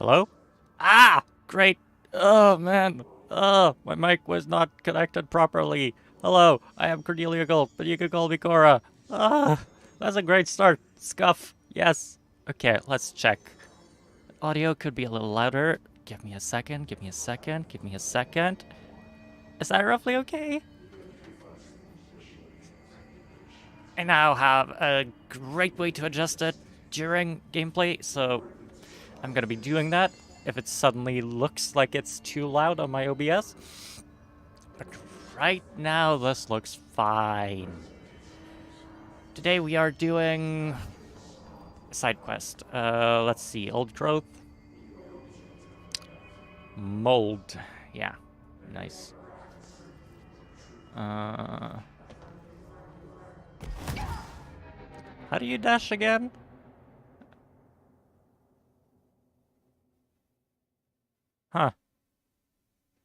Hello? Ah! Great! Oh, man. Oh, my mic was not connected properly. Hello, I am Cordelia Gold, but you can call me Cora. Ah, that's a great start. Scuff. Yes. Okay, let's check. Audio could be a little louder. Give me a second, give me a second, give me a second. Is that roughly okay? I now have a great way to adjust it during gameplay, so I'm gonna be doing that if it suddenly looks like it's too loud on my OBS. But right now, this looks fine. Today we are doing a side quest. Let's see, old growth. Mold. Yeah, nice. How do you dash again? Huh.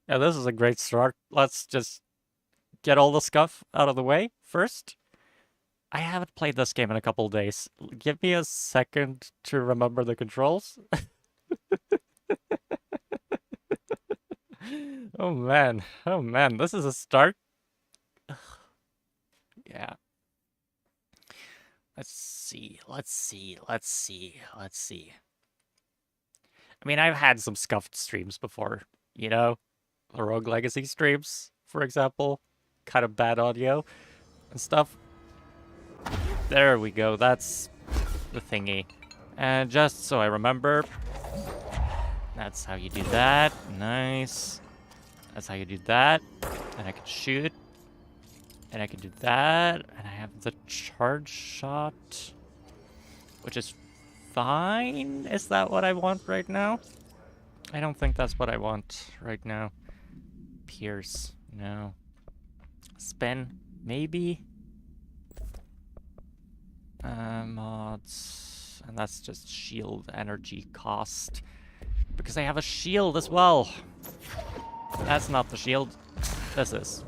Yeah, this is a great start. Let's just get all the scuff out of the way first. I haven't played this game in a couple days. Give me a second to remember the controls. Oh man. Oh man, this is a start. Yeah. Let's see. Let's see. Let's see. Let's see. I mean, I've had some scuffed streams before, you know? The Rogue Legacy streams, for example. Kind of bad audio and stuff. There we go. That's the thingy. And just so I remember, that's how you do that. Nice. That's how you do that. And I can shoot. And I can do that. And I have the charge shot, which is fine. Is that what I want right now? I don't think that's what I want right now. Pierce. No. Spin. Maybe. Mods. And that's just shield energy cost. Because I have a shield as well. That's not the shield. This is.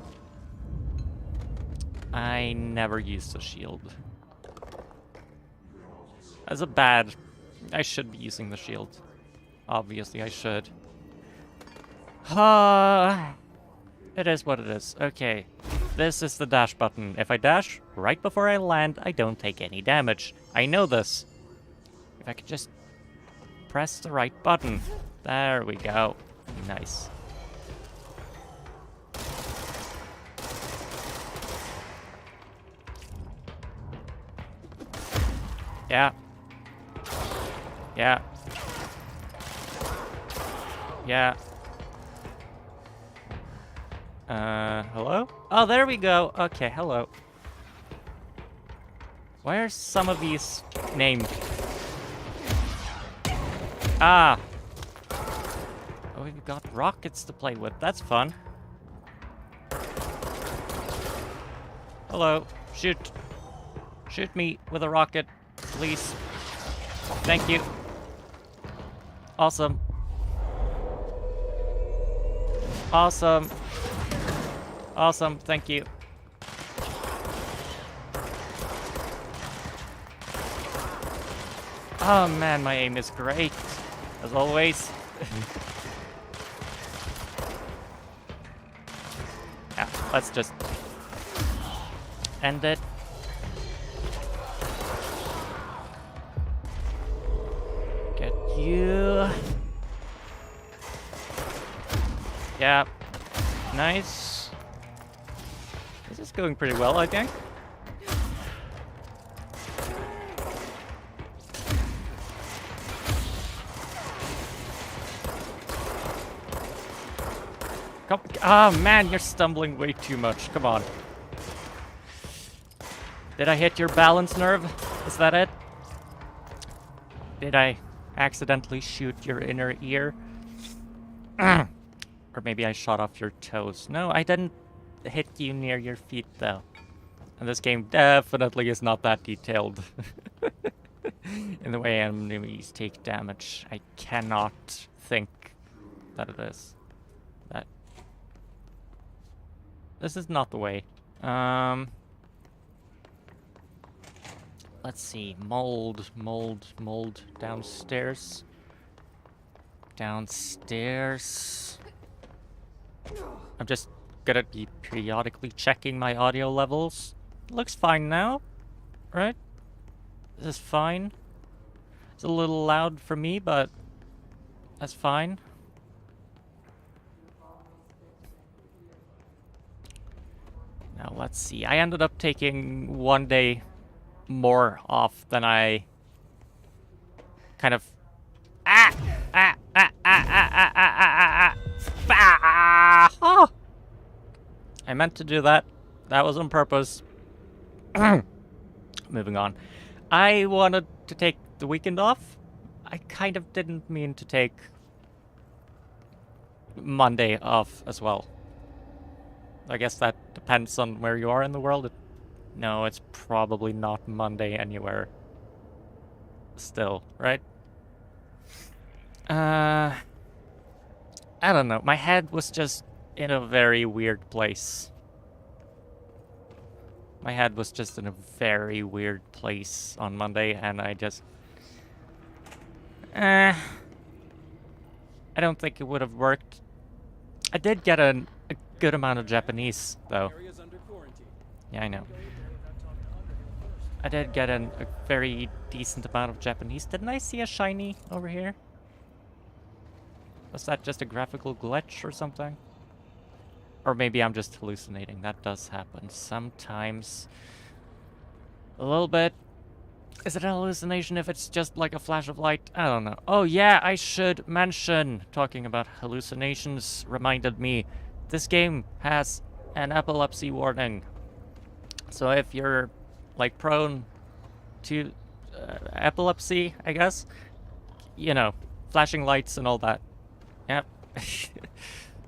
I never used a shield. That's a bad... I should be using the shield. Obviously, I should. It is what it is. Okay. This is the dash button. If I dash right before I land, I don't take any damage. I know this. If I could just press the right button. There we go. Nice. Yeah. Yeah. Yeah. Hello? Oh, there we go. Okay, hello. Why are some of these named? Ah. Oh, we've got rockets to play with. That's fun. Hello. Shoot. Shoot me with a rocket, please. Thank you. Awesome. Awesome. Awesome, thank you. Oh man, my aim is great, as always. Yeah, let's just end it. Get you. Yeah, nice. This is going pretty well, I think. Oh man, you're stumbling way too much. Come on. Did I hit your balance nerve? Is that it? Did I accidentally shoot your inner ear? Or maybe I shot off your toes. No, I didn't hit you near your feet, though. And this game definitely is not that detailed. In the way enemies take damage. I cannot think that it is. That. This is not the way. Let's see. Mold downstairs. downstairs. I'm just gonna be periodically checking my audio levels. Looks fine now, right? This is fine. It's a little loud for me, but that's fine. Now let's see. I ended up taking 1 day more off than I kind of... Ah! Ah! Ah! Ah! Ah! Ah! Ah! Ah! Ah! Oh! I meant to do that. That was on purpose. Moving on. I wanted to take the weekend off. I kind of didn't mean to take Monday off as well. I guess that depends on where you are in the world. No, it's probably not Monday anywhere. Still, right? I don't know. My head was just in a very weird place. My head was just in a very weird place on Monday, and I just... I don't think it would have worked. I did get a good amount of Japanese, though. Yeah, I know. I did get a very decent amount of Japanese. Didn't I see a shiny over here? Was that just a graphical glitch or something? Or maybe I'm just hallucinating. That does happen sometimes. A little bit. Is it a hallucination if it's just like a flash of light? I don't know. Oh yeah, I should mention, talking about hallucinations reminded me, this game has an epilepsy warning. So if you're like prone to epilepsy, I guess, you know, flashing lights and all that. Yep.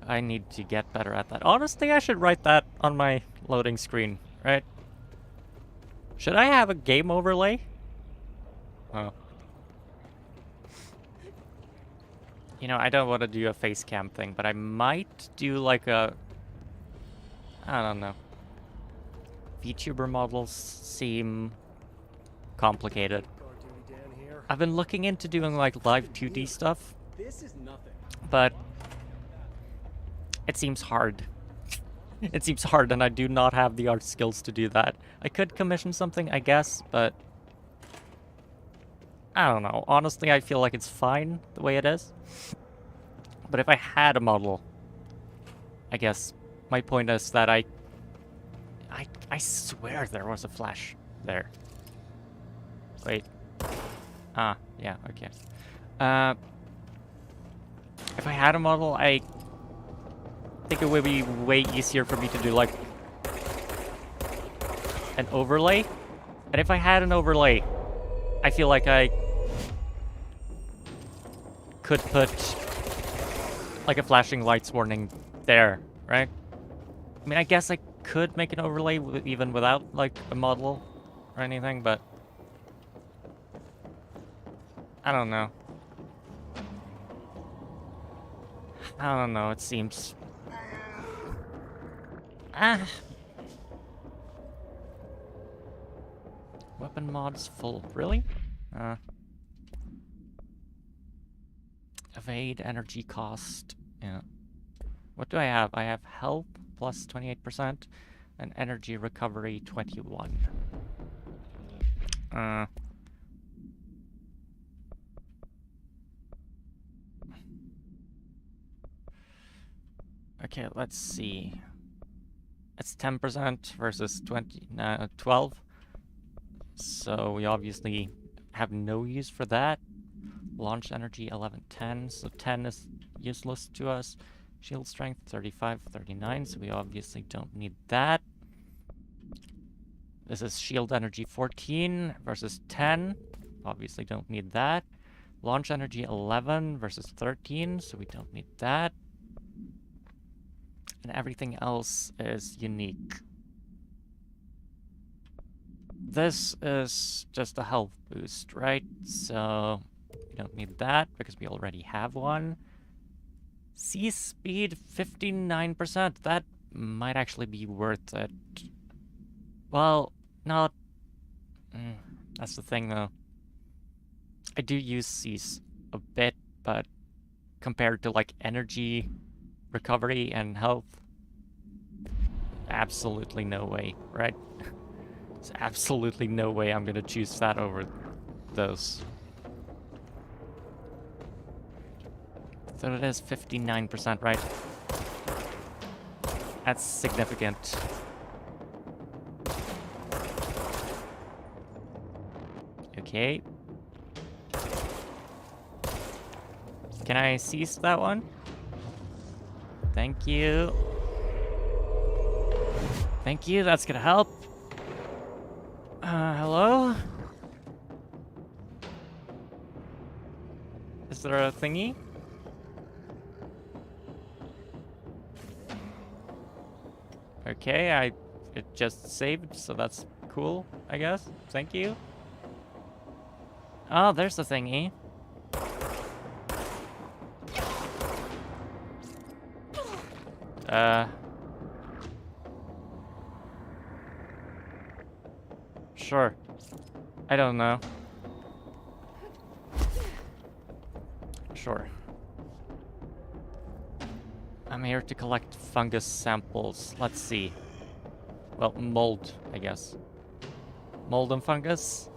I need to get better at that. Honestly, I should write that on my loading screen, right? Should I have a game overlay? Oh. You know, I don't want to do a face cam thing, but I might do like a... I don't know. VTuber models seem complicated. I've been looking into doing like live 2D stuff, but it seems hard. It seems hard, and I do not have the art skills to do that. I could commission something, I guess, but I don't know. Honestly, I feel like it's fine the way it is. But if I had a model, I guess my point is that I swear there was a flash there. Wait. Ah, yeah, okay. If I had a model, I think it would be way easier for me to do like an overlay. And if I had an overlay, I feel like I could put like a flashing lights warning there, right? I mean, I guess I could make an overlay even without like a model or anything, but I don't know. I don't know, it seems... Ah. Weapon mods full. Really? Evade, energy cost. Yeah. What do I have? I have health plus 28% and energy recovery 21. Okay, let's see. It's 10% versus 12. So we obviously have no use for that. Launch energy 1110, so 10 is useless to us. Shield strength 35, 39, so we obviously don't need that. This is shield energy 14 versus 10. Obviously don't need that. Launch energy 11 versus 13, so we don't need that. And everything else is unique. This is just a health boost, right? So we don't need that because we already have one. Sea speed 59%. That might actually be worth it. Well, not... that's the thing though. I do use seas a bit, but compared to like energy, recovery, and health. Absolutely no way, right? There's absolutely no way I'm gonna choose that over those. So it is 59%, right? That's significant. Okay. Can I seize that one? Thank you. Thank you, that's gonna help. Hello? Is there a thingy? Okay, it just saved, so that's cool, I guess. Thank you. Oh, there's the thingy. Sure. I don't know. Sure. I'm here to collect fungus samples. Let's see. Well, mold, I guess. Mold and fungus.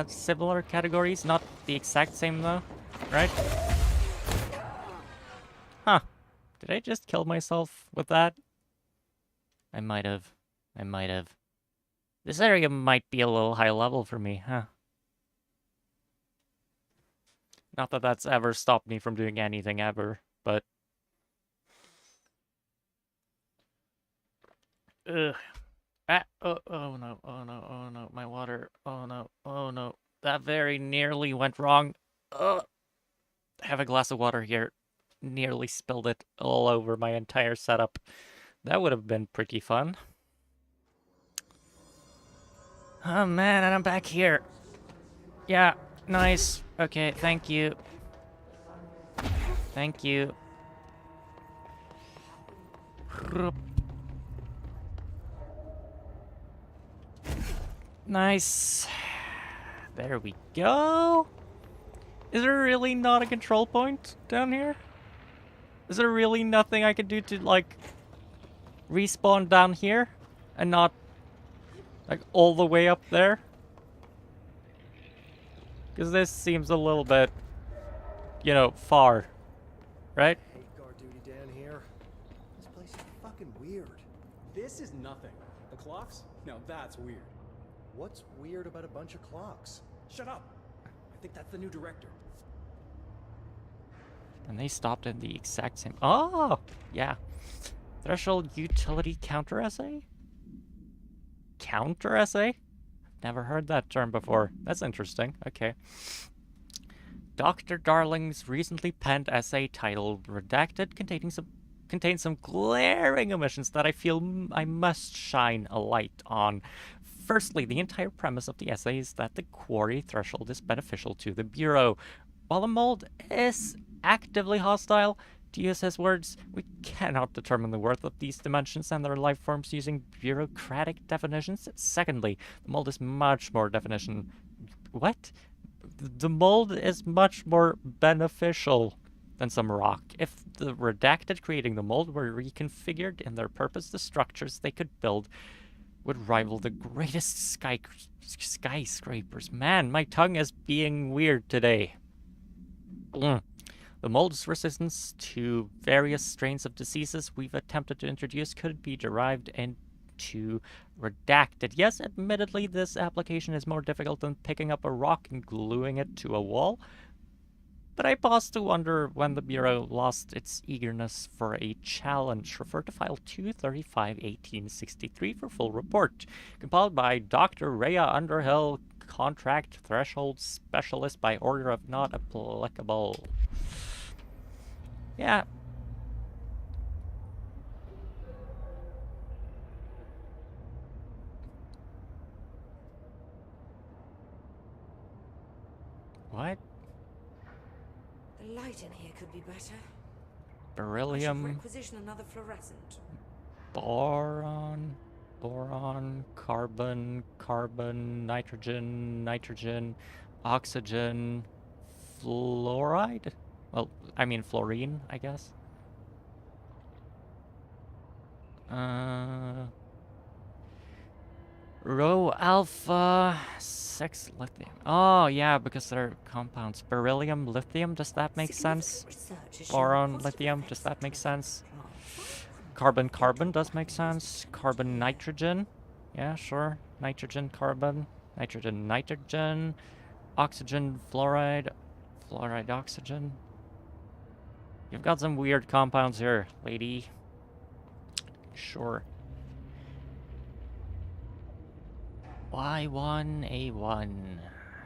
Similar categories, not the exact same though, right? Huh. Did I just kill myself with that? I might have. I might have. This area might be a little high level for me, huh? Not that that's ever stopped me from doing anything ever, but... Ugh. Oh no, oh no, oh no, my water, oh no, oh no. That very nearly went wrong. Ugh. I have a glass of water here. Nearly spilled it all over my entire setup. That would have been pretty fun. Oh man, and I'm back here. Yeah, nice. Okay, thank you. Thank you. Nice. There we go. Is there really not a control point down here? Is there really nothing I can do to, like, respawn down here? And not, like, all the way up there? Because this seems a little bit, you know, far. Right? I hate guard duty down here. This place is fucking weird. This is nothing. The clocks? No, that's weird. What's weird about a bunch of clocks? Shut up. I think that's the new director. And they stopped in the exact same... Oh! Yeah. Threshold utility counter essay? Counter essay? Never heard that term before. That's interesting. Okay. Dr. Darling's recently penned essay titled Redacted contains some glaring omissions that I feel I must shine a light on. Firstly, the entire premise of the essay is that the quarry threshold is beneficial to the Bureau. While the mold is actively hostile, to use his words, we cannot determine the worth of these dimensions and their life forms using bureaucratic definitions. Secondly, the mold is much more definition... What? The mold is much more beneficial than some rock. If the redacted creating the mold were reconfigured in their purpose, the structures they could build would rival the greatest skyscrapers. Man, my tongue is being weird today. The mold's resistance to various strains of diseases we've attempted to introduce could be derived into redacted. Yes, admittedly, this application is more difficult than picking up a rock and gluing it to a wall, but I pause to wonder when the Bureau lost its eagerness for a challenge. Refer to File 235-1863 for full report. Compiled by Dr. Rhea Underhill, Contract Threshold Specialist by order of not applicable. Yeah. What? The light in here could be better. Beryllium. Requisition another fluorescent. Boron. Boron. Carbon. Carbon. Nitrogen. Nitrogen. Oxygen. Fluoride? Well, I mean fluorine, I guess. Rho alpha 6 lithium. Oh, yeah, because they're compounds. Beryllium, lithium, does that make sense? Significant research has shown Boron, positive lithium, effects does that make on sense? plants. Carbon, carbon does make sense. Carbon, nitrogen. Yeah, sure. Nitrogen, carbon. Nitrogen, nitrogen. Oxygen, fluoride. Fluoride, oxygen. You've got some weird compounds here, lady. Sure. Y1, A1.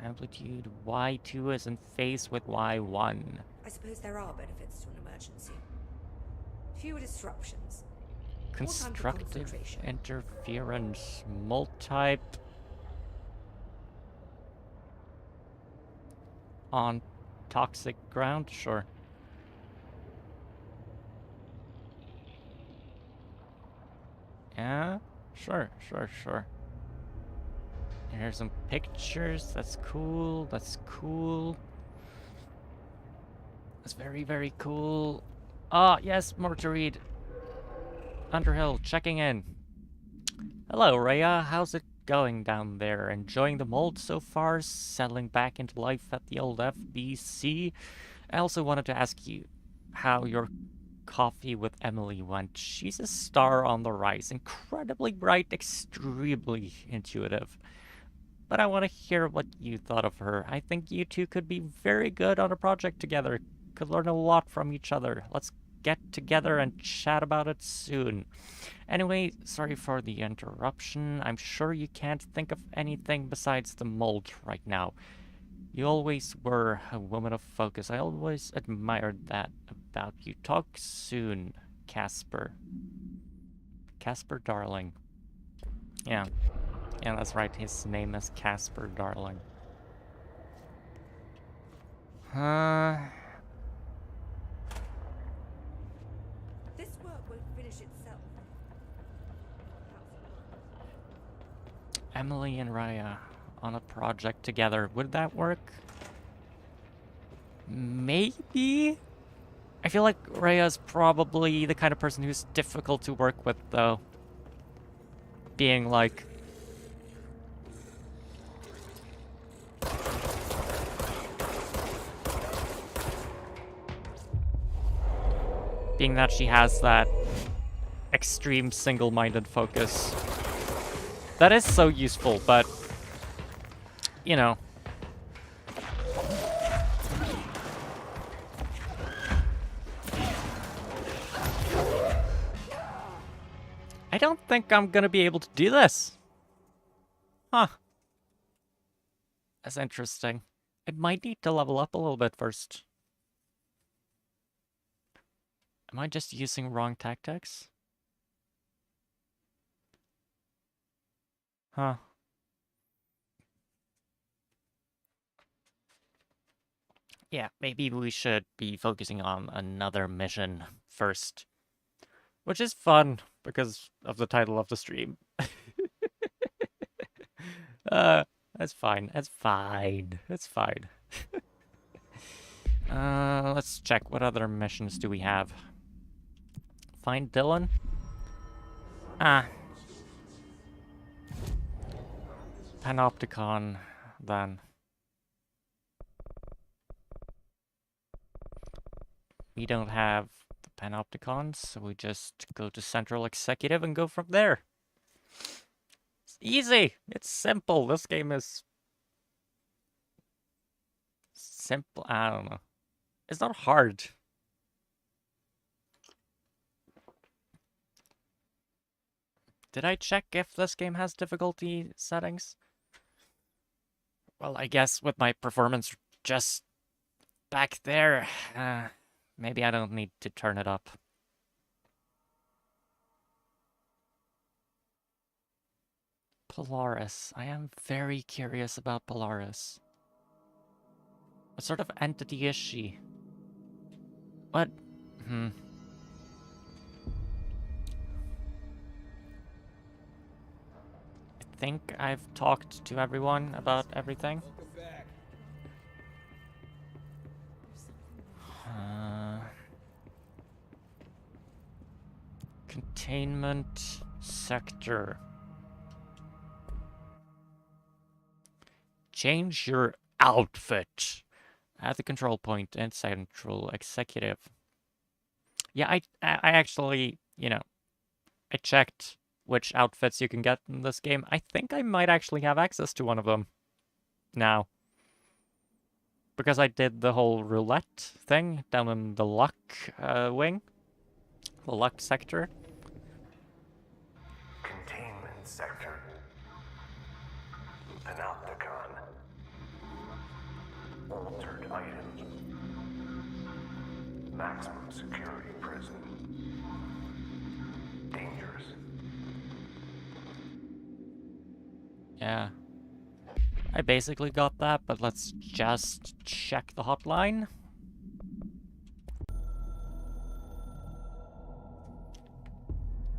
Amplitude Y2 is in phase with Y1. I suppose there are benefits to an emergency. Fewer disruptions. More time for Constructive concentration. interference. Multi on toxic ground? Sure. Yeah? Sure, sure, sure. And here's some pictures. That's cool. That's cool. That's very, very cool. Ah, yes, more to read. Underhill, checking in. Hello, Rhea. How's it going down there? Enjoying the mold so far? Settling back into life at the old FBC? I also wanted to ask you how your coffee with Emily went. She's a star on the rise. Incredibly bright, extremely intuitive. But I want to hear what you thought of her. I think you two could be very good on a project together. Could learn a lot from each other. Let's get together and chat about it soon. Anyway, sorry for the interruption. I'm sure you can't think of anything besides the mold right now. You always were a woman of focus. I always admired that about you. Talk soon, Casper. Casper Darling. Yeah. Yeah, that's right. His name is Casper Darling. This work won't finish itself. Emily and Raya on a project together. Would that work? Maybe? I feel like Raya's probably the kind of person who's difficult to work with, though. Being like... Being that she has that extreme single-minded focus. That is so useful, but... You know... I don't think I'm gonna be able to do this. Huh. That's interesting. I might need to level up a little bit first. Am I just using wrong tactics? Huh. Yeah, maybe we should be focusing on another mission first. Which is fun, because of the title of the stream. That's fine. That's fine. That's fine. Let's check. What other missions do we have? Find Dylan? Ah. Panopticon, then. We don't have the Panopticons, so we just go to Central Executive and go from there. It's easy! It's simple. This game is... simple. I don't know. It's not hard. Did I check if this game has difficulty settings? Well, I guess with my performance just back there, maybe I don't need to turn it up. Polaris. I am very curious about Polaris. What sort of entity is she? What? I think I've talked to everyone about everything. Containment sector. Change your outfit at the control point and central executive. Yeah, I actually, you know, I checked which outfits you can get in this game. I think I might actually have access to one of them now. Because I did the whole roulette thing down in the luck wing. The luck sector. Containment sector. Panopticon. Altered items. Maximum security prison. Dangerous. Yeah. I basically got that, but let's just check the hotline.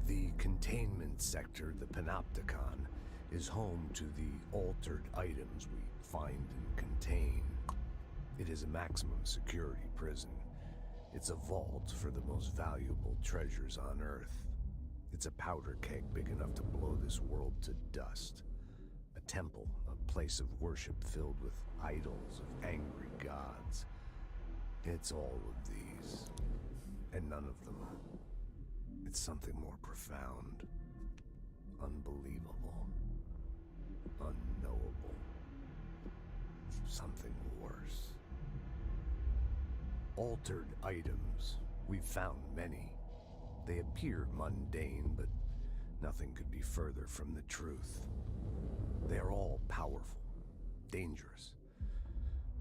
The containment sector, the Panopticon, is home to the altered items we find and contain. It is a maximum security prison. It's a vault for the most valuable treasures on Earth. It's a powder keg big enough to blow this world to dust. A temple, a place of worship filled with idols of angry gods. It's all of these, and none of them. It's something more profound, unbelievable, unknowable, something worse. Altered items. We've found many. They appear mundane, but nothing could be further from the truth. They are all powerful, dangerous.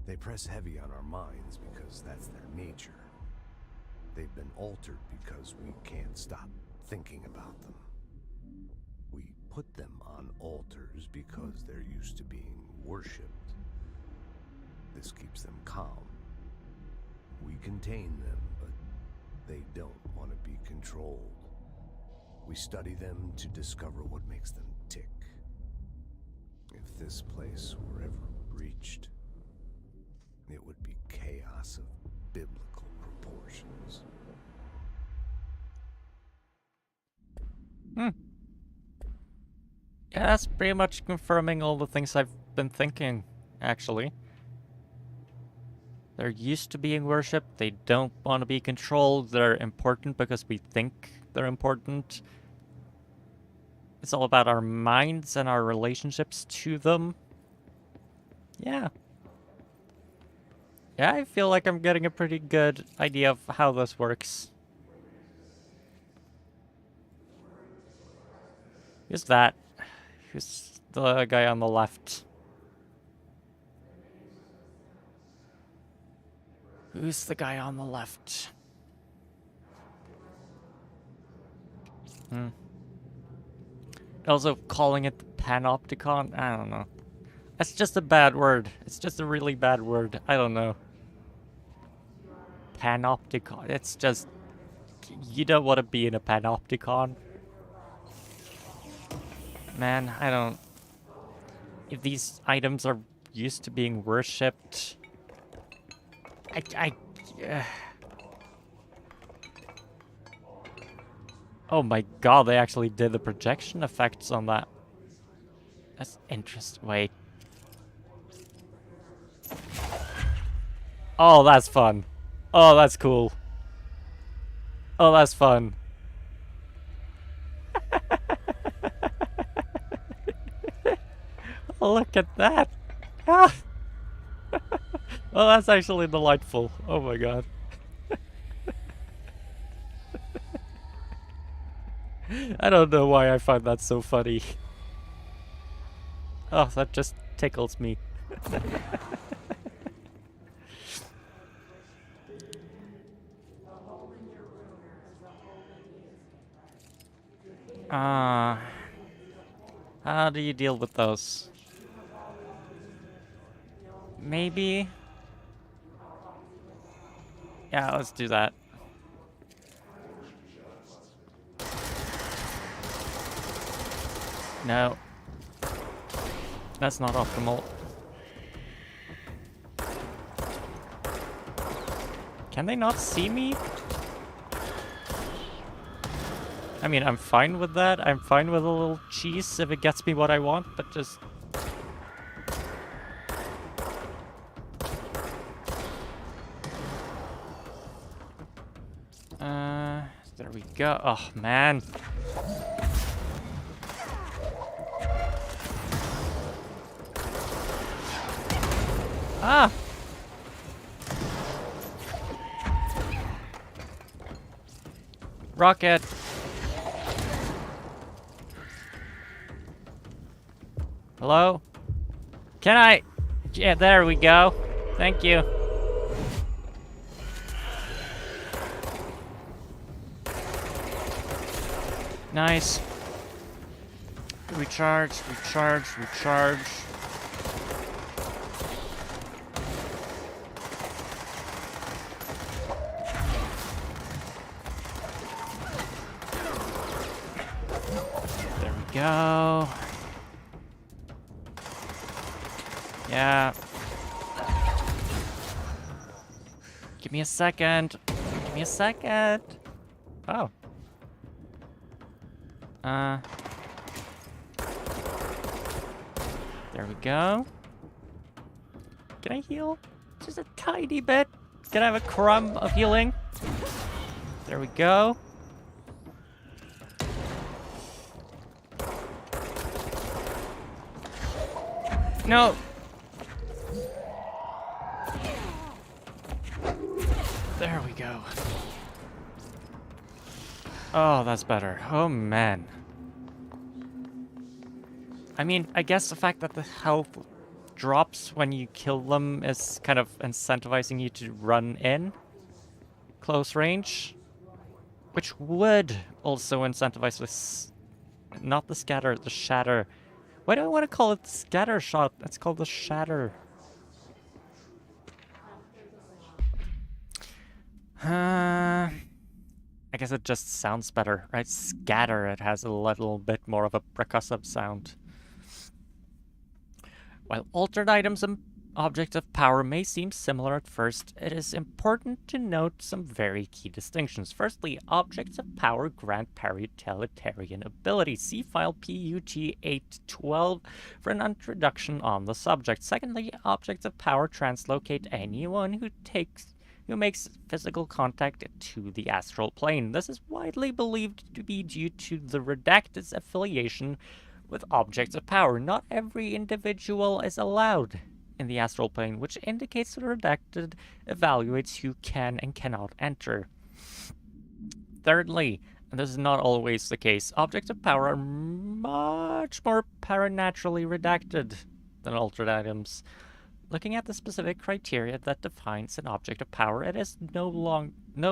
They press heavy on our minds because that's their nature. They've been altered because we can't stop thinking about them. We put them on altars because they're used to being worshipped. This keeps them calm. We contain them, but they don't want to be controlled. We study them to discover what makes them tick. If this place were ever breached, it would be chaos of biblical proportions. Yeah, that's pretty much confirming all the things I've been thinking, actually. They're used to being worshipped, they don't want to be controlled, they're important because we think they're important. It's all about our minds and our relationships to them. Yeah. Yeah, I feel like I'm getting a pretty good idea of how this works. Who's that? Who's the guy on the left? Who's the guy on the left? Also, calling it the Panopticon? I don't know. That's just a bad word. It's just a really bad word. I don't know. Panopticon. It's just... You don't want to be in a Panopticon. Man, I don't... If these items are used to being worshipped... Oh my god, they actually did the projection effects on that. That's interesting. Wait. Oh, that's fun. Oh, that's cool. Oh, that's fun. Oh, look at that. Ah. Oh, that's actually delightful. Oh my god. I don't know why I find that so funny. Oh, that just tickles me. How do you deal with those? Maybe? Yeah, let's do that. No. That's not optimal. Can they not see me? I mean, I'm fine with that. I'm fine with a little cheese if it gets me what I want, but just... There we go. Oh, man. Ah! Rocket! Hello? Can I? Yeah, there we go. Thank you. Nice. Recharge, recharge, recharge. There we go. Yeah. Give me a second. Give me a second. Oh. There we go. Can I heal? Just a tiny bit. Can I have a crumb of healing? There we go. No. There we go. Oh, that's better. Oh, man. I mean, I guess the fact that the health drops when you kill them is kind of incentivizing you to run in close range, which would also incentivize this, not the scatter, the shatter. Why do I want to call it the scatter shot? That's called the shatter. I guess it just sounds better, right? Scatter, it has a little bit more of a percussive sound. While altered items and objects of power may seem similar at first, it is important to note some very key distinctions. Firstly, objects of power grant paratalitarian abilities. See file PUT 812 for an introduction on the subject. Secondly, objects of power translocate anyone who makes physical contact to the astral plane. This is widely believed to be due to the redacted's affiliation with objects of power. Not every individual is allowed in the astral plane, which indicates the redacted evaluates who can and cannot enter. Thirdly, and this is not always the case, objects of power are much more paranaturally redacted than altered items. Looking at the specific criteria that defines an object of power, it is no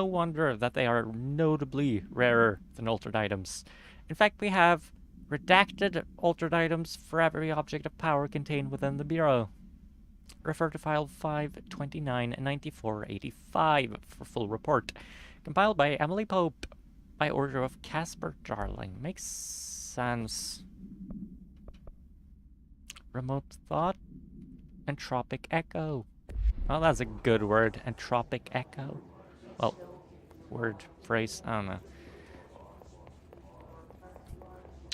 wonder that they are notably rarer than altered items. In fact, we have redacted altered items for every object of power contained within the Bureau. Refer to file 529-9485 for full report. Compiled by Emily Pope by order of Casper Darling. Makes sense. Remote thought. Entropic echo. Oh, that's a good word. Entropic echo. Well, word, phrase, I don't know.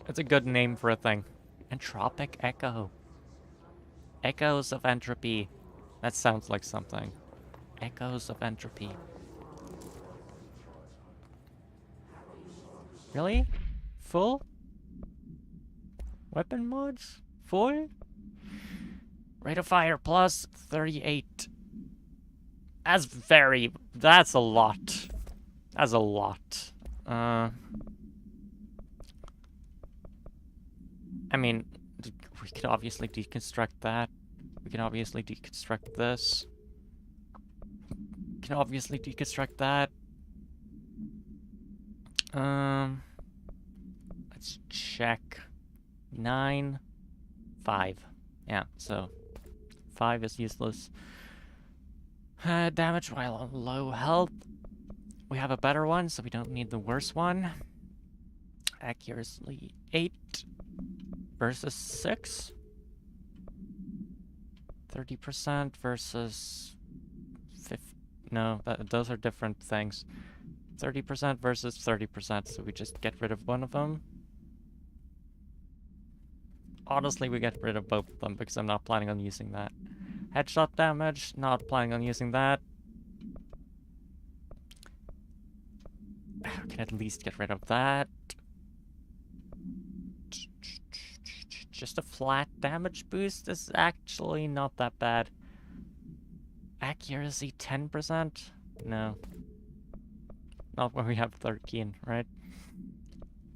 It's a good name for a thing. Entropic echo. Echoes of entropy. That sounds like something. Echoes of entropy. Really? Full? Weapon mods? Full? Rate of fire plus 38. That's a lot. That's a lot. I mean, we could obviously deconstruct that. We can obviously deconstruct this. We can obviously deconstruct that. Let's check. 9, 5. Yeah, so 5 is useless. Damage while on low health. We have a better one, so we don't need the worse one. Accuracy 8 versus 6. 30% versus 50. No, those are different things. 30% versus 30%, so we just get rid of one of them. Honestly, we get rid of both of them because I'm not planning on using that. Headshot damage, not planning on using that. I can at least get rid of that. Just a flat damage boost is actually not that bad. Accuracy 10%? No. Not when we have 13, right?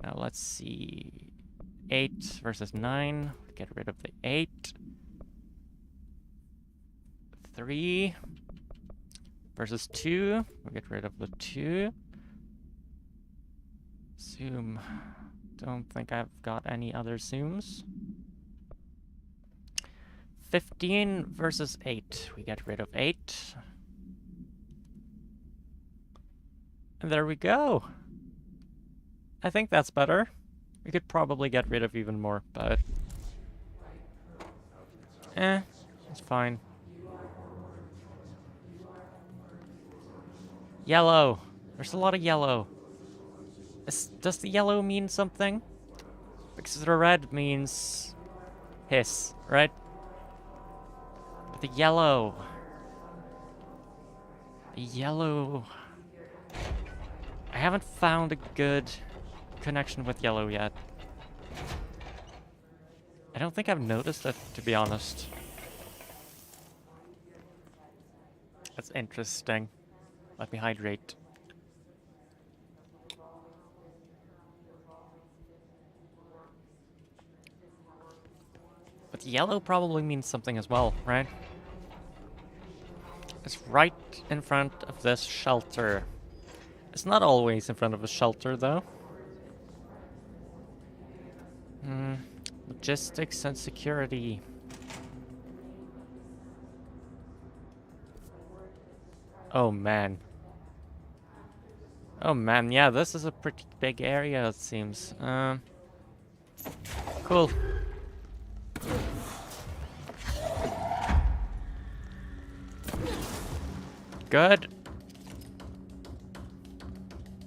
Now let's see. 8 versus 9. Get rid of the 8. 3 versus 2. We get rid of the 2. Zoom. Don't think I've got any other zooms. 15 versus 8. We get rid of 8. And there we go. I think that's better. We could probably get rid of even more, but... it's fine. Yellow. There's a lot of yellow. Does the yellow mean something? Because the red means... hiss, right? But the yellow... The yellow... I haven't found a good connection with yellow yet. I don't think I've noticed it, to be honest. That's interesting. Let me hydrate. But yellow probably means something as well, right? It's right in front of this shelter. It's not always in front of a shelter, though. Logistics and security. Oh, man. Oh, man, yeah, this is a pretty big area, it seems. Cool. Good.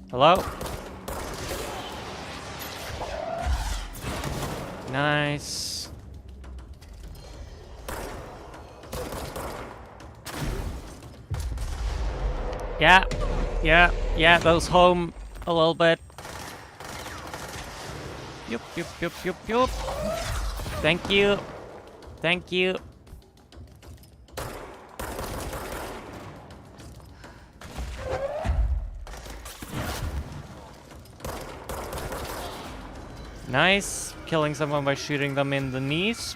Hello? Nice. Yeah, those home a little bit. Yup. Thank you. Thank you. Nice. Killing someone by shooting them in the knees.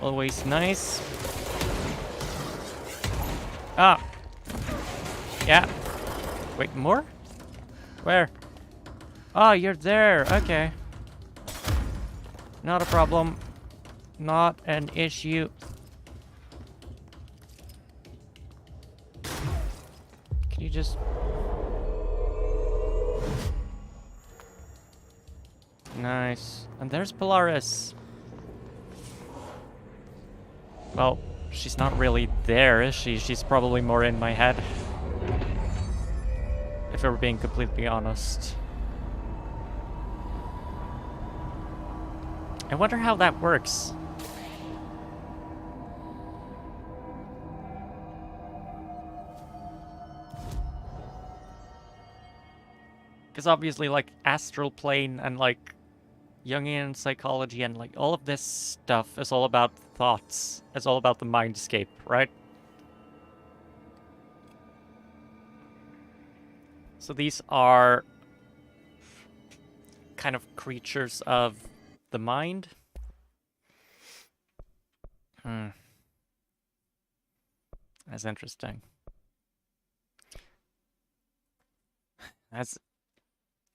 Always nice. Ah. Yeah. Wait, more? Where? Oh, you're there. Okay. Not a problem. Not an issue. Can you just... Nice. And there's Polaris. Well, she's not really there, is she? She's probably more in my head. If we're being completely honest. I wonder how that works. Because obviously, like, astral plane and, like, Jungian psychology and, like, all of this stuff is all about thoughts. It's all about the mindscape, right? So these are kind of creatures of the mind. That's interesting. That's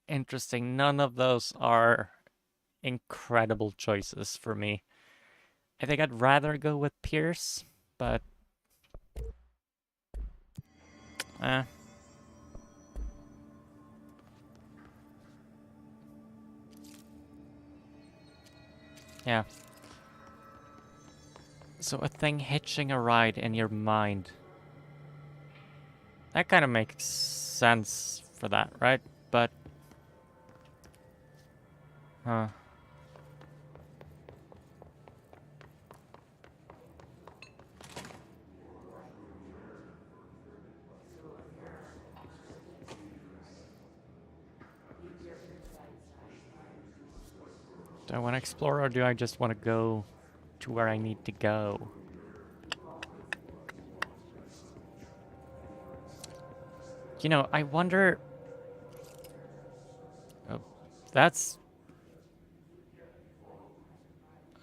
interesting. None of those are incredible choices for me. I think I'd rather go with Pierce, but... Yeah. So a thing hitching a ride in your mind. That kind of makes sense for that, right? But... Huh. Do I want to explore, or do I just want to go to where I need to go? You know, I wonder... Oh, that's...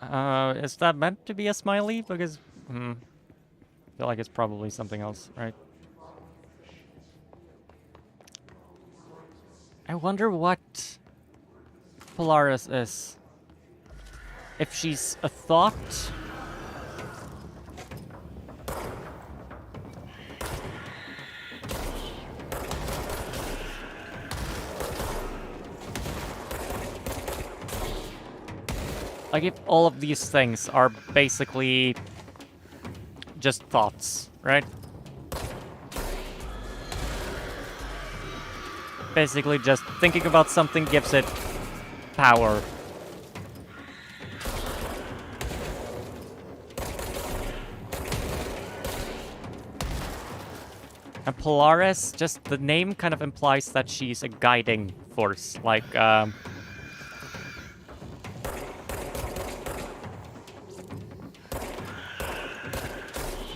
is that meant to be a smiley? Because, I feel like it's probably something else, right? I wonder what Polaris is. If she's a thought... Like, if all of these things are basically just thoughts, right? Basically just thinking about something gives it power. And Polaris, just the name kind of implies that she's a guiding force, like,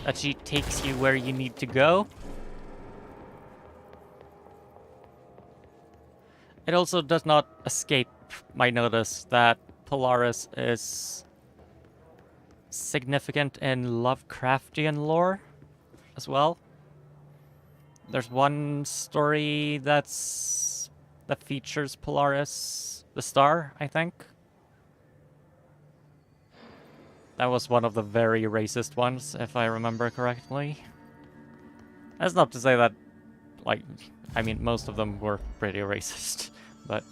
that she takes you where you need to go. It also does not escape my notice that Polaris is significant in Lovecraftian lore as well. There's one story that features Polaris, the star, I think. That was one of the very racist ones, if I remember correctly. That's not to say that, like, I mean, most of them were pretty racist, but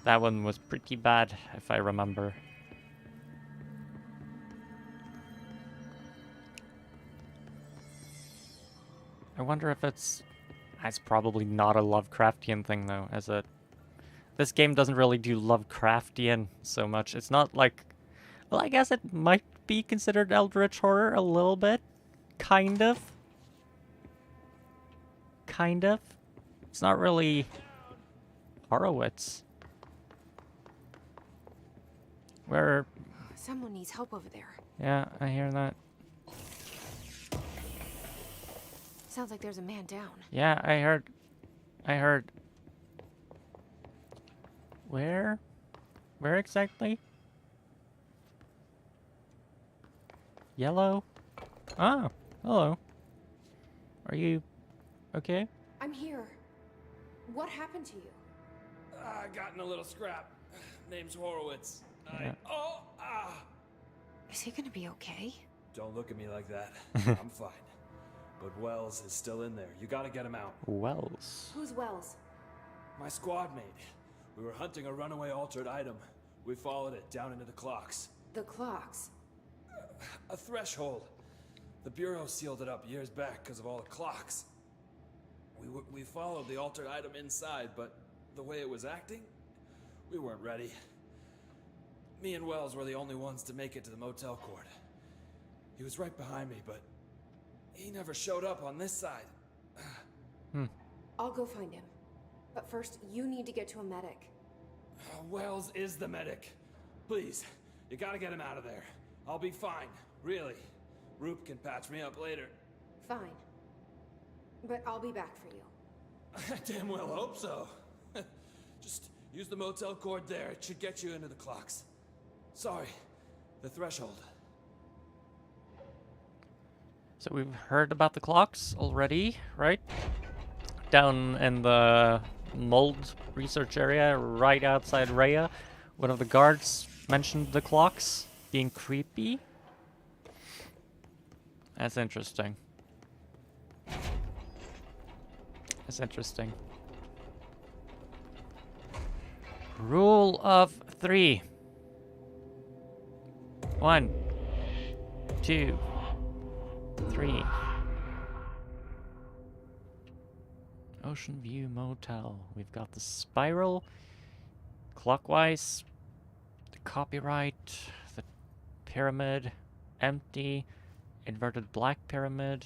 that one was pretty bad, if I remember. I wonder if it's probably not a Lovecraftian thing, though, is it? This game doesn't really do Lovecraftian so much. It's not like... Well, I guess it might be considered Eldritch Horror a little bit. Kind of. Kind of. It's not really Horowitz. Where... Someone needs help over there. Yeah, I hear that. Sounds like there's a man down. Yeah, I heard. Where? Where exactly? Yellow? Oh, hello. Are you okay? I'm here. What happened to you? I got in a little scrap. Name's Horowitz. Yeah. Is he gonna be okay? Don't look at me like that. I'm fine. But Wells is still in there. You gotta get him out. Wells. Who's Wells? My squad mate. We were hunting a runaway altered item. We followed it down into the clocks. The clocks. A threshold. The Bureau sealed it up years back because of all the clocks. We followed the altered item inside, but the way it was acting, we weren't ready. Me and Wells were the only ones to make it to the motel court. He was right behind me, but he never showed up on this side. I'll go find him. But first, you need to get to a medic. Wells is the medic. Please, you gotta get him out of there. I'll be fine, really. Roop can patch me up later. Fine. But I'll be back for you. I damn well hope so. Just use the motel cord there. It should get you into the clocks. Sorry, the threshold. So we've heard about the clocks already, right? Down in the mold research area, right outside Rhea, one of the guards mentioned the clocks being creepy. That's interesting. That's interesting. Rule of 3. 1, 2, 3. Oh, Ocean View Motel. We've got the spiral, clockwise, the copyright, the pyramid, empty, inverted black pyramid,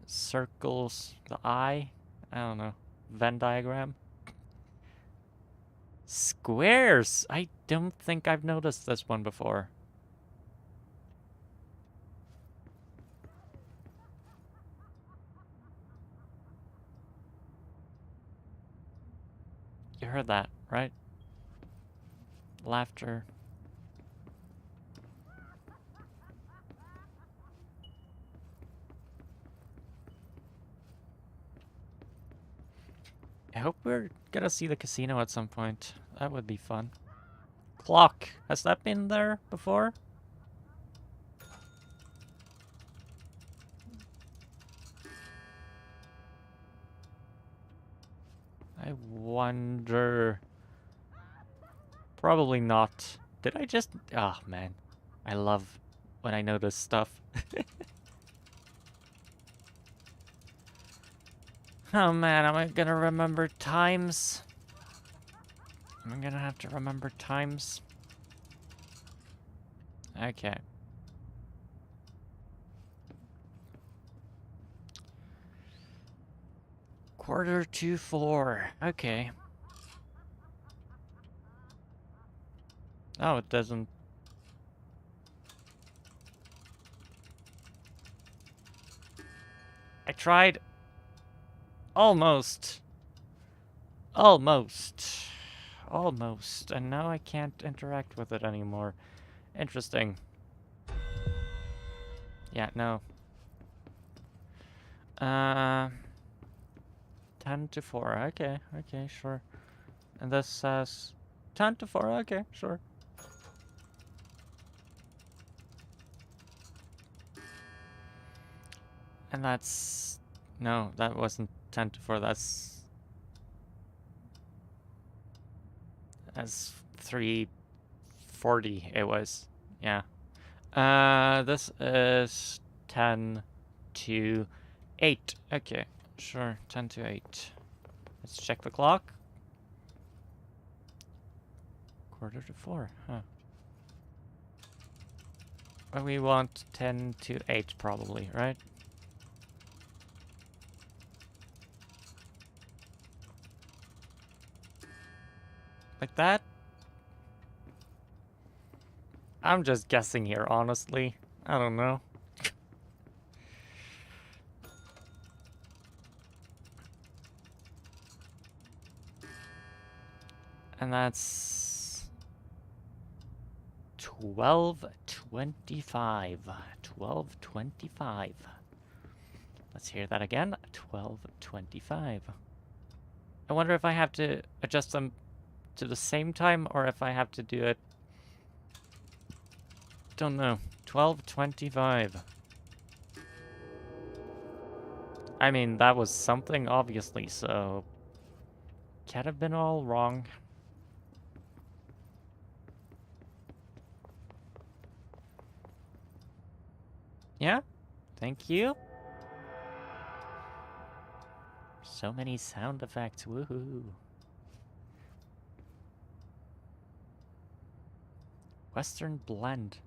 circles, the eye, I don't know, Venn diagram. Squares! I don't think I've noticed this one before. You heard that, right? Laughter. I hope we're gonna see the casino at some point. That would be fun. Clock. Has that been there before? I wonder... Probably not. Did I just... Oh, man. I love when I notice stuff. Oh, man. Am I gonna remember times? I'm gonna have to remember times. Okay. Quarter to 4. Okay. Oh, it doesn't... I tried... Almost. Almost. Almost. And now I can't interact with it anymore. Interesting. Yeah, no. 10 to 4. Okay, okay, sure. And this says 10 to 4. Okay, sure. And that's... No, that wasn't 10 to 4. That's 3:40 it was. Yeah. This is 10 to 8. Okay, sure. 10 to 8. Let's check the clock. Quarter to 4, huh. Well, we want 10 to 8 probably, right? Like that? I'm just guessing here, honestly. I don't know. And that's 12:25. 12:25. Let's hear that again. 12:25. I wonder if I have to adjust them to the same time or if I have to do it. Don't know. 12:25. I mean, that was something, obviously, so... Can't have been all wrong. Yeah? Thank you. So many sound effects, woohoo. Western blend.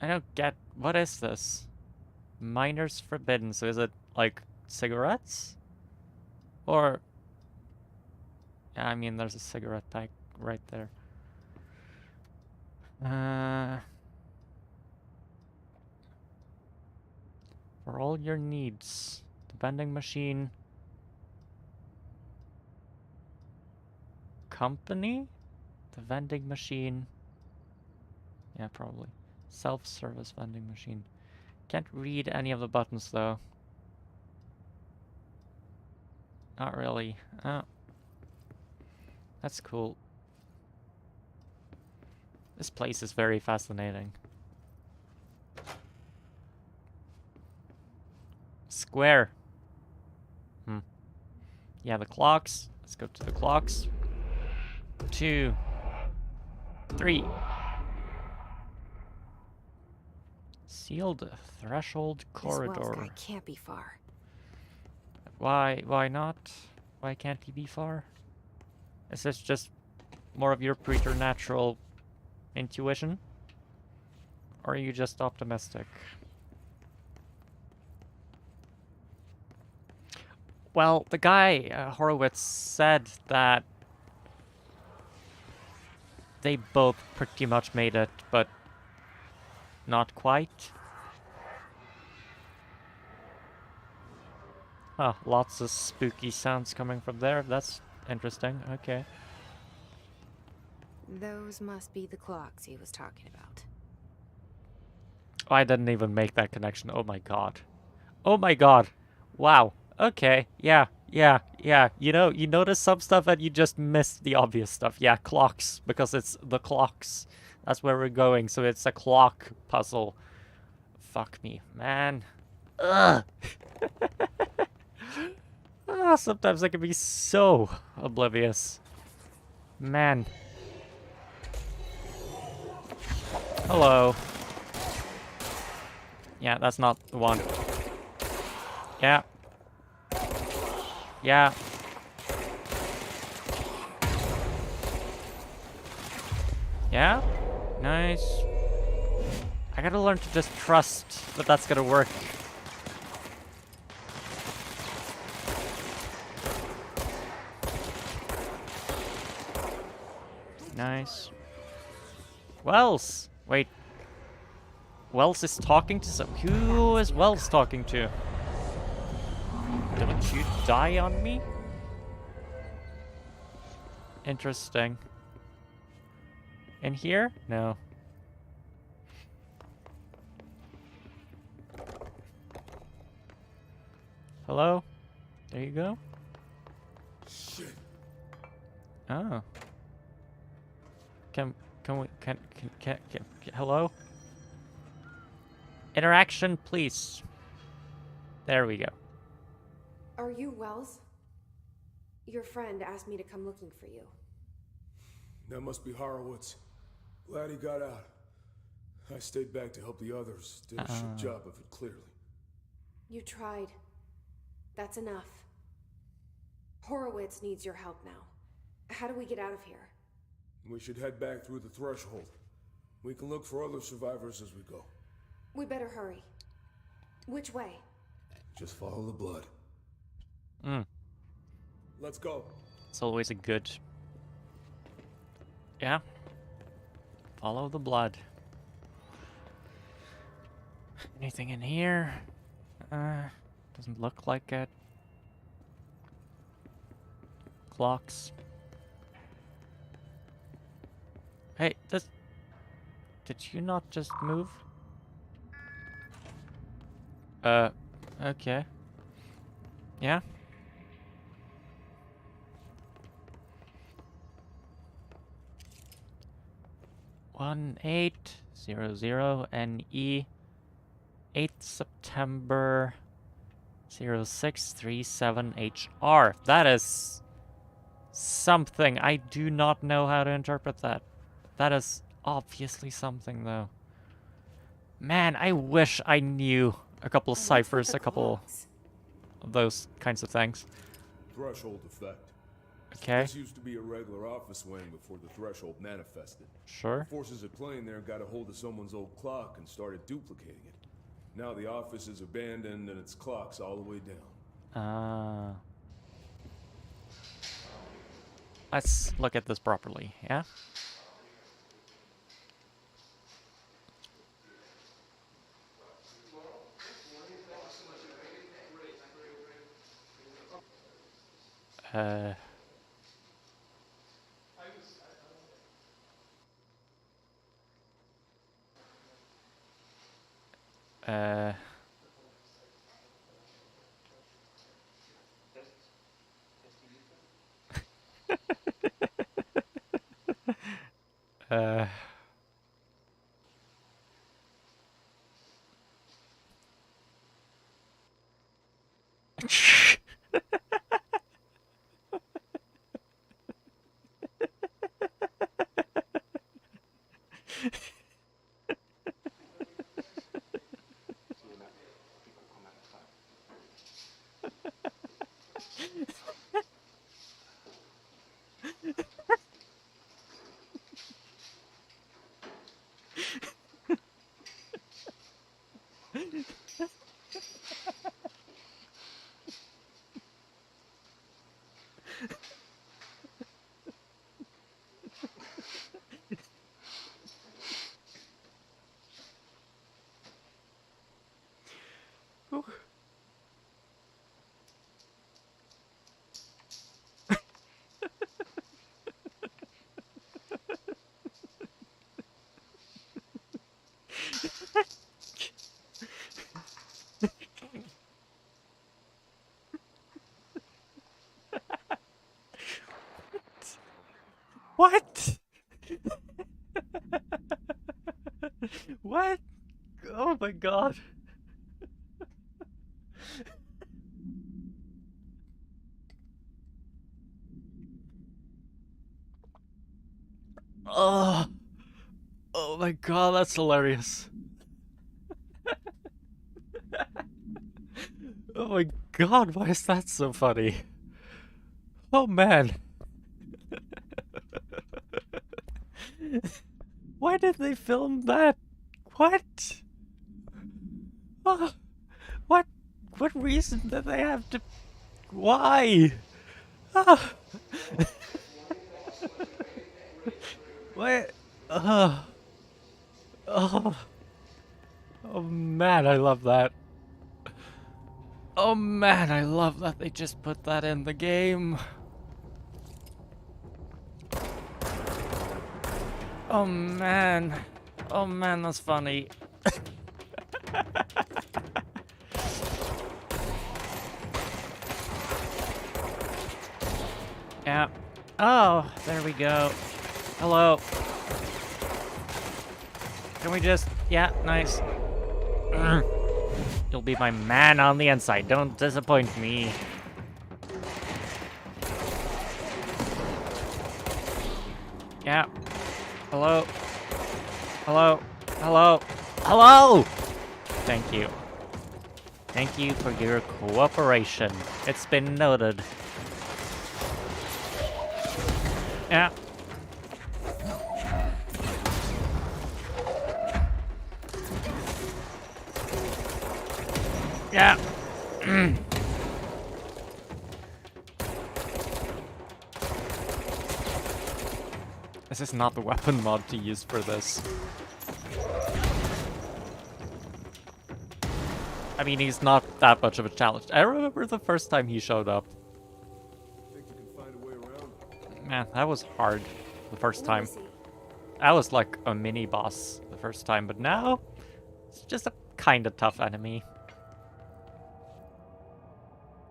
I don't get... What is this? Minors forbidden, so is it, like, cigarettes? Or... Yeah, I mean, there's a cigarette pack right there. For all your needs. The vending machine... Company? The vending machine... Yeah, probably. Self-service vending machine. Can't read any of the buttons, though. Not really. Oh. That's cool. This place is very fascinating. Square. Yeah, the clocks. Let's go to the clocks. 2, 3. Sealed threshold This Wells corridor. guy can't be far. Why not? Why can't he be far? Is this just more of your preternatural intuition? Or are you just optimistic? Well, the guy, Horowitz, said that they both pretty much made it, but not quite. Oh, lots of spooky sounds coming from there. That's interesting. Okay. Those must be the clocks he was talking about. Oh, I didn't even make that connection. Oh my god. Oh my god. Wow. Okay. Yeah. You know, you notice some stuff and you just miss the obvious stuff. Yeah, clocks. Because it's the clocks. That's where we're going. So it's a clock puzzle. Fuck me, man. Ugh. Sometimes I can be so oblivious. Man. Hello. Yeah, that's not the one. Yeah. Yeah. Yeah? Nice. I gotta learn to just trust that that's gonna work. Nice. Wells! Wait. Wells is talking to some... Who is Wells talking to? Don't you die on me? Interesting. In here? No. Hello? There you go. Shit. Oh. Hello? Interaction, please. There we go. Are you Wells? Your friend asked me to come looking for you. That must be Horowitz. Glad he got out. I stayed back to help the others. Did a shit job of it, clearly. You tried. That's enough. Horowitz needs your help now. How do we get out of here? We should head back through the threshold. We can look for other survivors as we go. We better hurry. Which way? Just follow the blood. Let's go. It's always a good... Yeah. Follow the blood. Anything in here? Doesn't look like it. Clocks. Hey, this... Did you not just move? Okay. Yeah? One 800 NE 8th September 0637HR. That is something. I do not know how to interpret that. That is obviously something, though. Man, I wish I knew a couple of ciphers, a couple of those kinds of things. Threshold effect. Okay. This used to be a regular office wing before the threshold manifested. Sure. Forces at playing there got a hold of someone's old clock and started duplicating it. Now the office is abandoned and its clock's all the way down. Let's look at this properly, yeah? Uh... What? Oh my god. Oh. Oh my god, that's hilarious. Oh my god, why is that so funny? Oh man. Why did they film that? What? Oh, what reason did they have to... Why? Ah. What? Oh. Oh. Oh man, I love that. Oh man, I love that they just put that in the game. Oh man. Oh man, that's funny. Yeah. Oh, there we go. Hello. Can we just... Yeah, nice. You'll be my man on the inside. Don't disappoint me. Yeah. Hello. Hello. Hello. Hello! Thank you. Thank you for your cooperation. It's been noted. Yeah. Yeah. This is not the weapon mod to use for this. I mean, he's not that much of a challenge. I remember the first time he showed up. Think you can find a way around? Man, that was hard the first Where time. is he? That was like a mini boss the first time, but now it's just a kind of tough enemy.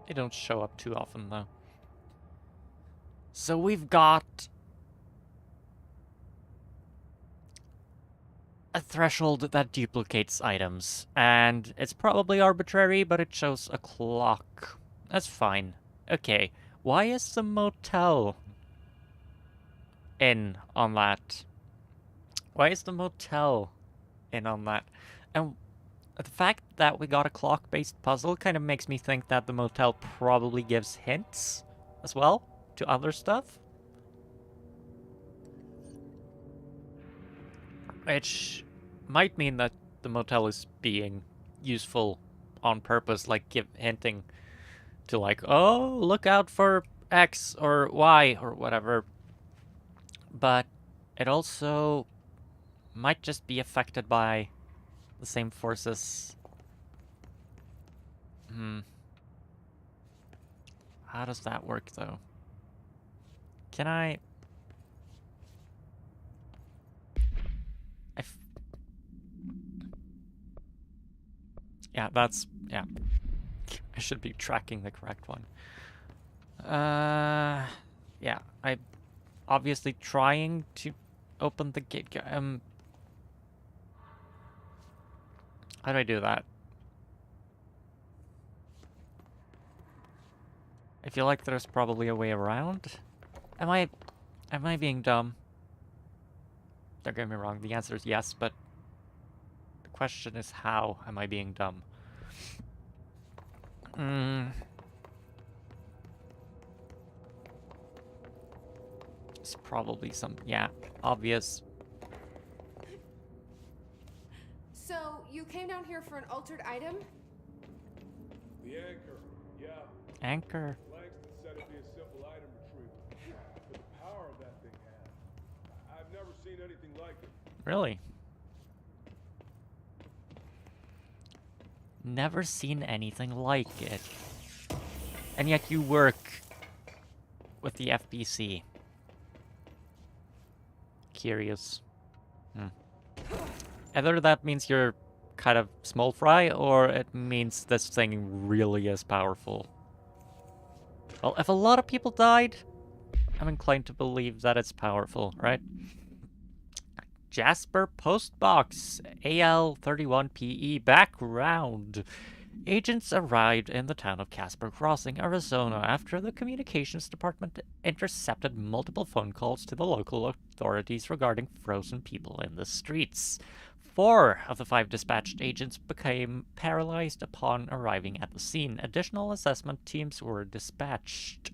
They don't show up too often though. So we've got a threshold that duplicates items, and it's probably arbitrary, but it shows a clock. That's fine. Okay, why is the motel in on that? Why is the motel in on that? And the fact that we got a clock-based puzzle kind of makes me think that the motel probably gives hints as well to other stuff. Which might mean that the motel is being useful on purpose, like hinting to like, oh, look out for X or Y or whatever. But it also might just be affected by the same forces. How does that work though? Can I... Yeah, that's... Yeah. I should be tracking the correct one. Yeah, I'm obviously trying to open the gate. How do I do that? I feel like there's probably a way around. Am I being dumb? Don't get me wrong, the answer is yes, but the question is how am I being dumb? It's probably some, yeah, obvious. So, you came down here for an altered item? The anchor, yeah. Anchor. Langston said it'd be a simple item retrieval. But the power of that thing had. I've never seen anything like it. Really? Never seen anything like it. And yet you work with the FBC. Curious. Either that means you're kind of small fry, or it means this thing really is powerful. Well, if a lot of people died, I'm inclined to believe that it's powerful, right? Jasper Postbox AL31PE background. Agents arrived in the town of Casper Crossing, Arizona after the communications department intercepted multiple phone calls to the local authorities regarding frozen people in the streets. 4 of the 5 dispatched agents became paralyzed upon arriving at the scene. Additional assessment teams were dispatched.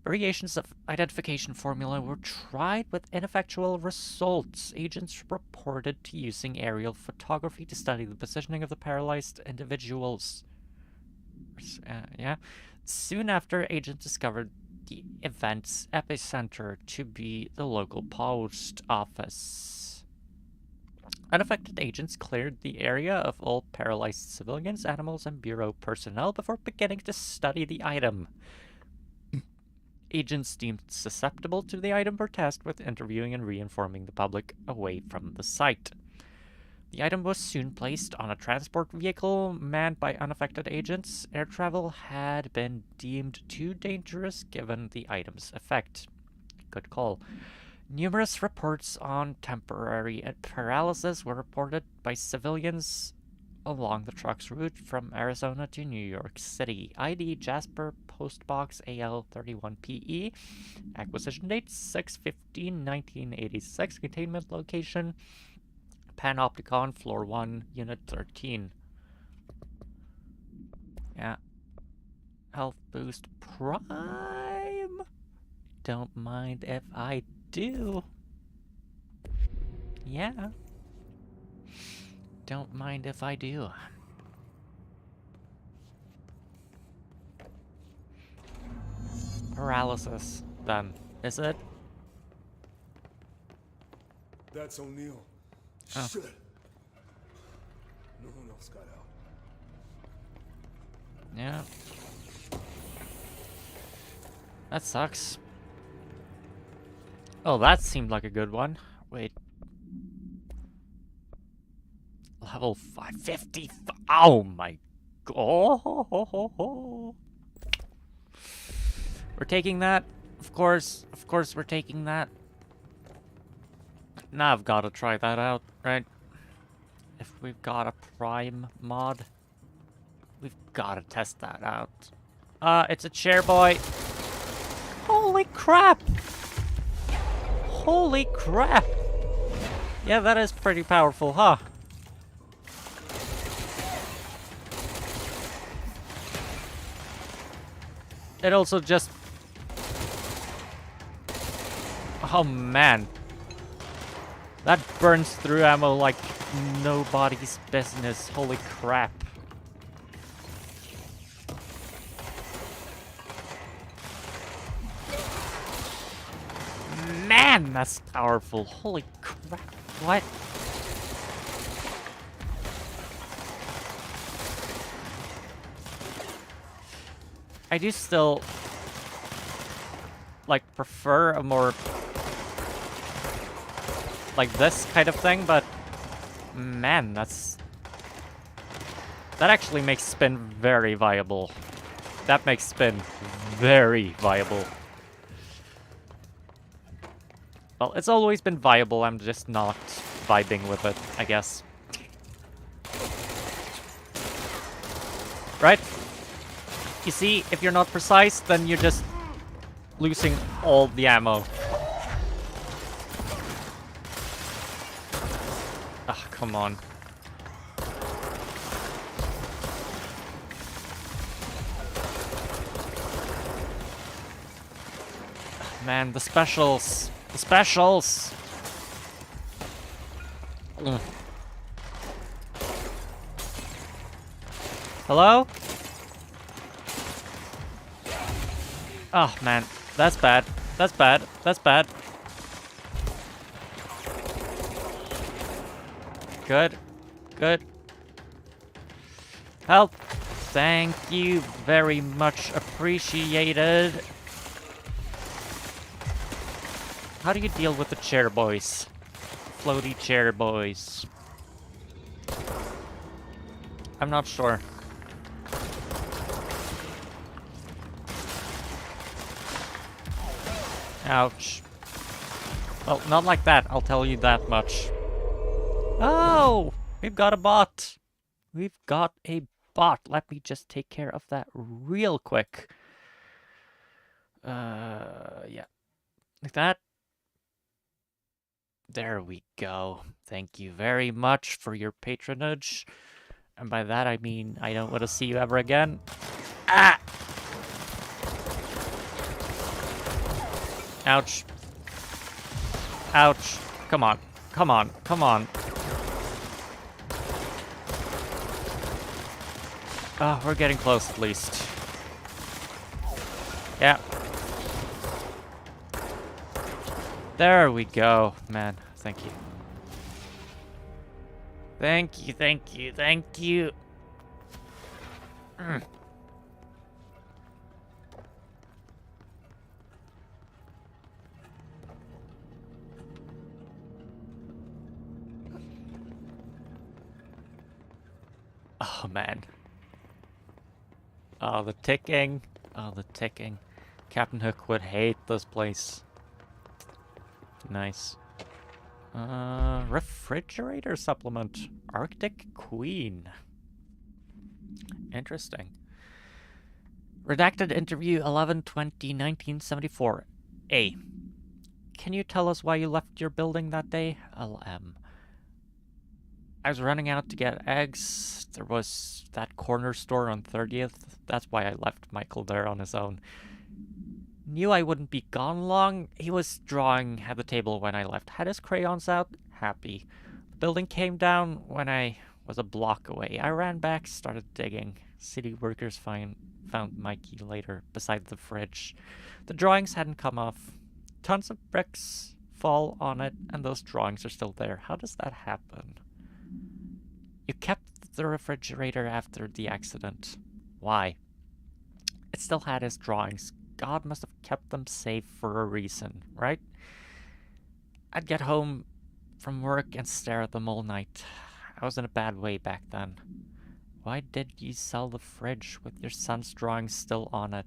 Variations of identification formula were tried with ineffectual results. Agents reported to using aerial photography to study the positioning of the paralyzed individuals. Soon after, agents discovered the event's epicenter to be the local post office. Unaffected agents cleared the area of all paralyzed civilians, animals, and bureau personnel before beginning to study the item. Agents deemed susceptible to the item were tasked with interviewing and reinforming the public away from the site. The item was soon placed on a transport vehicle manned by unaffected agents. Air travel had been deemed too dangerous given the item's effect. Good call. Numerous reports on temporary paralysis were reported by civilians along the truck's route from Arizona to New York City. ID Jasper Postbox AL31PE. Acquisition date 6/15/1986. Containment location Panopticon, Floor 1, Unit 13. Yeah. Health boost prime. Don't mind if I do. Yeah. Don't mind if I do. Paralysis, then, is it? That's O'Neill. Oh. Shit. No one else got out. Yeah. That sucks. Oh, that seemed like a good one. Wait. Level 550. Oh my god. We're taking that. Of course we're taking that. Now I've got to try that out, right? If we've got a prime mod, we've got to test that out. It's a chair boy. Holy crap! Holy crap! Yeah, that is pretty powerful, huh? It also just... Oh man. That burns through ammo like nobody's business. Holy crap. Man, that's powerful. Holy crap. What? I do still like prefer a more like this kind of thing, but man, that actually makes spin very viable. That makes spin very viable. Well, it's always been viable, I'm just not vibing with it, I guess. Right? You see, if you're not precise, then you're just losing all the ammo. Ah, come on. Man, the specials! The specials! Hello? Oh man, that's bad. That's bad. That's bad. Good. Good. Help. Thank you very much appreciated. How do you deal with the chair boys? Floaty chair boys. I'm not sure. Ouch. Well, not like that, I'll tell you that much. Oh! We've got a bot! We've got a bot. Let me just take care of that real quick. Yeah. Like that. There we go. Thank you very much for your patronage. And by that I mean I don't want to see you ever again. Ah! Ouch. Ouch. Come on. Come on. Come on. Oh, we're getting close at least. Yeah. There we go. Man, thank you. Thank you, thank you, thank you. Oh, man. Oh, the ticking. Oh, the ticking. Captain Hook would hate this place. Nice. Refrigerator supplement. Arctic Queen. Interesting. Redacted interview 11/20/1974. A. Can you tell us why you left your building that day? LM. I was running out to get eggs. There was that corner store on 30th. That's why I left Michael there on his own. Knew I wouldn't be gone long. He was drawing at the table when I left. Had his crayons out. Happy. The building came down when I was a block away. I ran back, started digging. City workers found Mikey later beside the fridge. The drawings hadn't come off. Tons of bricks fall on it, and those drawings are still there. How does that happen? You kept the refrigerator after the accident. Why? It still had his drawings. God must have kept them safe for a reason, right? I'd get home from work and stare at them all night. I was in a bad way back then. Why did you sell the fridge with your son's drawings still on it?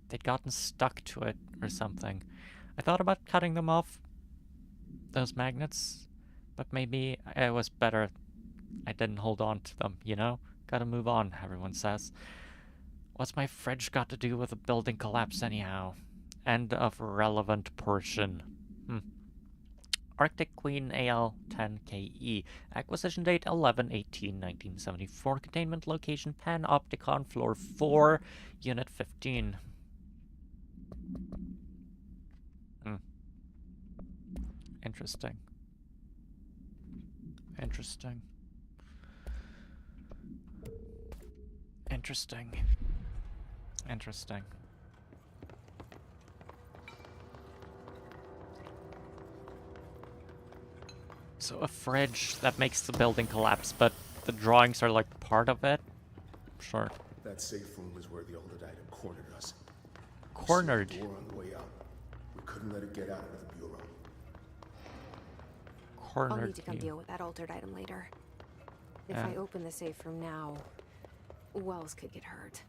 They'd gotten stuck to it or something. I thought about cutting them off, those magnets, but maybe it was better I didn't hold on to them, you know? Gotta move on, everyone says. What's my fridge got to do with a building collapse anyhow? End of relevant portion. Arctic Queen AL-10KE. Acquisition date 11/18/1974. Containment location Panopticon floor 4, unit 15. Interesting. Interesting. Interesting. Interesting. So a fridge that makes the building collapse, but the drawings are like part of it? Sure. That safe room was where the altered item cornered us. Cornered? We saw the door on the way out. We couldn't let it get out of the bureau. Cornered. I'll need to come deal with that altered item later. If I open the safe room now, Wells could get hurt.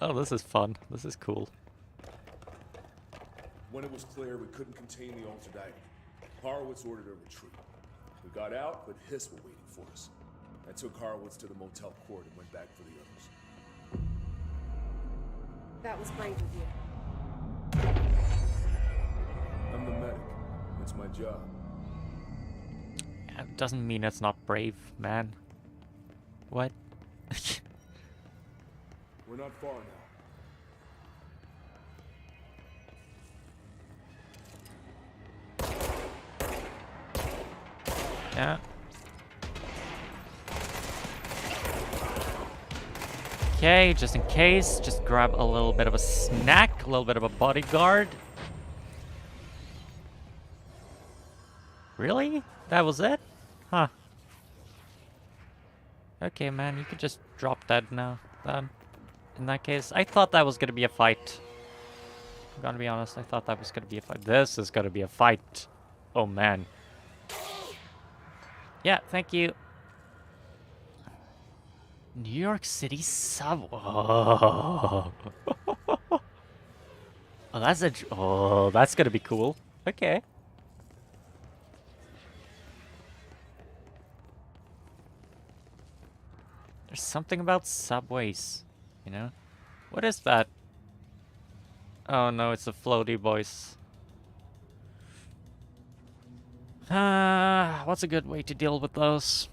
Oh, this is fun. This is cool. When it was clear we couldn't contain the altered item, Horowitz ordered a retreat. We got out, but Hiss were waiting for us. I took Horowitz to the motel court and went back for the others. That was brave of you. I'm the medic. It's my job. Yeah, it doesn't mean it's not brave, man. What? We're not far now. Yeah. Okay, just in case, just grab a little bit of a snack, a little bit of a bodyguard. Really? That was it? Huh. Okay, man, you could just drop dead now, then. In that case, I thought that was gonna be a fight. I'm gonna be honest, I thought that was gonna be a fight. This is gonna be a fight. Oh, man. Yeah, thank you. New York City subway. Oh. Oh, that's gonna be cool. Okay. There's something about subways, you know? What is that? Oh no, it's a floaty voice. What's a good way to deal with those?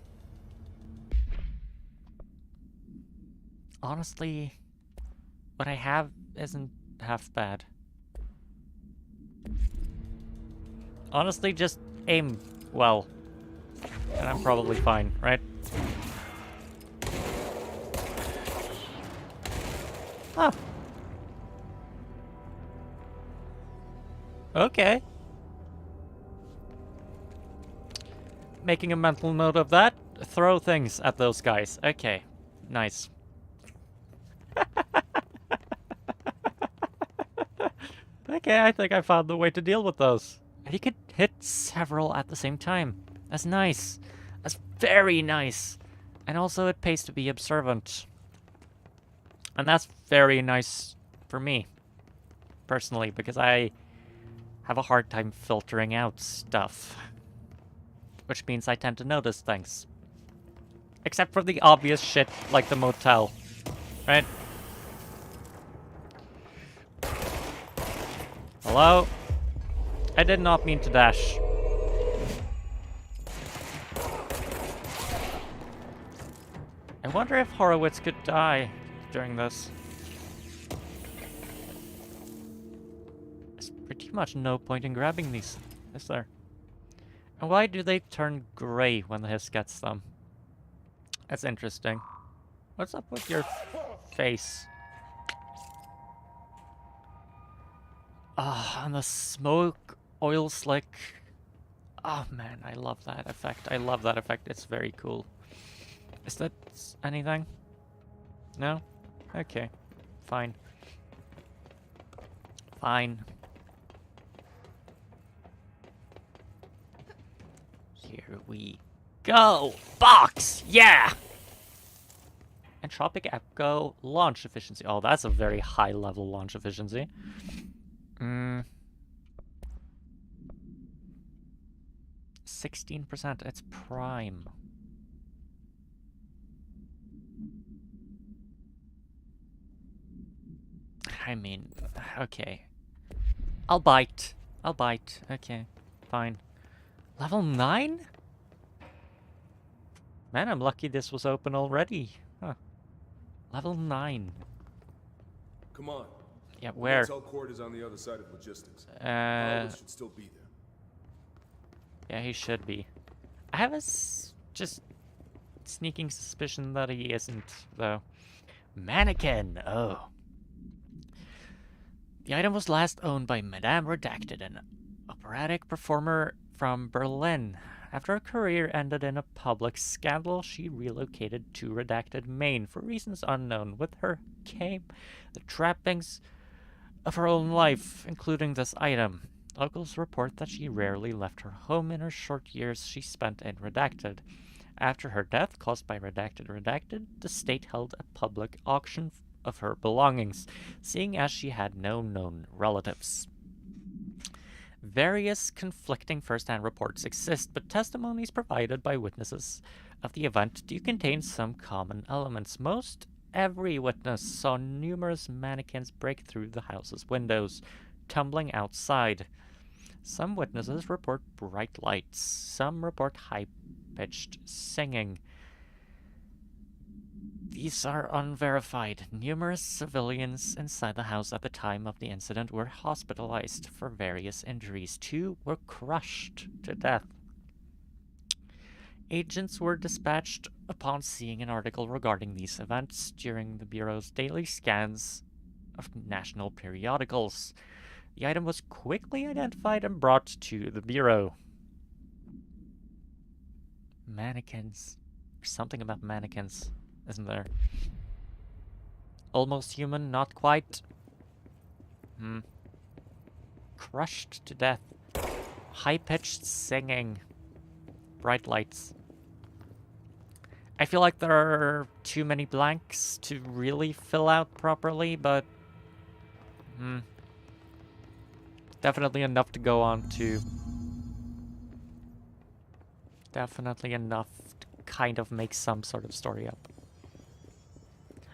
Honestly, what I have isn't half bad. Honestly, just aim well. And I'm probably fine, right? Huh. Okay. Making a mental note of that. Throw things at those guys. Okay. Nice. Okay, I think I found the way to deal with those. And you could hit several at the same time. That's nice. That's very nice. And also it pays to be observant. And that's very nice for me, personally, because I have a hard time filtering out stuff. Which means I tend to notice things. Except for the obvious shit, like the motel. Right? Hello? I did not mean to dash. I wonder if Horowitz could die during this. There's pretty much no point in grabbing these, is there? And why do they turn gray when the hiss gets them? That's interesting. What's up with your face? Ah, and the smoke oil slick. Oh man, I love that effect. I love that effect. It's very cool. Is that anything? No? Okay. Fine. Fine. Here we go! Box! Yeah! Entropic Echo launch efficiency. Oh, that's a very high level launch efficiency. 16%. It's prime. I mean, okay. I'll bite. I'll bite. Okay, fine. Level 9? Man, I'm lucky this was open already. Huh. Level 9. Come on. Yeah, where? The motel court is on the other side of logistics. Uh, Should still be there. yeah, he should be. I have a just sneaking suspicion that he isn't, though. Mannequin! Oh. The item was last owned by Madame Redacted, an operatic performer from Berlin. After her career ended in a public scandal, she relocated to Redacted, Maine. For reasons unknown, with her came the trappings of her own life, including this item. Locals report that she rarely left her home in her short years she spent in Redacted. After her death, caused by Redacted, the state held a public auction of her belongings, seeing as she had no known relatives. Various conflicting first-hand reports exist, but testimonies provided by witnesses of the event do contain some common elements. Most every witness saw numerous mannequins break through the house's windows, tumbling outside. Some witnesses report bright lights. Some report high-pitched singing. These are unverified. Numerous civilians inside the house at the time of the incident were hospitalized for various injuries. 2 were crushed to death. Agents were dispatched upon seeing an article regarding these events during the Bureau's daily scans of national periodicals. The item was quickly identified and brought to the Bureau. Mannequins. There's something about mannequins, isn't there? Almost human, not quite. Crushed to death. High-pitched singing. Bright lights. I feel like there are too many blanks to really fill out properly, but definitely enough to go on to. Definitely enough to kind of make some sort of story up.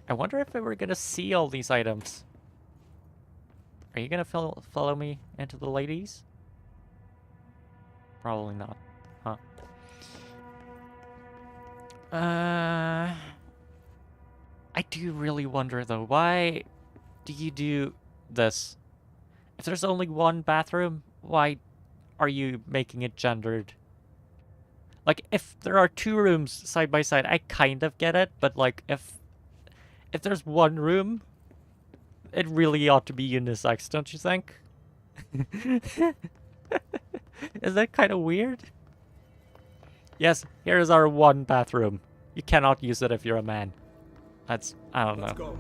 I wonder if we're gonna see all these items. Are you gonna follow me into the ladies? Probably not. Huh. I do really wonder though, why do you do this? If there's only one bathroom, why are you making it gendered? Like, if there are 2 rooms side by side, I kind of get it, but like, if there's one room, it really ought to be unisex, don't you think? Is that kind of weird? Yes, here is our one bathroom. You cannot use it if you're a man. That's, I don't Let's know. go.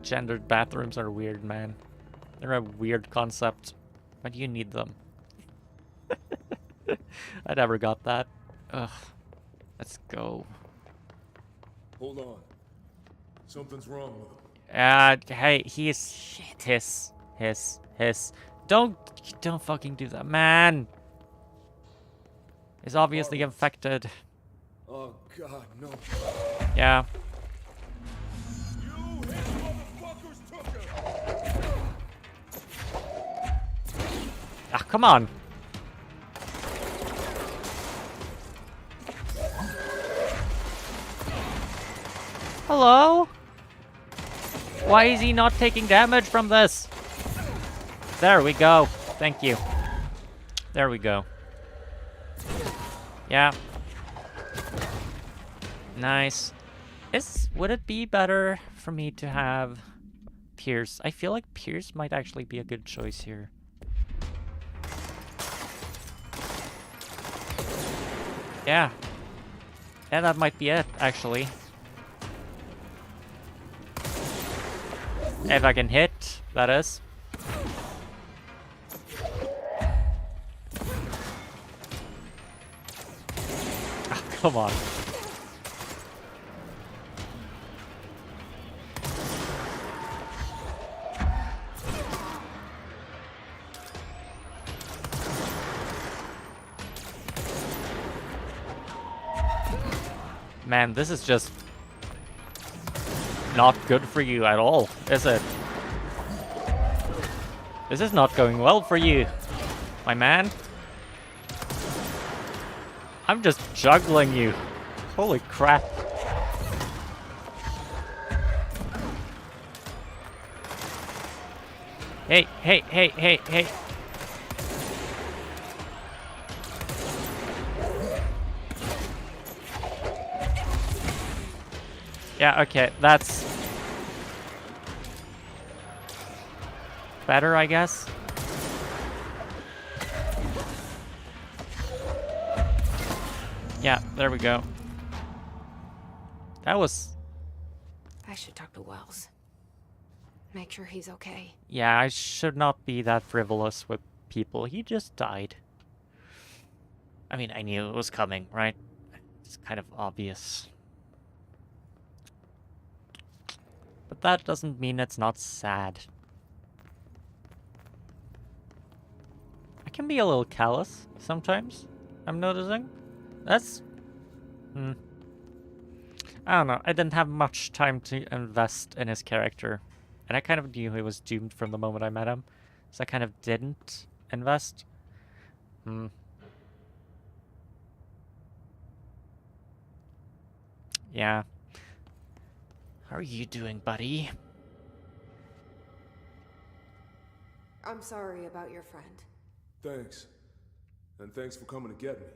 Gendered bathrooms are weird, man. They're a weird concept. Why do you need them? I never got that. Ugh. Let's go. Hold on. Something's wrong with him. Hey, he is shit. Hiss. Don't fucking do that, man. He's obviously infected. Oh God, no. Yeah. You his motherfuckers took him. Ah, come on. Hello? Why is he not taking damage from this? There we go. Thank you. There we go. Yeah. Nice. Would it be better for me to have Pierce? I feel like Pierce might actually be a good choice here. Yeah. Yeah, that might be it, actually. If I can hit, that is. Oh, come on. Man, this is just not good for you at all, is it? This is not going well for you, my man. I'm just juggling you. Holy crap. Hey. Yeah, okay, that's better, I guess. Yeah, there we go. That was... I should talk to Wells. Make sure he's okay. Yeah, I should not be that frivolous with people. He just died. I mean, I knew it was coming, right? It's kind of obvious. But that doesn't mean it's not sad. I can be a little callous sometimes, I'm noticing. That's... I don't know, I didn't have much time to invest in his character. And I kind of knew he was doomed from the moment I met him. So I kind of didn't invest. Yeah. How are you doing, buddy? I'm sorry about your friend. Thanks. And thanks for coming to get me.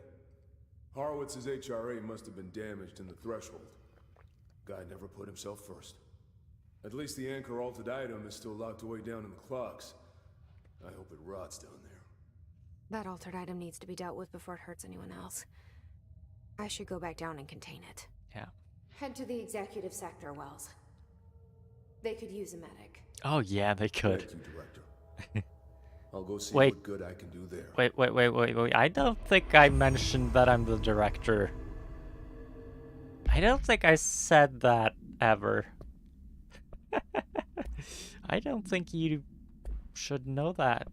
Horowitz's HRA must have been damaged in the threshold. Guy never put himself first. At least the anchor altered item is still locked away down in the clocks. I hope it rots down there. That altered item needs to be dealt with before it hurts anyone else. I should go back down and contain it. Yeah. Head to the executive sector, Wells. They could use a medic. Oh yeah, they could. Thank you, Director. I'll go see Wait. what good I can do there. Wait. I don't think I mentioned that I'm the director. I don't think I said that ever. I don't think you should know that.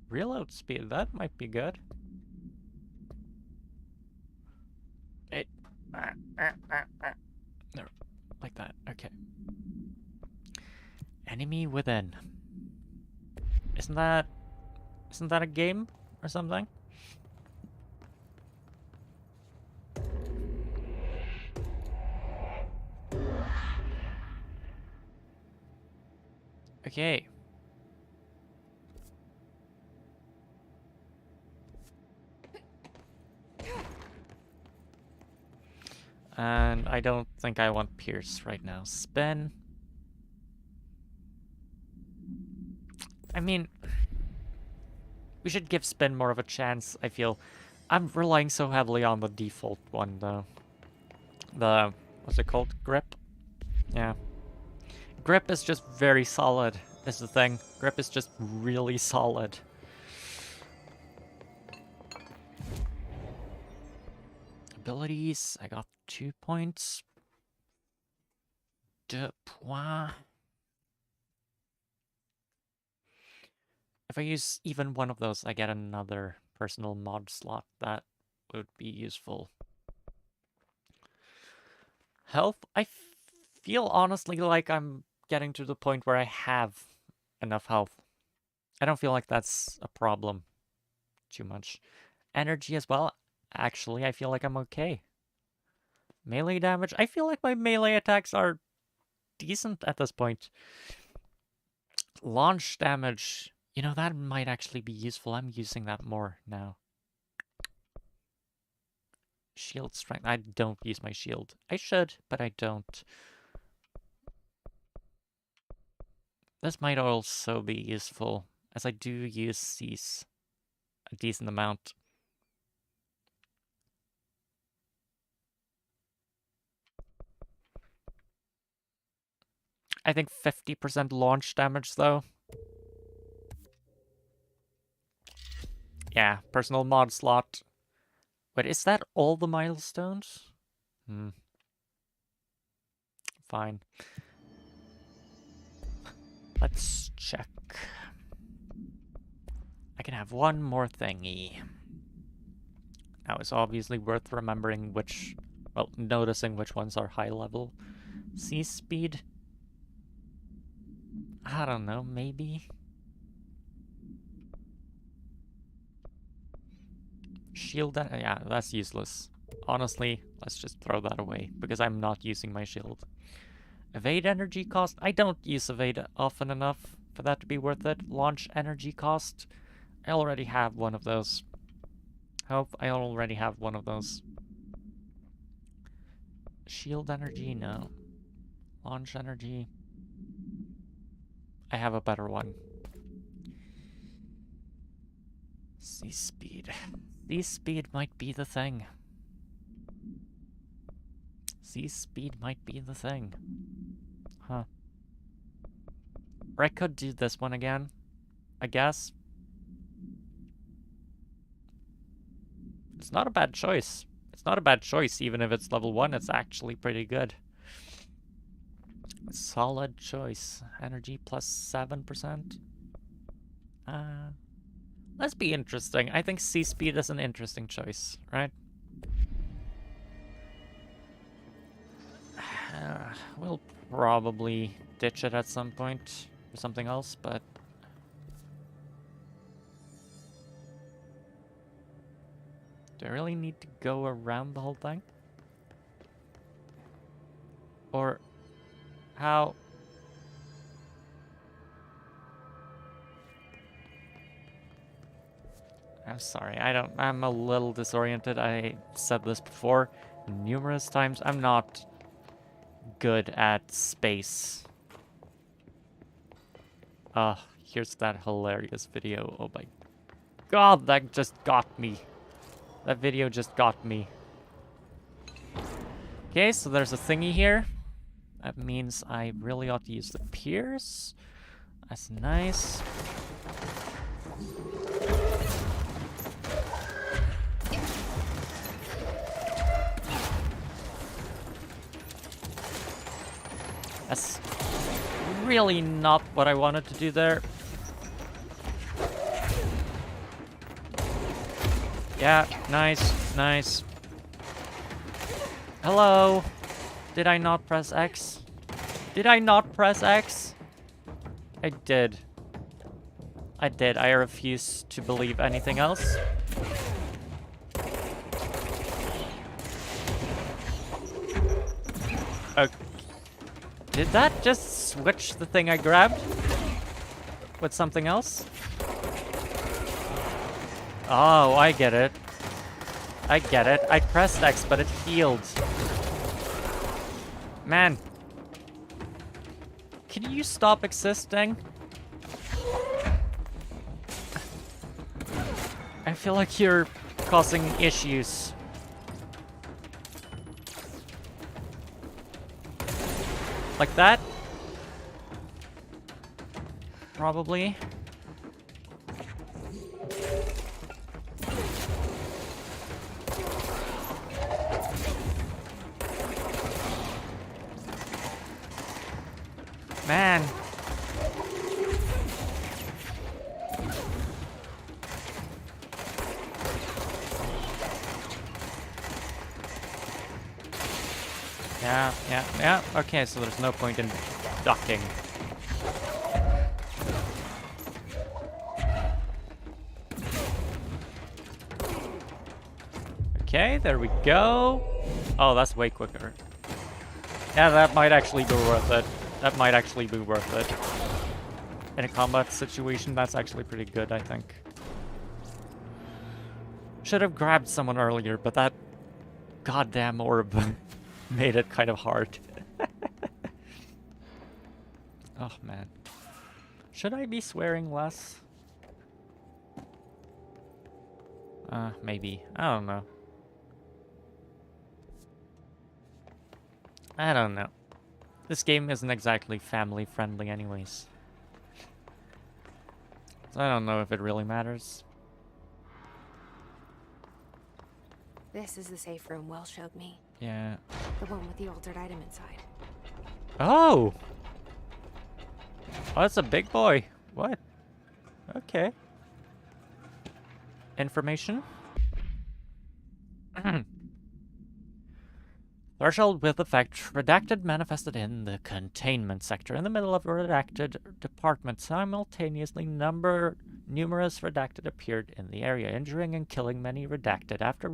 Reload speed, that might be good. It, there, like that, okay. Enemy within. Isn't that a game or something? Okay. And I don't think I want Pierce right now. Spin. I mean, we should give Spin more of a chance, I feel. I'm relying so heavily on the default one, though. The, what's it called? Grip? Yeah. Grip is just very solid, is the thing. Grip is just really solid. Abilities, I got 2 points. 2 points. If I use even one of those, I get another personal mod slot. That would be useful. Health, I feel honestly like I'm getting to the point where I have enough health. I don't feel like that's a problem too much. Energy as well. Actually, I feel like I'm okay. Melee damage, I feel like my melee attacks are decent at this point. Launch damage, you know, that might actually be useful. I'm using that more now. Shield strength, I don't use my shield. I should, but I don't. This might also be useful, as I do use Cease a decent amount. I think 50% launch damage, though. Yeah, personal mod slot. Wait, is that all the milestones? Fine. Let's check. I can have one more thingy. Now, it's obviously worth remembering which... Well, noticing which ones are high level. Sea speed? I don't know, maybe? Shield, yeah, that's useless. Honestly, let's just throw that away, because I'm not using my shield. Evade energy cost? I don't use evade often enough for that to be worth it. Launch energy cost? I already have one of those. Health? I already have one of those. Shield energy? No. Launch energy? I have a better one. Sea speed. Sea speed might be the thing. Sea speed might be the thing. Huh. Or I could do this one again, I guess. It's not a bad choice. It's not a bad choice, even if it's level 1, it's actually pretty good. Solid choice. Energy plus 7%. Let's be interesting. I think sea speed is an interesting choice, right? We'll probably ditch it at some point for something else, but... Do I really need to go around the whole thing? Or... how... I'm sorry, I'm a little disoriented. I said this before numerous times. I'm not good at space. Here's that hilarious video. Oh my god, that just got me. That video just got me. Okay, so there's a thingy here. That means I really ought to use the Pierce. That's nice. That's really not what I wanted to do there. Yeah, nice, nice. Hello? Did I not press X? Did I not press X? I did. I did. I refuse to believe anything else. Okay. Did that just switch the thing I grabbed with something else? Oh, I get it. I get it. I pressed X, but it healed. Man. Can you stop existing? I feel like you're causing issues. Like that? Probably. Man. Yeah. Okay, so there's no point in ducking. Okay, there we go. Oh, that's way quicker. Yeah, that might actually be worth it. That might actually be worth it. In a combat situation, that's actually pretty good, I think. Should have grabbed someone earlier, but that goddamn orb made it kind of hard. Oh, man. Should I be swearing less? Maybe. I don't know. I don't know. This game isn't exactly family friendly anyways. So I don't know if it really matters. This is the safe room Wells showed me. Yeah. The one with the altered item inside. Oh! Oh, that's a big boy. What? Okay. Information? Threshold with effect. Redacted manifested in the containment sector. In the middle of a redacted department. Simultaneously, numerous redacted appeared in the area, injuring and killing many redacted. After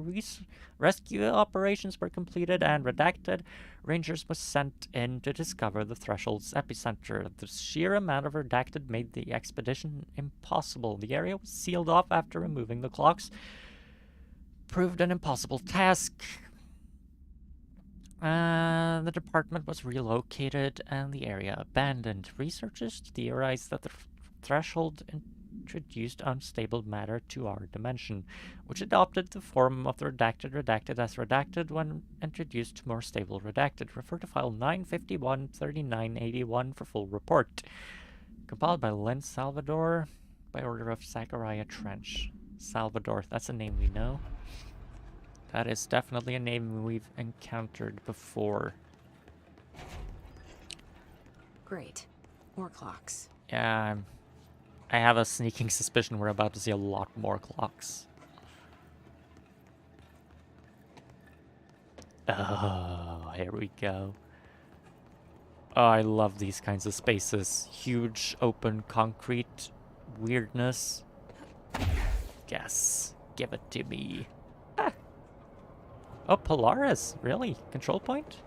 rescue operations were completed and redacted, Rangers was sent in to discover the Threshold's epicenter. The sheer amount of redacted made the expedition impossible. The area was sealed off after removing the clocks. Proved an impossible task. The department was relocated and the area abandoned. Researchers theorized that the Threshold introduced unstable matter to our dimension, which adopted the form of the redacted as redacted when introduced to more stable redacted. Refer to file 951-3981 for full report. Compiled by Len Salvador by order of Zachariah Trench. Salvador, that's a name we know. That is definitely a name we've encountered before. Great. More clocks. Yeah, I have a sneaking suspicion we're about to see a lot more clocks. Oh, here we go. Oh, I love these kinds of spaces. Huge, open, concrete weirdness. Yes, give it to me. Ah. Oh, Polaris, really? Control point?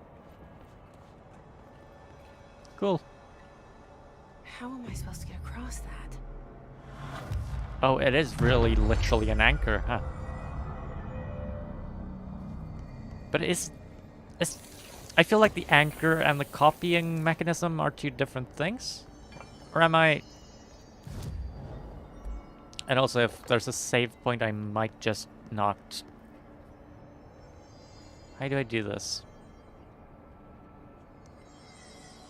Cool. How am I supposed to get across that? Oh, it is really literally an anchor, huh? But I feel like the anchor and the copying mechanism are two different things? Or am I... And also, if there's a save point, I might just not... How do I do this?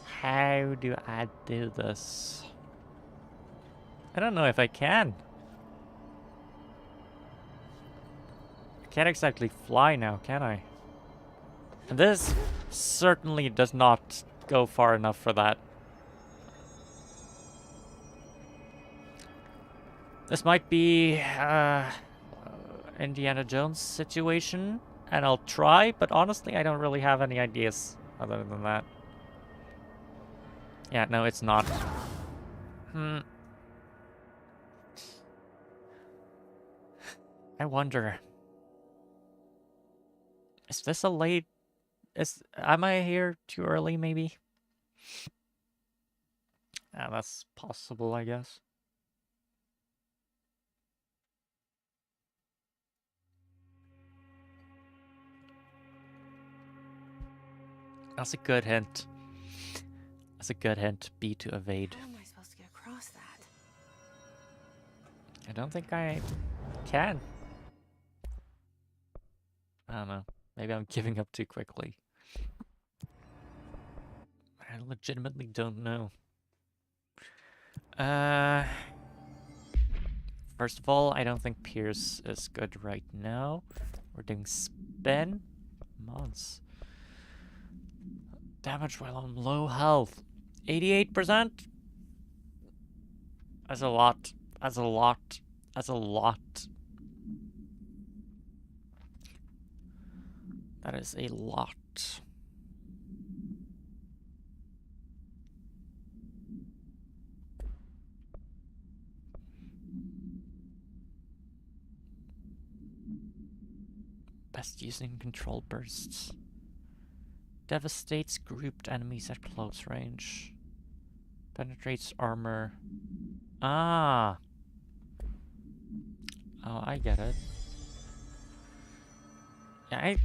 How do I do this? I don't know if I can. I can't exactly fly now, can I? And this certainly does not go far enough for that. This might be Indiana Jones situation, and I'll try, but honestly, I don't really have any ideas other than that. Yeah, no, it's not. I wonder. Is this a late... Am I here too early, maybe? Yeah, that's possible, I guess. That's a good hint. That's a good hint. B to evade. How am I supposed to get across that? I don't think I can. I don't know. Maybe I'm giving up too quickly. I legitimately don't know. First of all, I don't think Pierce is good right now. We're doing spin. Mods. Damage while on low health. 88%? That's a lot. That's a lot. That's a lot. That is a lot. Best using control bursts. Devastates grouped enemies at close range. Penetrates armor. Ah! Oh, I get it. Yeah, I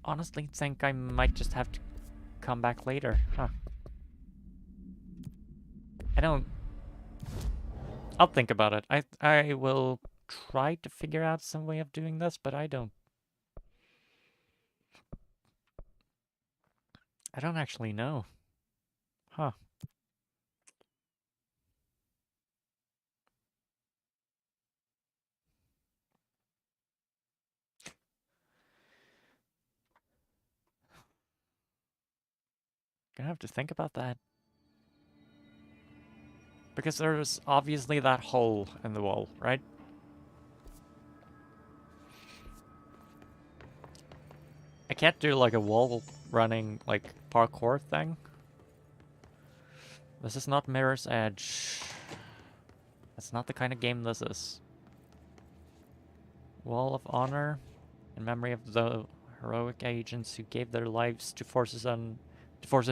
honestly think I might just have to come back later. Huh. I don't... I'll think about it. I will try to figure out some way of doing this, but I don't actually know. Huh. Gonna have to think about that. Because there's obviously that hole in the wall, right? I can't do like a wall running like parkour thing. This is not Mirror's Edge. That's not the kind of game this is. Wall of Honor, in memory of the heroic agents who gave their lives to forces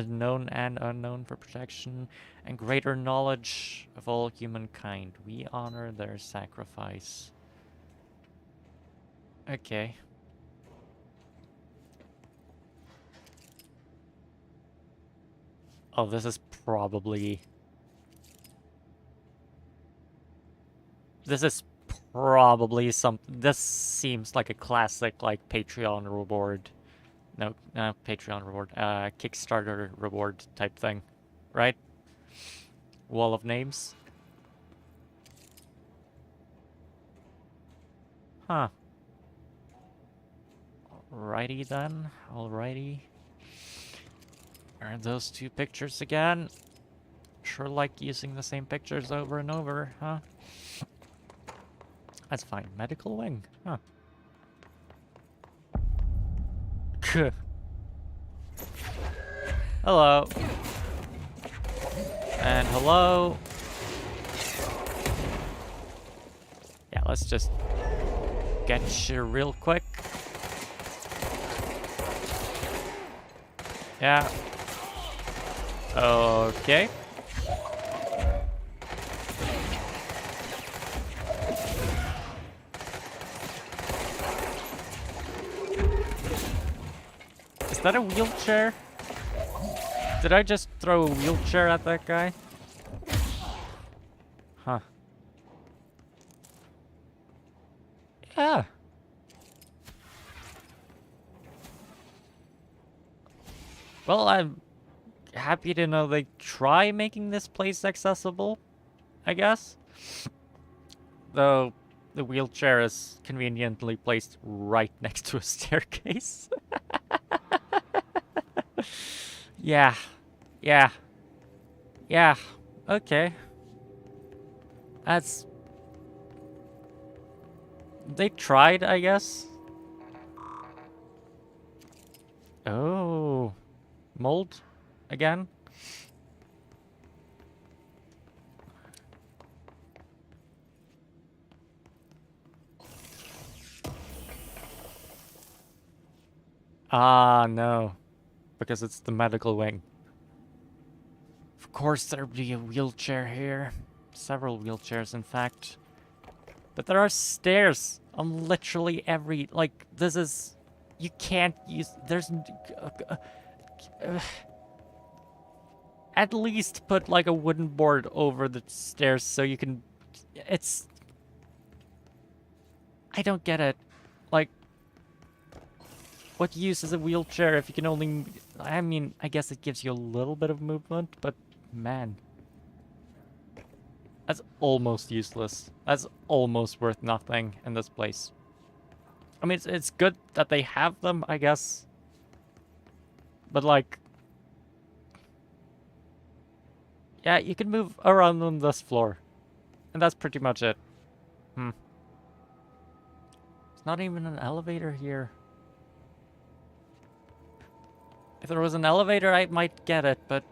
known and unknown for protection and greater knowledge of all humankind. We honor their sacrifice. Okay. Oh, this is probably... This seems like a classic, like, Patreon reward. No, Patreon reward. Kickstarter reward type thing. Right? Wall of names. Huh. Alrighty then. Alrighty. Are those two pictures again? Sure like using the same pictures over and over, huh? That's fine. Medical wing. Huh. Hello. And hello. Yeah, let's just get you real quick. Yeah. Okay. Is that a wheelchair? Did I just throw a wheelchair at that guy? Huh. Yeah. Well, I'm happy to know they try making this place accessible, I guess. Though the wheelchair is conveniently placed right next to a staircase. Yeah, Yeah. Yeah. Okay. That's... They tried, I guess. Oh. Mold? Again? Ah, no. Because it's the medical wing. Of course there'd be a wheelchair here. Several wheelchairs, in fact. But there are stairs on literally every... Like, this is... You can't use... There's... At least put, like, a wooden board over the stairs so you can... It's... I don't get it. Like... What use is a wheelchair if you can only... I mean, I guess it gives you a little bit of movement, but... Man. That's almost useless. That's almost worth nothing in this place. I mean, it's good that they have them, I guess. But, like... Yeah, you can move around on this floor. And that's pretty much it. There's not even an elevator here. If there was an elevator, I might get it, but...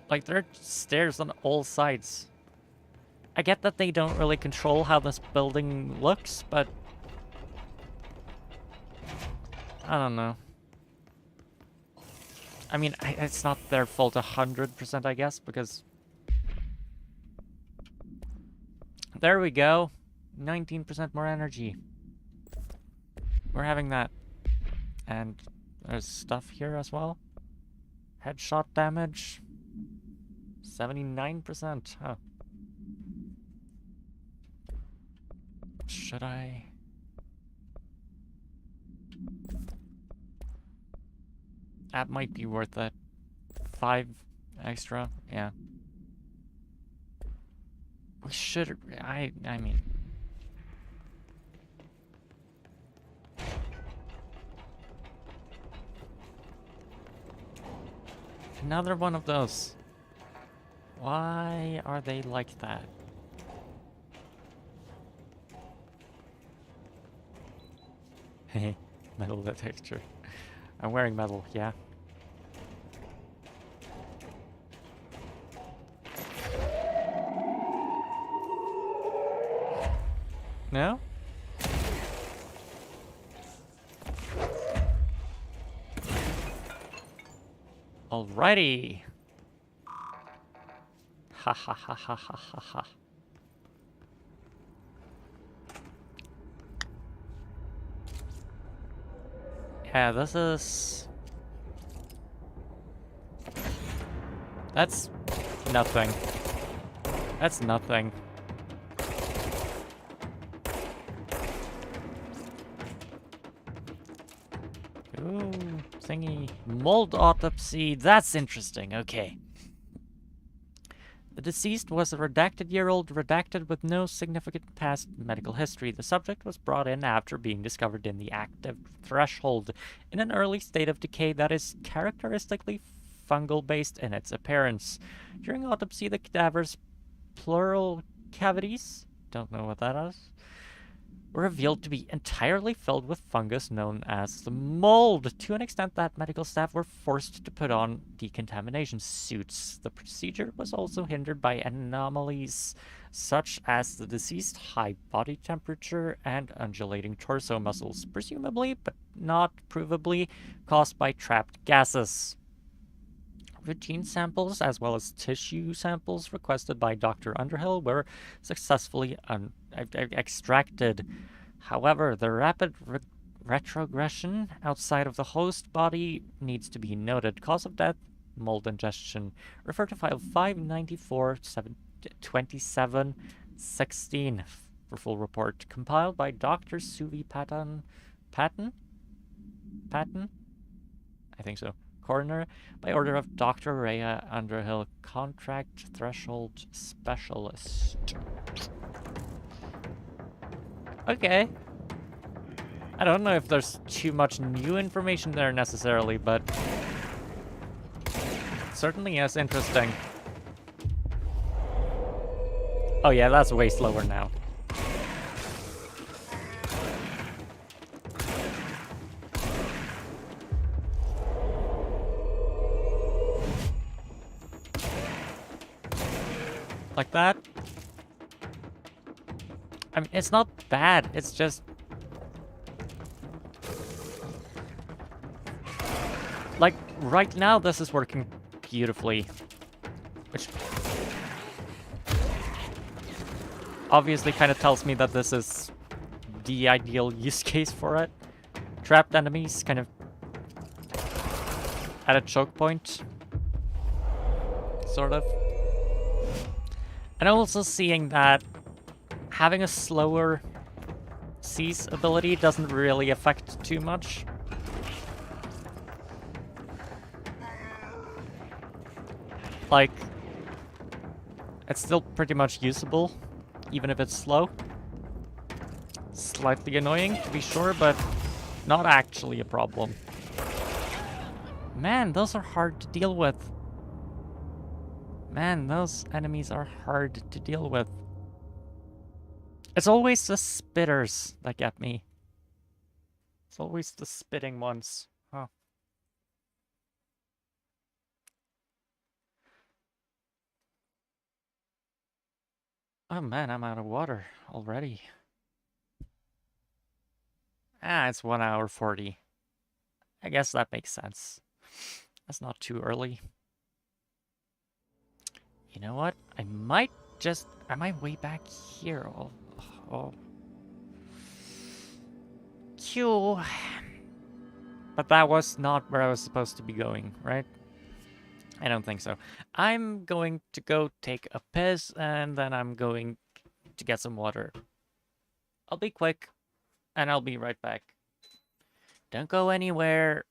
Like, there are stairs on all sides. I get that they don't really control how this building looks, but... I don't know. I mean, it's not their fault 100%, I guess, because... There we go. 19% more energy. We're having that. And there's stuff here as well. Headshot damage. 79%. Huh. Should I? That might be worth it. 5 extra. Yeah. We should... I mean... Another one of those. Why are they like that? Hey, metal detector. I'm wearing metal, yeah. No? Alrighty. Ha ha ha ha ha ha ha. Yeah, this is... That's nothing. That's nothing. Ooh, thingy. Mold autopsy. That's interesting. Okay. The deceased was a redacted-year-old, redacted with no significant past medical history. The subject was brought in after being discovered in the active threshold in an early state of decay that is characteristically fungal-based in its appearance. During autopsy, the cadaver's pleural cavities, don't know what that is, were revealed to be entirely filled with fungus known as the mold, to an extent that medical staff were forced to put on decontamination suits. The procedure was also hindered by anomalies such as the deceased's high body temperature and undulating torso muscles, presumably, but not provably, caused by trapped gases. Routine samples, as well as tissue samples requested by Dr. Underhill, were successfully extracted. However, the rapid retrogression outside of the host body needs to be noted. Cause of death, mold ingestion. Refer to file 594-27-16 for full report. Compiled by Dr. Suvi Patton? I think so. Coroner, by order of Dr. Rhea Underhill, contract threshold specialist. Okay. I don't know if there's too much new information there necessarily, but certainly is interesting. Oh yeah, that's way slower now. Like that. I mean, it's not bad, it's just... Like, right now this is working beautifully. Which... obviously kind of tells me that this is the ideal use case for it. Trapped enemies kind of... at a choke point. Sort of. And also seeing that having a slower seize ability doesn't really affect too much. Like, it's still pretty much usable, even if it's slow. Slightly annoying, to be sure, but not actually a problem. Man, those are hard to deal with. Man, those enemies are hard to deal with. It's always the spitters that get me. It's always the spitting ones. Huh. Oh man, I'm out of water already. Ah, it's 1 hour 40. I guess that makes sense. That's not too early. You know what? I might just... am I way back here? Oh. Q. But that was not where I was supposed to be going, right? I don't think so. I'm going to go take a piss, and then I'm going to get some water. I'll be quick, and I'll be right back. Don't go anywhere.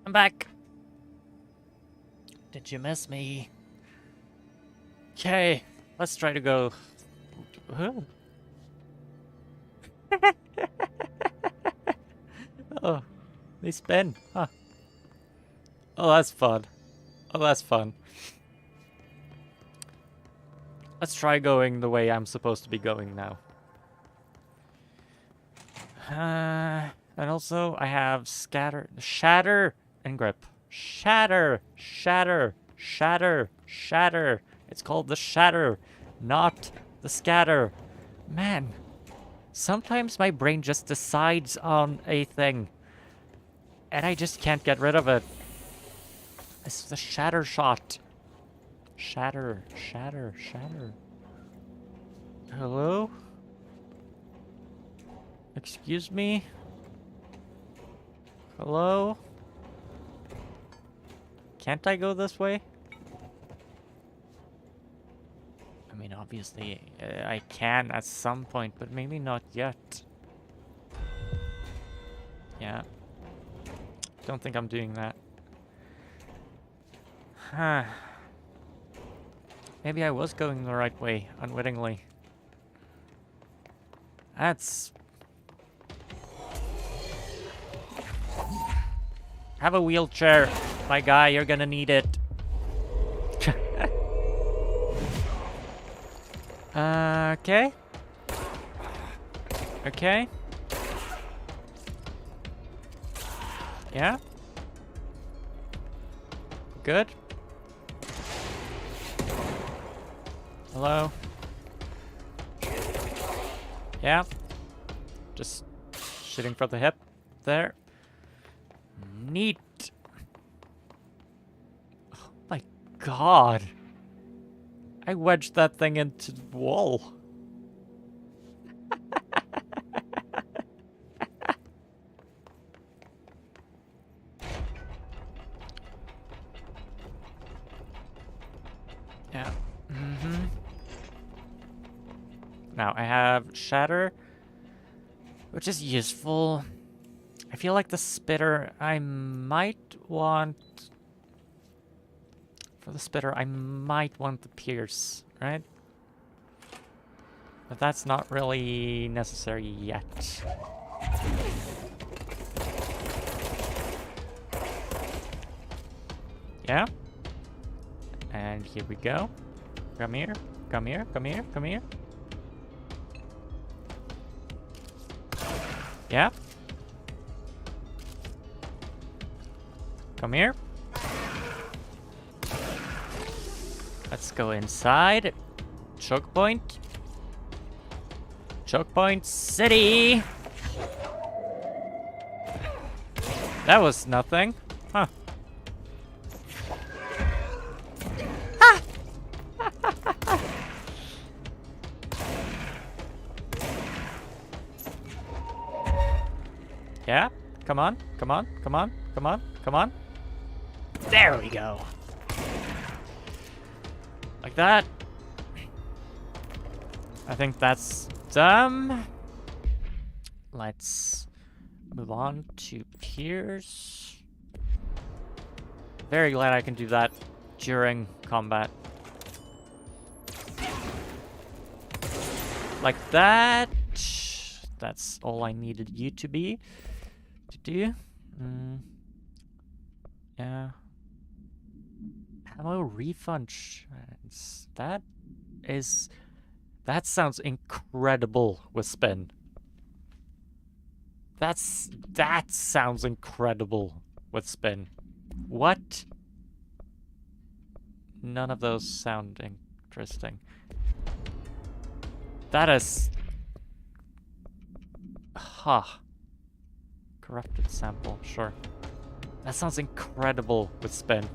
I'm back. Did you miss me? Okay, let's try to go... Oh, they spin. Huh. Oh, that's fun. Oh, that's fun. Let's try going the way I'm supposed to be going now. And also I have shatter, and grip. Shatter, shatter, shatter, shatter. It's called the shatter, not the scatter. Man, sometimes my brain just decides on a thing, and I just can't get rid of it. It's the shatter shot. Shatter, shatter, shatter. Hello? Excuse me? Hello? Can't I go this way? I mean, obviously, I can at some point, but maybe not yet. Yeah. Don't think I'm doing that. Huh. Maybe I was going the right way, unwittingly. That's... Have a wheelchair, my guy, you're gonna need it. Okay. Okay. Yeah. Good. Hello. Yeah. Just shooting from the hip. There. Neat. Oh my god. I wedged that thing into the wall. Yeah. Now I have shatter, which is useful. I feel like the spitter I might want... For the spitter, I might want the pierce, right? But that's not really necessary yet. Yeah? And here we go. Come here, come here, come here, come here. Yeah? Come here. Let's go inside. Choke point. Choke point city. That was nothing. Huh. Ah! Yeah? Come on, come on, come on, come on, come on. There we go. Like that. I think that's done. Let's move on to Pierce. Very glad I can do that during combat. Like that. That's all I needed you to be. To do. Yeah. Ammo refund chance. That sounds incredible with spin. That sounds incredible with spin. What? None of those sound interesting. That is... Huh. Corrupted sample, sure. That sounds incredible with spin.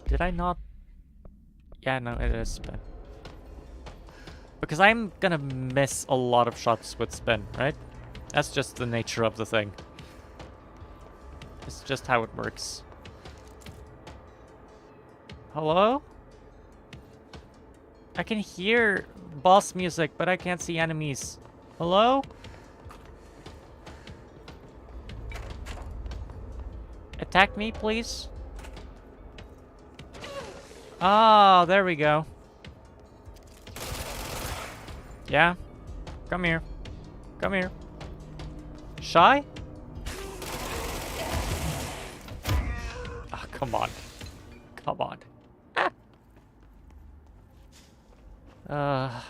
Did I not? Yeah, no, it is spin. Because I'm gonna miss a lot of shots with spin, right? That's just the nature of the thing. It's just how it works. Hello? I can hear boss music, but I can't see enemies. Hello? Attack me, please. Oh, there we go. Yeah? Come here. Come here. Shy? Oh, come on. Come on. Yeah,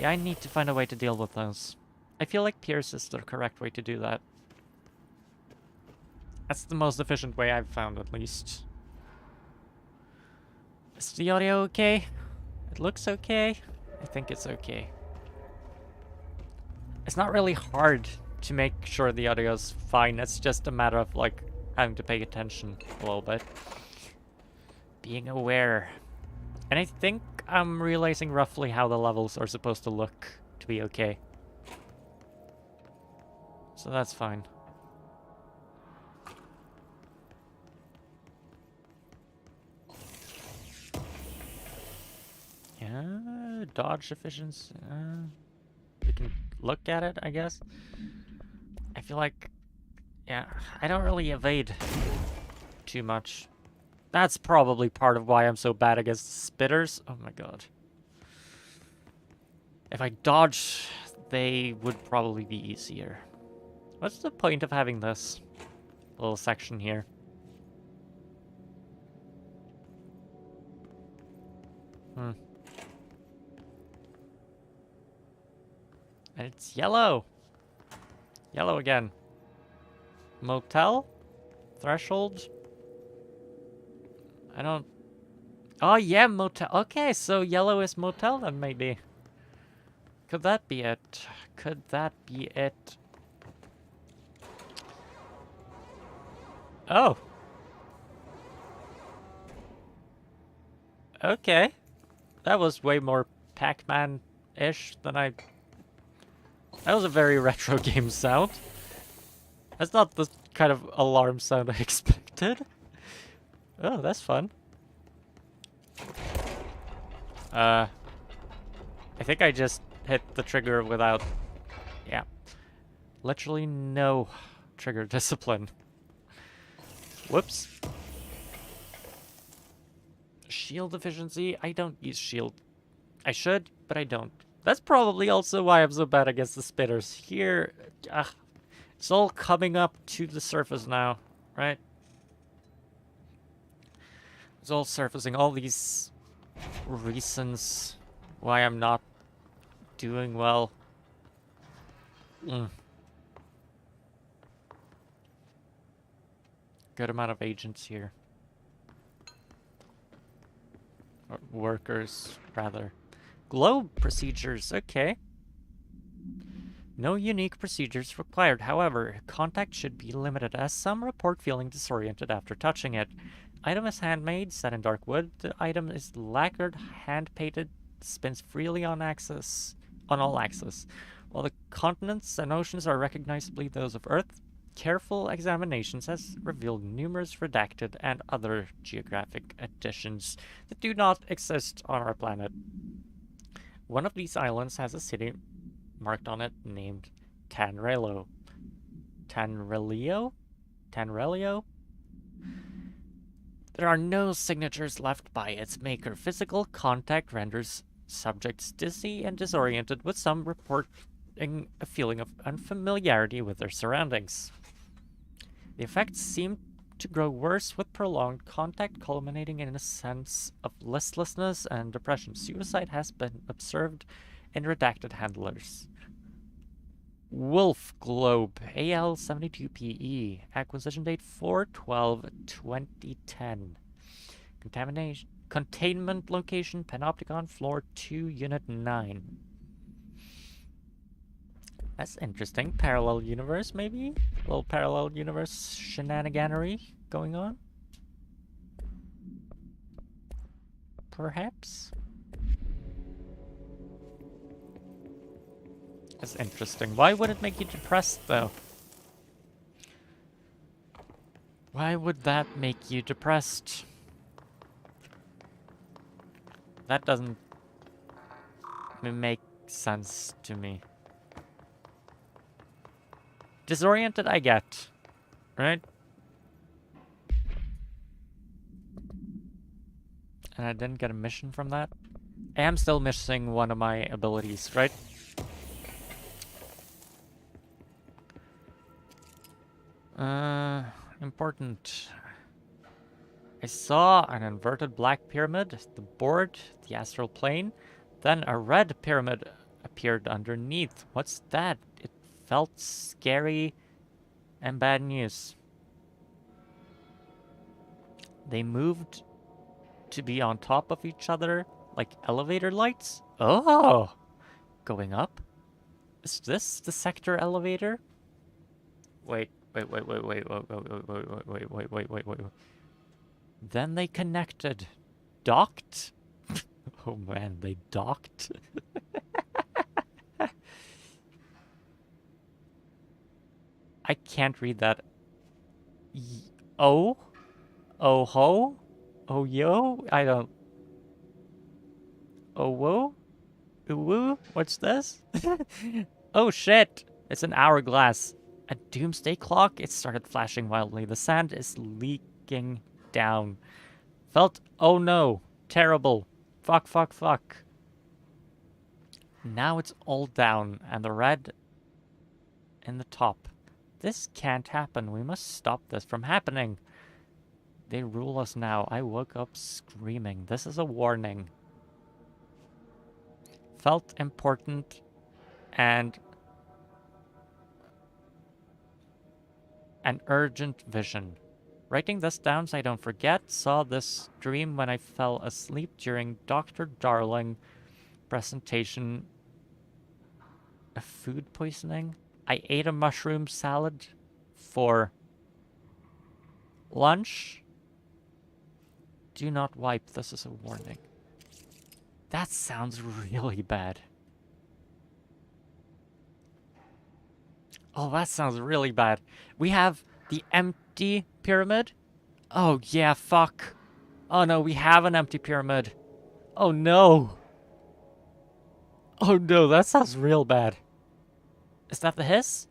I need to find a way to deal with those. I feel like Pierce is the correct way to do that. That's the most efficient way I've found, at least. Is the audio okay? It looks okay. I think it's okay. It's not really hard to make sure the audio is fine. It's just a matter of, like, having to pay attention a little bit. Being aware. And I think I'm realizing roughly how the levels are supposed to look to be okay. So that's fine. Yeah, dodge efficiency. We can look at it, I guess. I feel like, yeah, I don't really evade too much. That's probably part of why I'm so bad against spitters. Oh my god. If I dodge, they would probably be easier. What's the point of having this little section here? And it's yellow. Yellow again. Motel? Threshold? I don't... Oh yeah, motel. Okay, so yellow is motel then, maybe. Could that be it? Could that be it? Oh. Okay. That was way more Pac-Man-ish than I... That was a very retro game sound. That's not the kind of alarm sound I expected. Oh, that's fun. I think I just hit the trigger without... Yeah. Literally no trigger discipline. Whoops. Shield efficiency? I don't use shield. I should, but I don't. That's probably also why I'm so bad against the spitters. Here, it's all coming up to the surface now, right? It's all surfacing, all these reasons why I'm not doing well. Good amount of agents here. Or workers, rather. Globe procedures, okay. No unique procedures required. However, contact should be limited, as some report feeling disoriented after touching it. Item is handmade, set in dark wood. The item is lacquered, hand-painted, spins freely on all axes. While the continents and oceans are recognizably those of Earth, careful examinations has revealed numerous redacted and other geographic additions that do not exist on our planet. One of these islands has a city marked on it named Tanrelio. Tanrelio? Tanrelio? There are no signatures left by its maker. Physical contact renders subjects dizzy and disoriented, with some reporting a feeling of unfamiliarity with their surroundings. The effects seem to grow worse with prolonged contact, culminating in a sense of listlessness and depression. Suicide has been observed in redacted handlers. Wolf Globe, AL72PE, acquisition date 4/12/2010. Containment location, Panopticon, floor 2, unit 9. That's interesting. Parallel universe, maybe? A little parallel universe shenaniganery going on? Perhaps? That's interesting. Why would it make you depressed, though? Why would that make you depressed? That doesn't make sense to me. Disoriented, I get. Right? And I didn't get a mission from that. I am still missing one of my abilities, right? Important. I saw an inverted black pyramid, the board, the astral plane, then a red pyramid appeared underneath. What's that? It felt scary and bad news. They moved to be on top of each other like elevator lights? Oh! Going up? Is this the sector elevator? Wait. Then they connected. Docked? Oh man, they docked? I can't read that. Oh? Oh ho? Oh yo? I don't... Oh whoa? Ooh woo? What's this? Oh shit! It's an hourglass. A doomsday clock? It started flashing wildly. The sand is leaking down. Felt, oh no, terrible. Fuck, fuck, fuck. Now it's all down, and the red in the top. This can't happen. We must stop this from happening. They rule us now. I woke up screaming. This is a warning. Felt important and an urgent vision. Writing this down so I don't forget. Saw this dream when I fell asleep during Dr. Darling presentation. A food poisoning? I ate a mushroom salad for lunch. Do not wipe. This is a warning. That sounds really bad. Oh, that sounds really bad. We have the empty pyramid. Oh, yeah, fuck. Oh, no, we have an empty pyramid. Oh, no. Oh, no, that sounds real bad. Is that the hiss?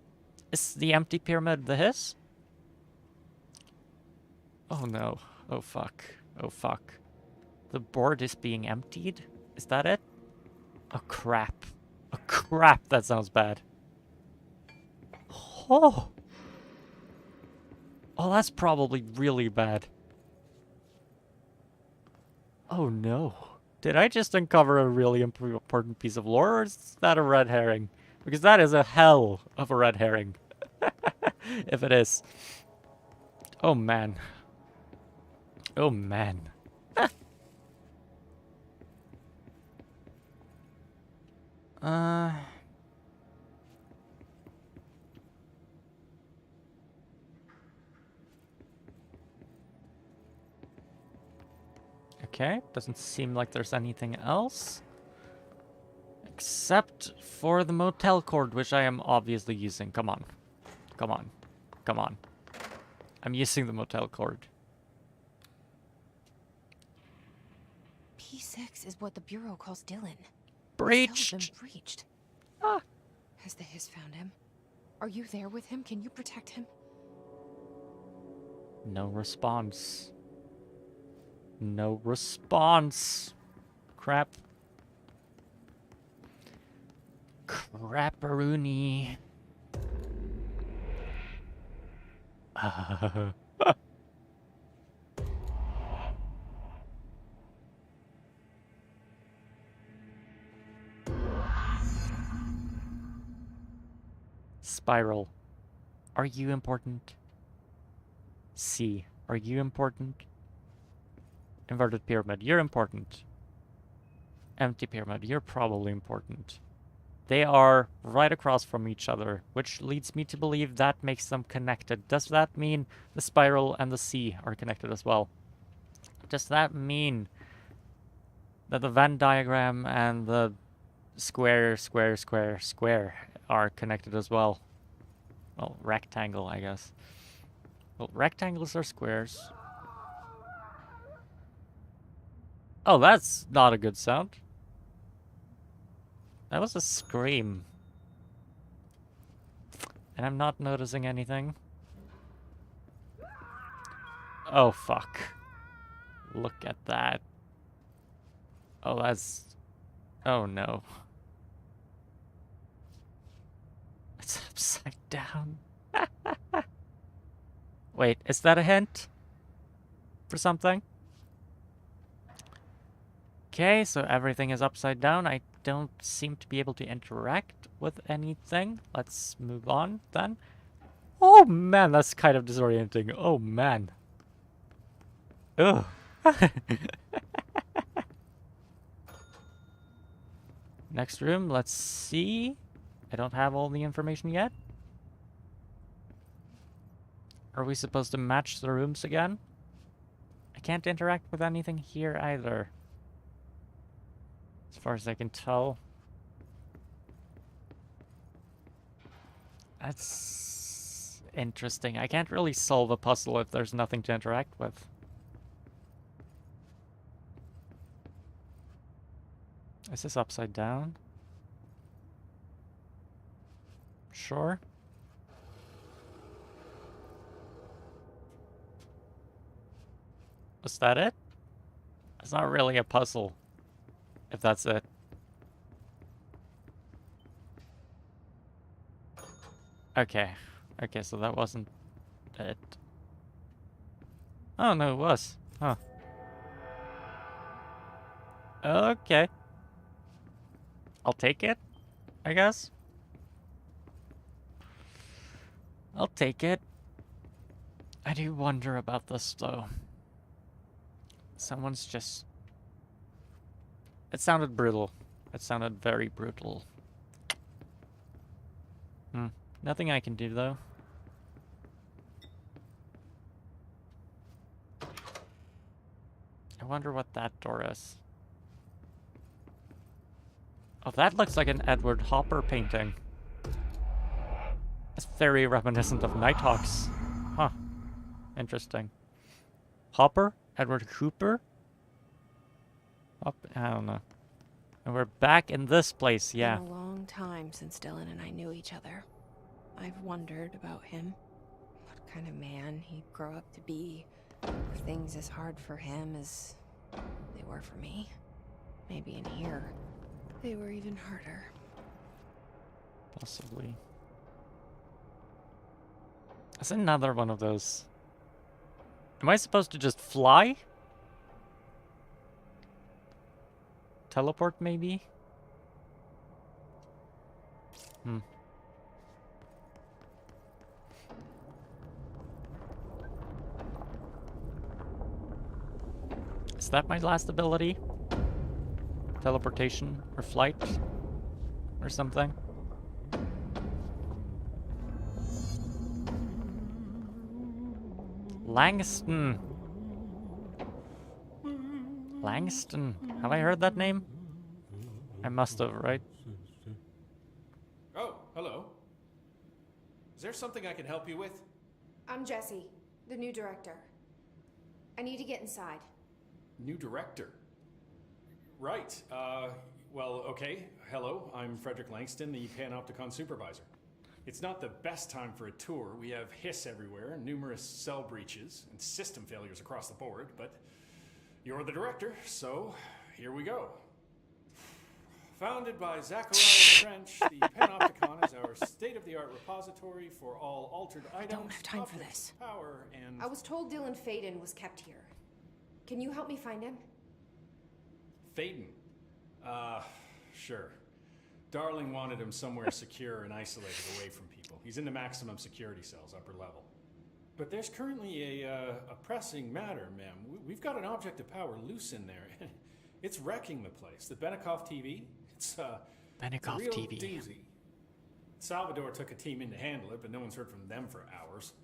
Is the empty pyramid the hiss? Oh, no. Oh, fuck. Oh, fuck. The board is being emptied? Is that it? Oh, crap. Oh, crap, that sounds bad. Oh! Oh, that's probably really bad. Oh, no. Did I just uncover a really important piece of lore, or is that a red herring? Because that is a hell of a red herring. If it is. Oh, man. Oh, man. Okay, doesn't seem like there's anything else. Except for the motel cord, which I am obviously using. Come on. Come on. Come on. I'm using the motel cord. P6 is what the Bureau calls Dylan. Breached! Cell's been breached. Ah. Has the Hiss found him? Are you there with him? Can you protect him? No response. No response. Crap. Crapperoonie. Spiral. Are you important? C. Are you important? Inverted pyramid. You're important. Empty pyramid. You're probably important. They are right across from each other, which leads me to believe that makes them connected. Does that mean the spiral and the C are connected as well? Does that mean that the Venn diagram and the square are connected as well? Well, rectangle, I guess. Well, rectangles are squares. Oh, that's not a good sound. That was a scream. And I'm not noticing anything. Oh, fuck. Look at that. Oh, that's Oh no. It's upside down. Wait, is that a hint for something? Okay, so everything is upside down. I don't seem to be able to interact with anything. Let's move on then. Oh man, that's kind of disorienting. Oh man. Ugh. Next room, let's see. I don't have all the information yet. Are we supposed to match the rooms again? I can't interact with anything here either. As far as I can tell. That's interesting. I can't really solve a puzzle if there's nothing to interact with. Is this upside down? Sure. Was that it? It's not really a puzzle, if that's it. Okay. Okay, so that wasn't it. Oh, no, it was. Huh. Okay. I'll take it, I guess. I'll take it. I do wonder about this, though. Someone's just... It sounded brutal. It sounded very brutal. Nothing I can do, though. I wonder what that door is. Oh, that looks like an Edward Hopper painting. It's very reminiscent of Nighthawks. Huh. Interesting. Hopper? Edward Cooper? I don't know. And we're back in this place, yeah. Been a long time since Dylan and I knew each other. I've wondered about him. What kind of man he'd grow up to be. Were things as hard for him as they were for me? Maybe in here, they were even harder. Possibly. It's another one of those. Am I supposed to just fly? Teleport, maybe? Is that my last ability? Teleportation or flight or something? Langston. Langston. Have I heard that name? I must have, right? Oh, hello. Is there something I can help you with? I'm Jessie, the new director. I need to get inside. New director. Right. Well, okay. Hello, I'm Frederick Langston, the Panopticon supervisor. It's not the best time for a tour. We have hiss everywhere, numerous cell breaches, and system failures across the board, but you're the director, so here we go. Founded by Zachariah French, the Panopticon is our state-of-the-art repository for all altered items. I don't have time for objects this. of Power and... I was told Dylan Faden was kept here. Can you help me find him? Faden? Sure. Darling wanted him somewhere secure and isolated away from people. He's in the maximum security cells, upper level. But there's currently a pressing matter, ma'am. We've got an object of power loose in there. It's wrecking the place. The Benikoff TV, it's a real TV. doozy. Salvador took a team in to handle it, but no one's heard from them for hours.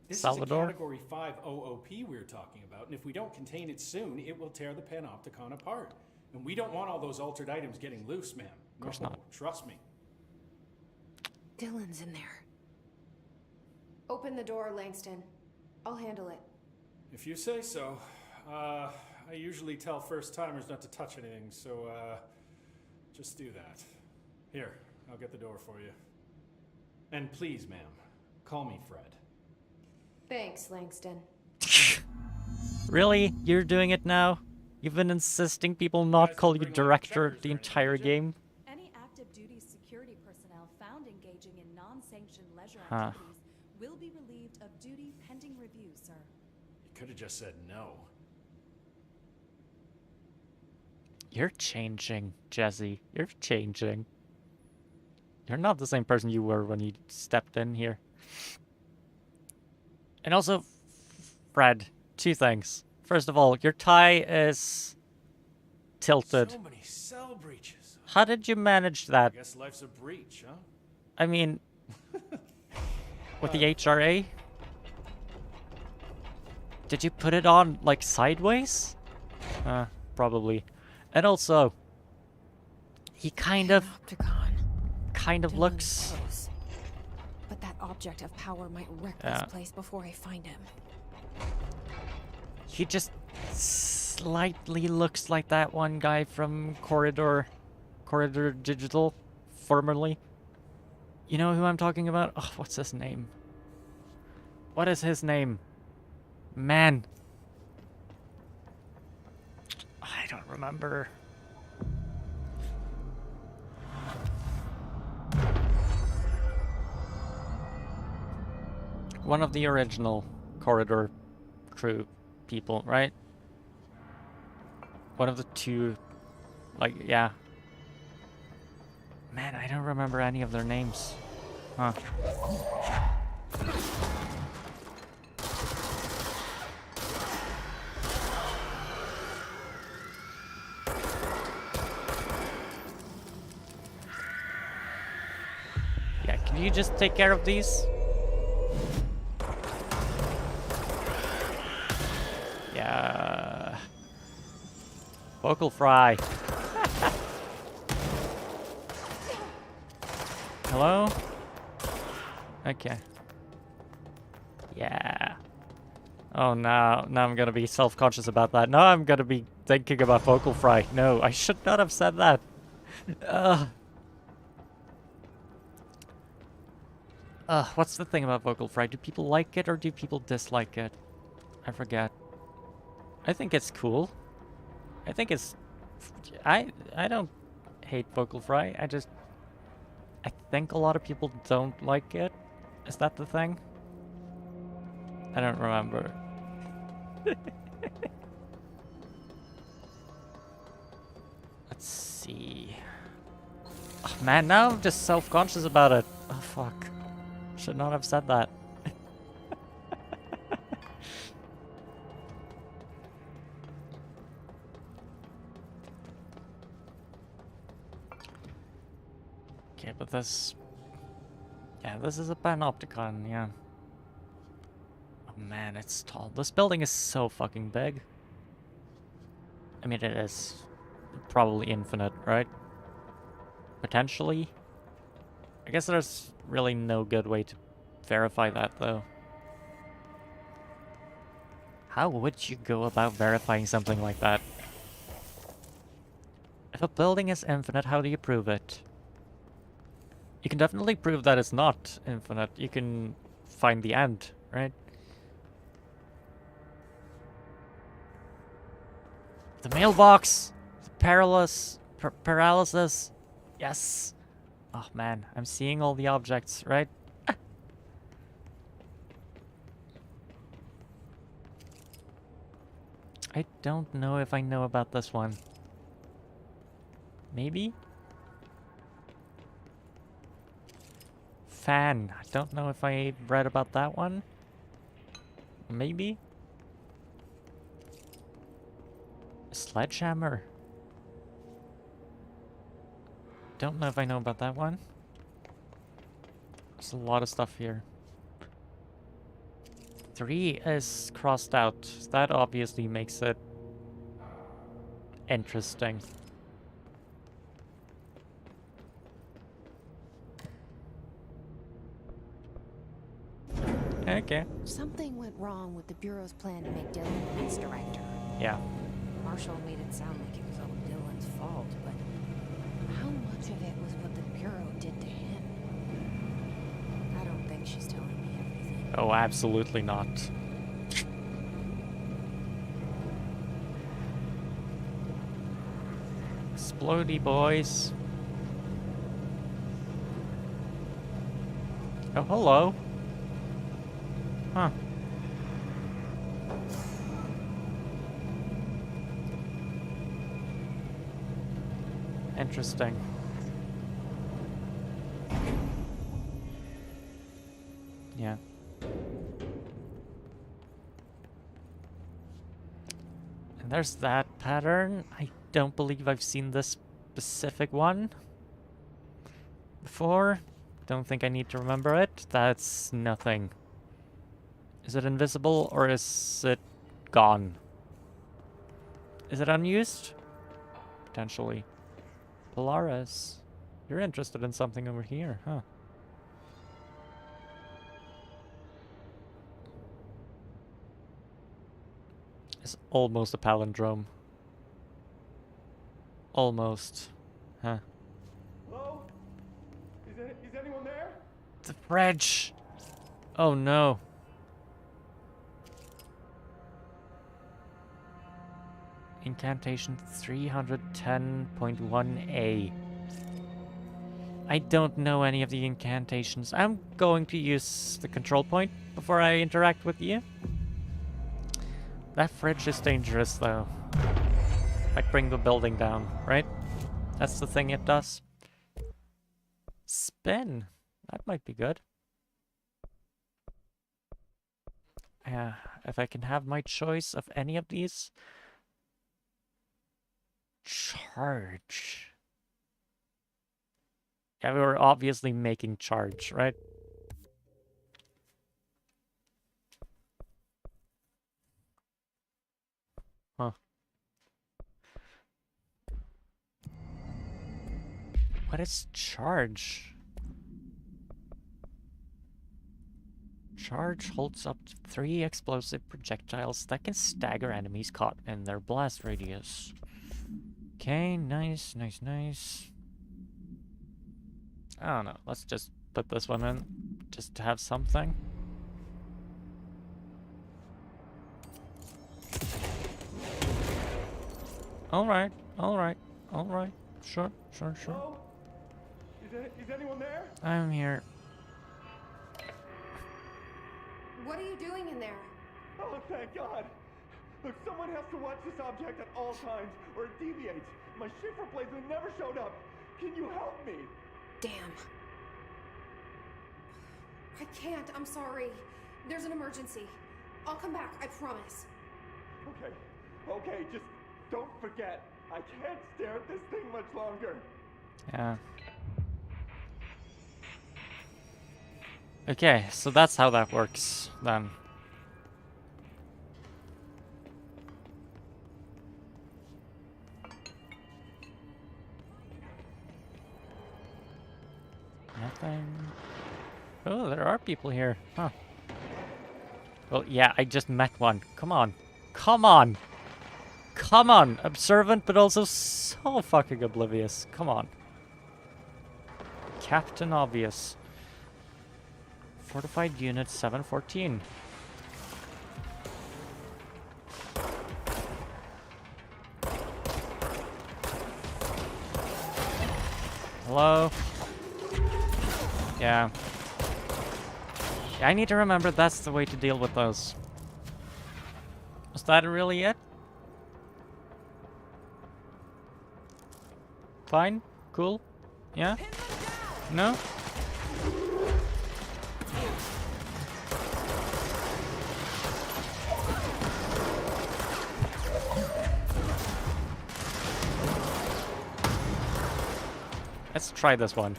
This Salvador? is a Category 5 OOP we're talking about, and if we don't contain it soon, it will tear the Panopticon apart. And we don't want all those altered items getting loose, ma'am. Of course not. Trust me. Dylan's in there. Open the door, Langston. I'll handle it. If you say so. I usually tell first-timers not to touch anything, so, just do that. Here, I'll get the door for you. And please, ma'am, call me Fred. Thanks, Langston. Really? You're doing it now? You've been insisting people not Guys call didn't you bring, like, director checkers or the anything, entire did ya? game. Any active duty security personnel found engaging in non-sanctioned leisure Huh. activities will be relieved of duty pending review, sir. You could have just said no. You're changing, Jesse. You're changing. You're not the same person you were when you stepped in here. And also, Fred, two things. First of all, your tie is tilted. So many cell breaches. How did you manage I that? guess life's a breach, huh? I mean, with the HRA? Did you put it on, like, sideways? Probably. And also, he kind of Panopticon. Dylan looks... knows. But that object of power might wreck Yeah. this place before I find him. He just slightly looks like that one guy from Corridor Digital, formerly. You know who I'm talking about? Oh, what's his name? What is his name? Man. I don't remember. One of the original Corridor crew people, right? One of the two, like, yeah. Man, I don't remember any of their names. Huh. Yeah, can you just take care of these? Yeah. Vocal fry. Hello? Okay. Yeah. Oh, now I'm gonna be self-conscious about that. Now I'm gonna be thinking about vocal fry. No, I should not have said that. What's the thing about vocal fry? Do people like it or do people dislike it? I forget. I think it's cool. I think it's... I don't hate vocal fry. I think a lot of people don't like it. Is that the thing? I don't remember. Let's see. Oh, man, now I'm just self-conscious about it. Oh, fuck. Should not have said that. Okay, but this... Yeah, this is a panopticon, yeah. Oh man, it's tall. This building is so fucking big. I mean, it is probably infinite, right? Potentially? I guess there's really no good way to verify that, though. How would you go about verifying something like that? If a building is infinite, how do you prove it? You can definitely prove that it's not infinite. You can find the end, right? The mailbox! The paralysis! Yes! Oh man, I'm seeing all the objects, right? I don't know if I know about this one. Maybe? Fan. I don't know if I read about that one. Maybe? Sledgehammer. Don't know if I know about that one. There's a lot of stuff here. 3 is crossed out. That obviously makes it interesting. Okay. Something went wrong with the Bureau's plan to make Dylan the next director. Yeah. Marshall made it sound like it was all Dylan's fault, but how much of it was what the Bureau did to him? I don't think she's telling me everything. Oh, absolutely not. Explodey boys. Oh, hello. Huh. Interesting. Yeah. And there's that pattern. I don't believe I've seen this specific one before. Don't think I need to remember it. That's nothing. Is it invisible or is it gone? Is it unused? Potentially. Polaris. You're interested in something over here, huh? It's almost a palindrome. Almost. Huh. Hello? Is anyone there? The fridge! Oh no. Incantation 310.1a. I don't know any of the incantations. I'm going to use the control point before I interact with you. That fridge is dangerous though. Might bring the building down, right? That's the thing it does. Spin. That might be good. Yeah, if I can have my choice of any of these. Charge. Yeah, we were obviously making charge, right? Huh. What is charge? Charge holds up to 3 explosive projectiles that can stagger enemies caught in their blast radius. Okay, nice, nice, nice. I don't know, let's just put this one in, just to have something. Alright, alright, alright. Sure, sure, sure. Hello? Is anyone there? I'm here. What are you doing in there? Oh, thank God. Look, someone has to watch this object at all times, or it deviates. My shift replacement never showed up. Can you help me? Damn. I can't. I'm sorry. There's an emergency. I'll come back. I promise. Okay, just don't forget. I can't stare at this thing much longer. Yeah. Okay, so that's how that works, then. Nothing. Oh, there are people here. Huh. Well, yeah, I just met one. Come on. Come on! Come on! Observant, but also so fucking oblivious. Come on. Captain Obvious. Fortified Unit 714. Hello? Yeah. I need to remember that's the way to deal with those. Was that really it? Fine? Cool? Yeah? No? Let's try this one.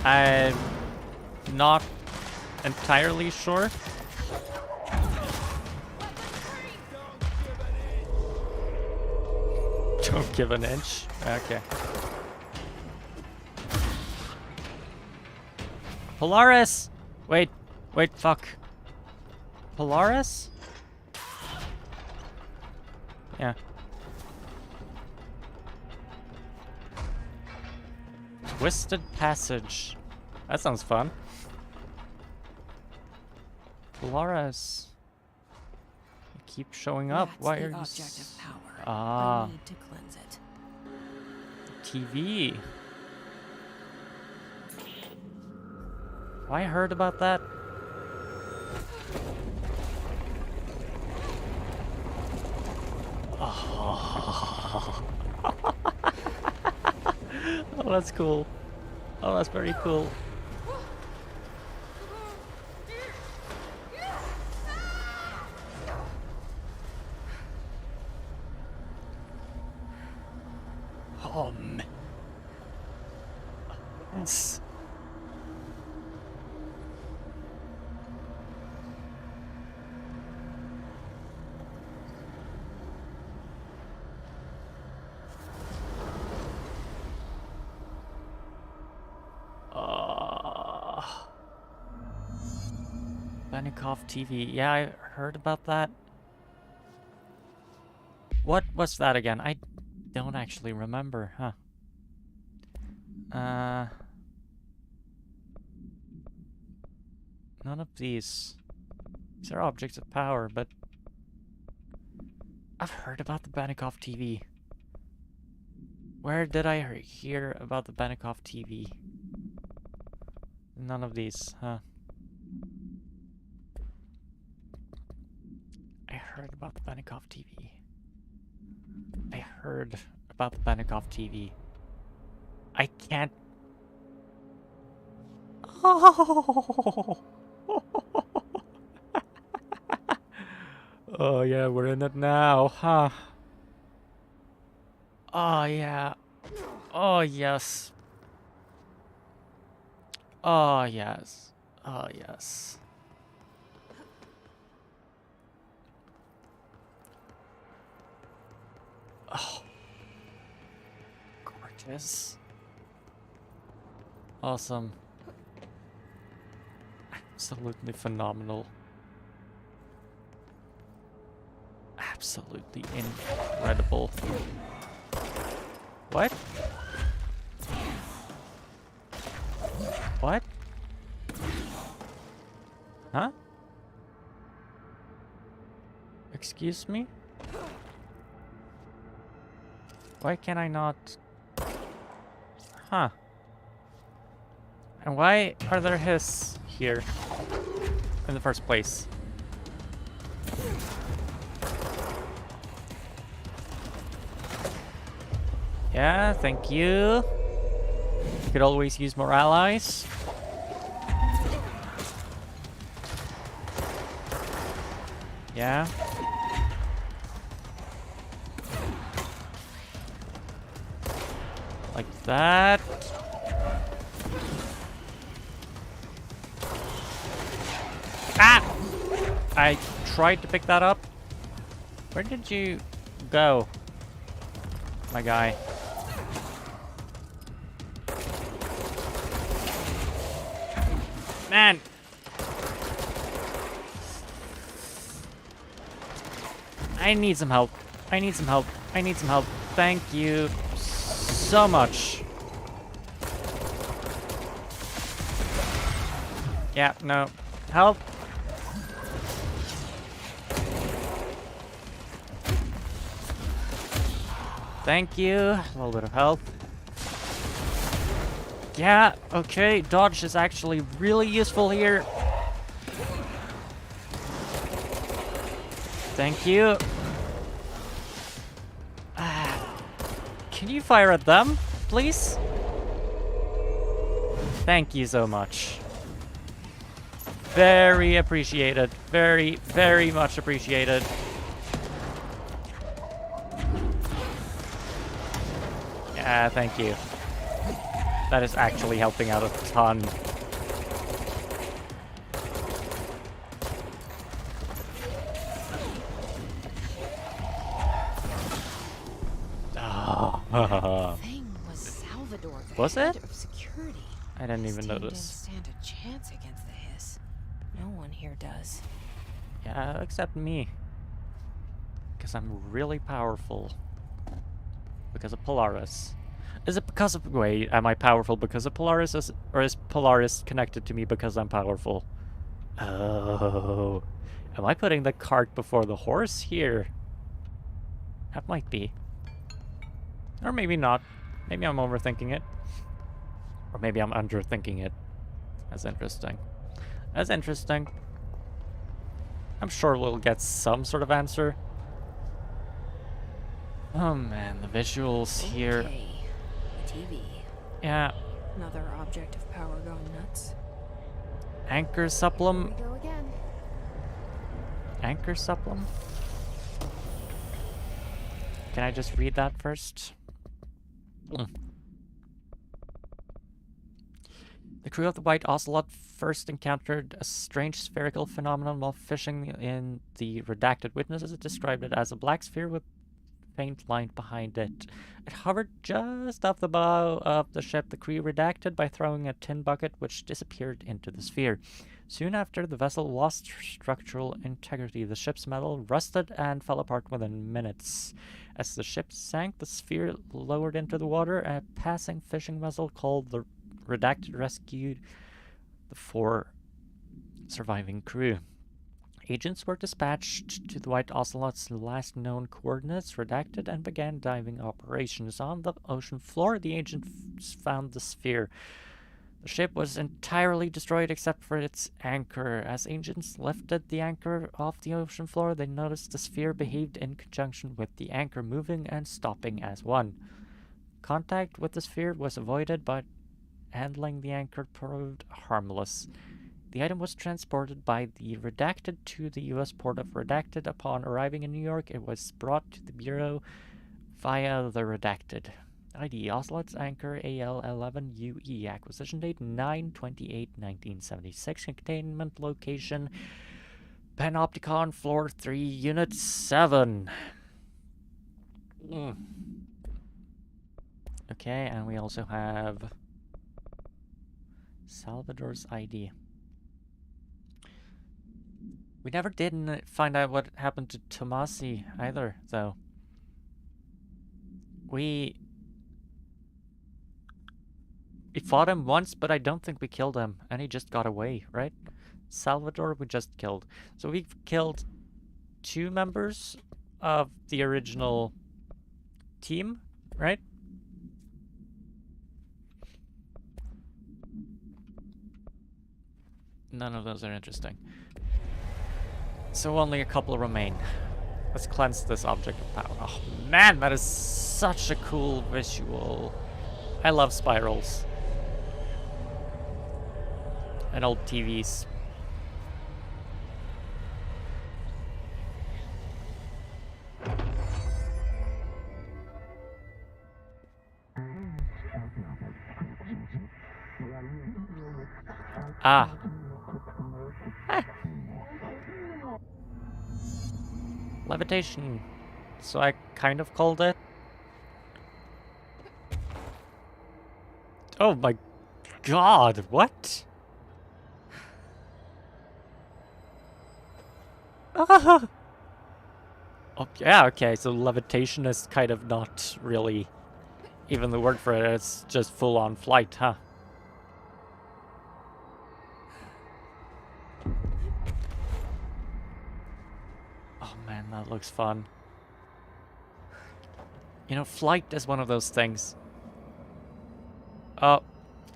I'm not entirely sure. Don't give an inch. Okay. Polaris! Wait, fuck. Polaris? Yeah. Twisted Passage. That sounds fun. Polaris. keep showing up? That's Why the are you object of power. Ah. I need to cleanse it. TV. I heard about that. Oh. Oh, that's cool. Oh, that's very cool. Yes. Benikoff TV. Yeah, I heard about that. What was that again? I don't actually remember, huh? None of these. These are objects of power, but I've heard about the Benikoff TV. Where did I hear about the Benikoff TV? None of these, huh? I heard about the Benikoff TV. I heard about the Benikoff TV. I can't... Oh! Oh yeah, we're in it now, huh? Oh yeah. Oh yes. Oh yes. Oh yes. Oh. Gorgeous. Awesome. Absolutely phenomenal. Absolutely incredible. What? What? Huh? Excuse me? Why can I not... Huh. And why are there hiss here in the first place? Yeah, thank you. Could always use more allies. Yeah. Like that. Ah! I tried to pick that up. Where did you go, my guy? Man! I need some help. I need some help. I need some help. Thank you so much. Yeah, no. Help. Thank you. A little bit of help. Yeah, okay. Dodge is actually really useful here. Thank you. Can you fire at them, please? Thank you so much. Very appreciated. Very, very much appreciated. Yeah, thank you. That is actually helping out a ton. Thing was Salvador, the Was head it? of security. I didn't His even team notice. Didn't stand a chance against the hiss. No one here does. Yeah, except me. Because I'm really powerful. Because of Polaris. Is it because of... Wait, am I powerful because of Polaris? Or is Polaris connected to me because I'm powerful? Oh. Am I putting the cart before the horse here? That might be. Or maybe not. Maybe I'm overthinking it. Or maybe I'm underthinking it. That's interesting. That's interesting. I'm sure we'll get some sort of answer. Oh man, the visuals here. Okay. The TV. Yeah. Another object of power going nuts. Anchor supplem. Here we go again. Anchor supplem? Can I just read that first? The crew of the White Ocelot first encountered a strange spherical phenomenon while fishing in the redacted. Witnesses described it as a black sphere with faint line behind it. It hovered just off the bow of the ship. The crew redacted by throwing a tin bucket which disappeared into the sphere. Soon after, the vessel lost structural integrity. The ship's metal rusted and fell apart within minutes. As the ship sank, the sphere lowered into the water. A passing fishing vessel called the Redacted rescued the 4 surviving crew. Agents were dispatched to the White Ocelot's last known coordinates, Redacted, and began diving operations. On the ocean floor, the agents found the sphere. The ship was entirely destroyed except for its anchor. As agents lifted the anchor off the ocean floor, they noticed the sphere behaved in conjunction with the anchor, moving and stopping as one. Contact with the sphere was avoided, but handling the anchor proved harmless. The item was transported by the Redacted to the U.S. port of Redacted. Upon arriving in New York, it was brought to the Bureau via the Redacted. ID Ocelot's Anchor AL11UE. Acquisition date 9/28/1976. Containment location Panopticon Floor 3, Unit 7. Okay, and we also have Salvador's ID. We never did find out what happened to Tomasi either, though. We fought him once, but I don't think we killed him, and he just got away, right? Salvador we just killed. So we've killed 2 members of the original team, right? None of those are interesting. So only a couple remain. Let's cleanse this object of power. Oh man, that is such a cool visual. I love spirals. And old TVs. Ah. Levitation. So I kind of called it. Oh my god, what? Ah! Oh, yeah, okay, so levitation is kind of not really even the word for it, it's just full-on flight, huh? Oh man, that looks fun. You know, flight is one of those things. Oh,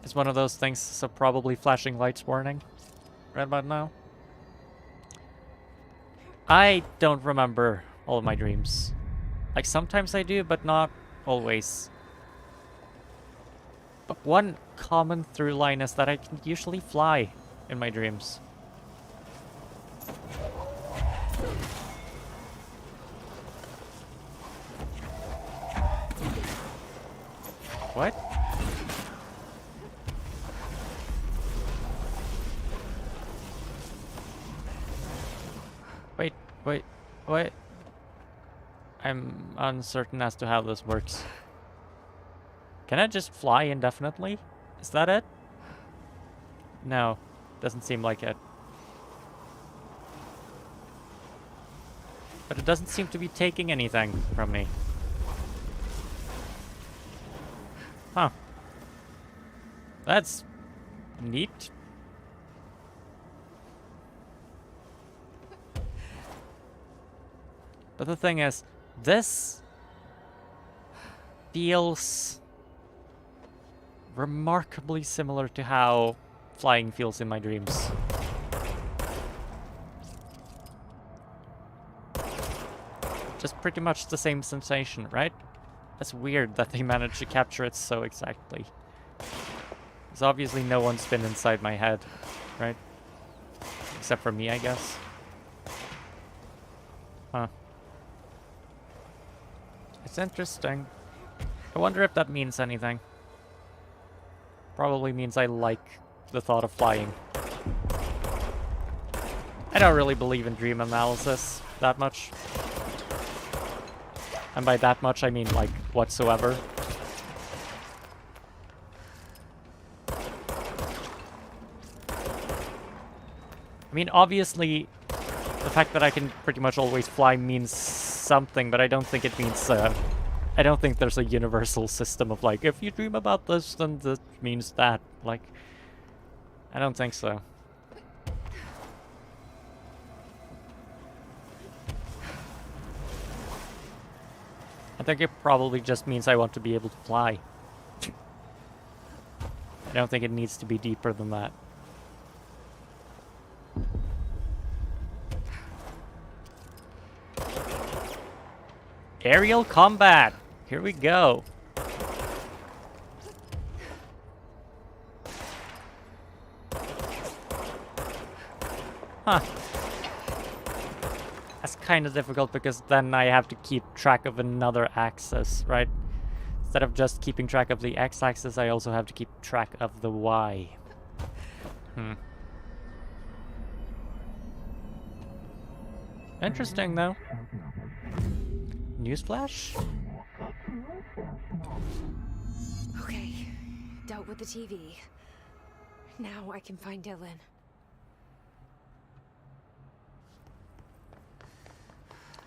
it's one of those things, so probably flashing lights warning. Right about now. I don't remember all of my dreams. Like, sometimes I do, but not always. But one common through line is that I can usually fly in my dreams. What? Wait, what? I'm uncertain as to how this works. Can I just fly indefinitely? Is that it? No, doesn't seem like it. But it doesn't seem to be taking anything from me. Huh. That's neat. But the thing is, this feels remarkably similar to how flying feels in my dreams. Just pretty much the same sensation, right? That's weird that they managed to capture it so exactly. Because obviously no one's been inside my head, right? Except for me, I guess. Huh. It's interesting. I wonder if that means anything. Probably means I like the thought of flying. I don't really believe in dream analysis that much. And by that much, I mean, like, whatsoever. I mean, obviously, the fact that I can pretty much always fly means something, but I don't think it means, I don't think there's a universal system of, like, if you dream about this, then that means that. Like, I don't think so. I think it probably just means I want to be able to fly. I don't think it needs to be deeper than that. Aerial combat! Here we go. Huh. That's kind of difficult because then I have to keep track of another axis, right? Instead of just keeping track of the x-axis, I also have to keep track of the y. Interesting, though. Newsflash? Okay, dealt with the TV. Now I can find Dylan.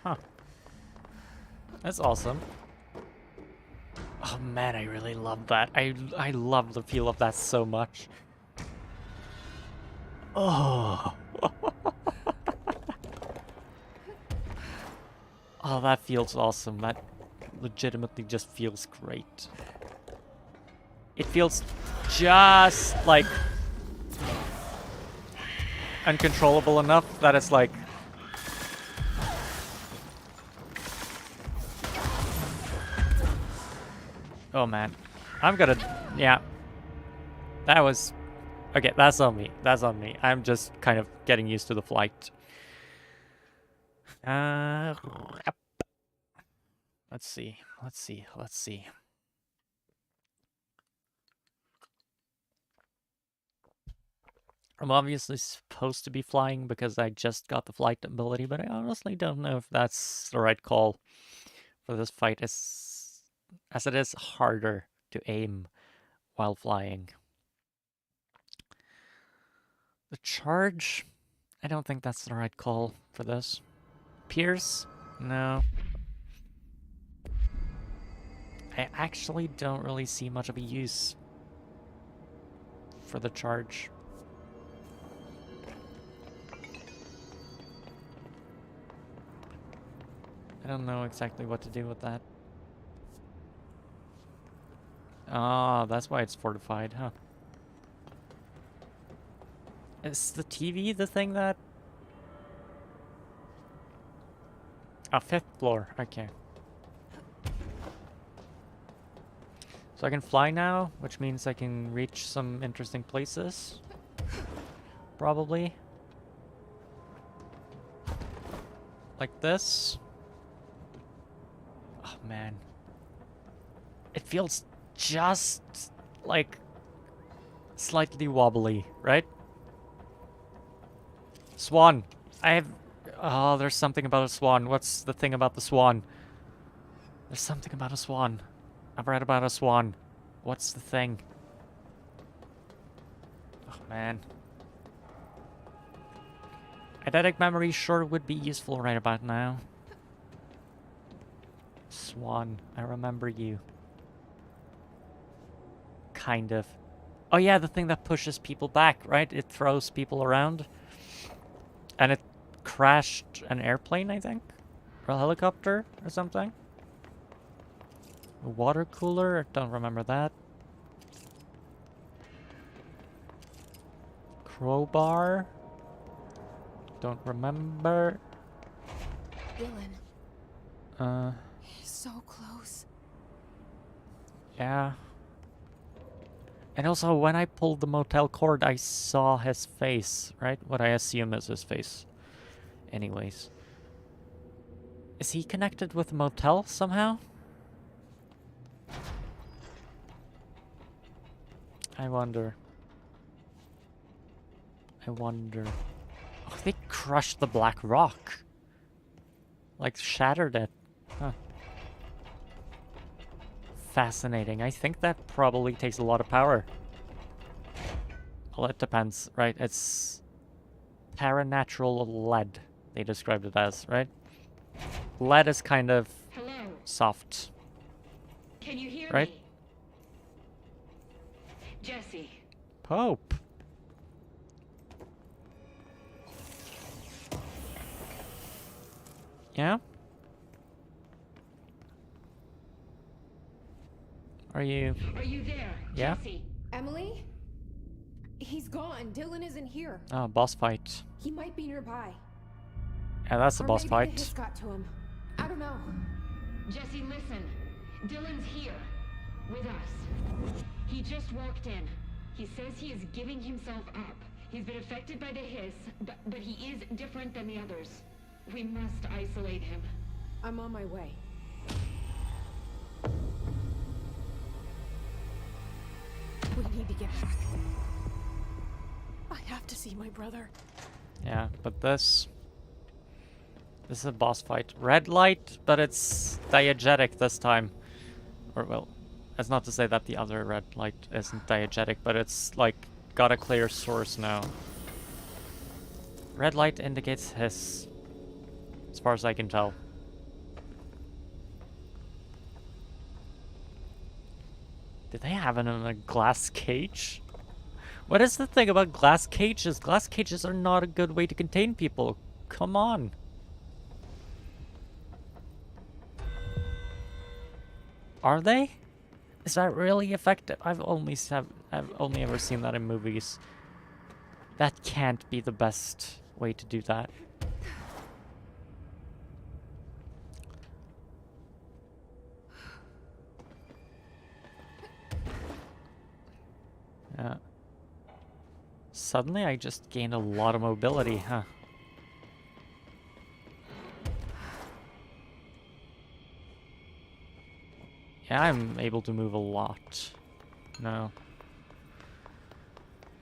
Huh. That's awesome. Oh man, I really love that. I love the feel of that so much. Oh. Oh, that feels awesome. That legitimately just feels great. It feels just, like, uncontrollable enough that it's like... Oh man. I'm gonna... Yeah. That was... Okay, that's on me. That's on me. I'm just kind of getting used to the flight. Let's see. Let's see. Let's see. I'm obviously supposed to be flying because I just got the flight ability, but I honestly don't know if that's the right call for this fight, as it is harder to aim while flying. The charge? I don't think that's the right call for this. Pierce? No. I actually don't really see much of a use for the charge. I don't know exactly what to do with that. Ah, that's why it's fortified, huh? Is the TV the thing that... Oh, 5th floor, okay. So I can fly now, which means I can reach some interesting places. Probably. Like this. Oh man. It feels just like slightly wobbly, right? Swan. I have... Oh, there's something about a swan. What's the thing about the swan? There's something about a swan. I've read about a swan. What's the thing? Oh, man. Eidetic memory sure would be useful right about now. Swan. I remember you. Kind of. Oh yeah, the thing that pushes people back, right? It throws people around. And it crashed an airplane, I think? Or a helicopter or something? A water cooler? I don't remember that. Crowbar? Don't remember. Dylan. He's so close. Yeah. And also, when I pulled the motel cord, I saw his face, right? What I assume is his face. Anyways. Is he connected with the motel somehow? I wonder. I wonder. Oh, they crushed the black rock. Like, shattered it. Huh. Fascinating. I think that probably takes a lot of power. Well, it depends, right? It's paranatural lead, they described it as, right? Lead is kind of soft. Can you hear right? me? Jesse. Pope. Yeah? Are you there? Yeah? Jesse. Emily? He's gone. Dylan isn't here. Oh, boss fight. He might be nearby. Yeah, that's a Or boss maybe fight. the hiss got to him. I don't know. Jesse, listen. Dylan's here. With us. He just walked in. He says he is giving himself up. He's been affected by the hiss, but he is different than the others. We must isolate him. I'm on my way. We need to get back. I have to see my brother. Yeah, but this is a boss fight. Red light, but it's diegetic this time. Or, well, that's not to say that the other red light isn't diegetic, but it's, like, got a clear source now. Red light indicates hiss, as far as I can tell. Did they have it in a glass cage? What is the thing about glass cages? Glass cages are not a good way to contain people. Come on. Are they? Is that really effective? I've only ever seen that in movies. That can't be the best way to do that. Yeah. Suddenly I just gained a lot of mobility, huh? Yeah, I'm able to move a lot. No.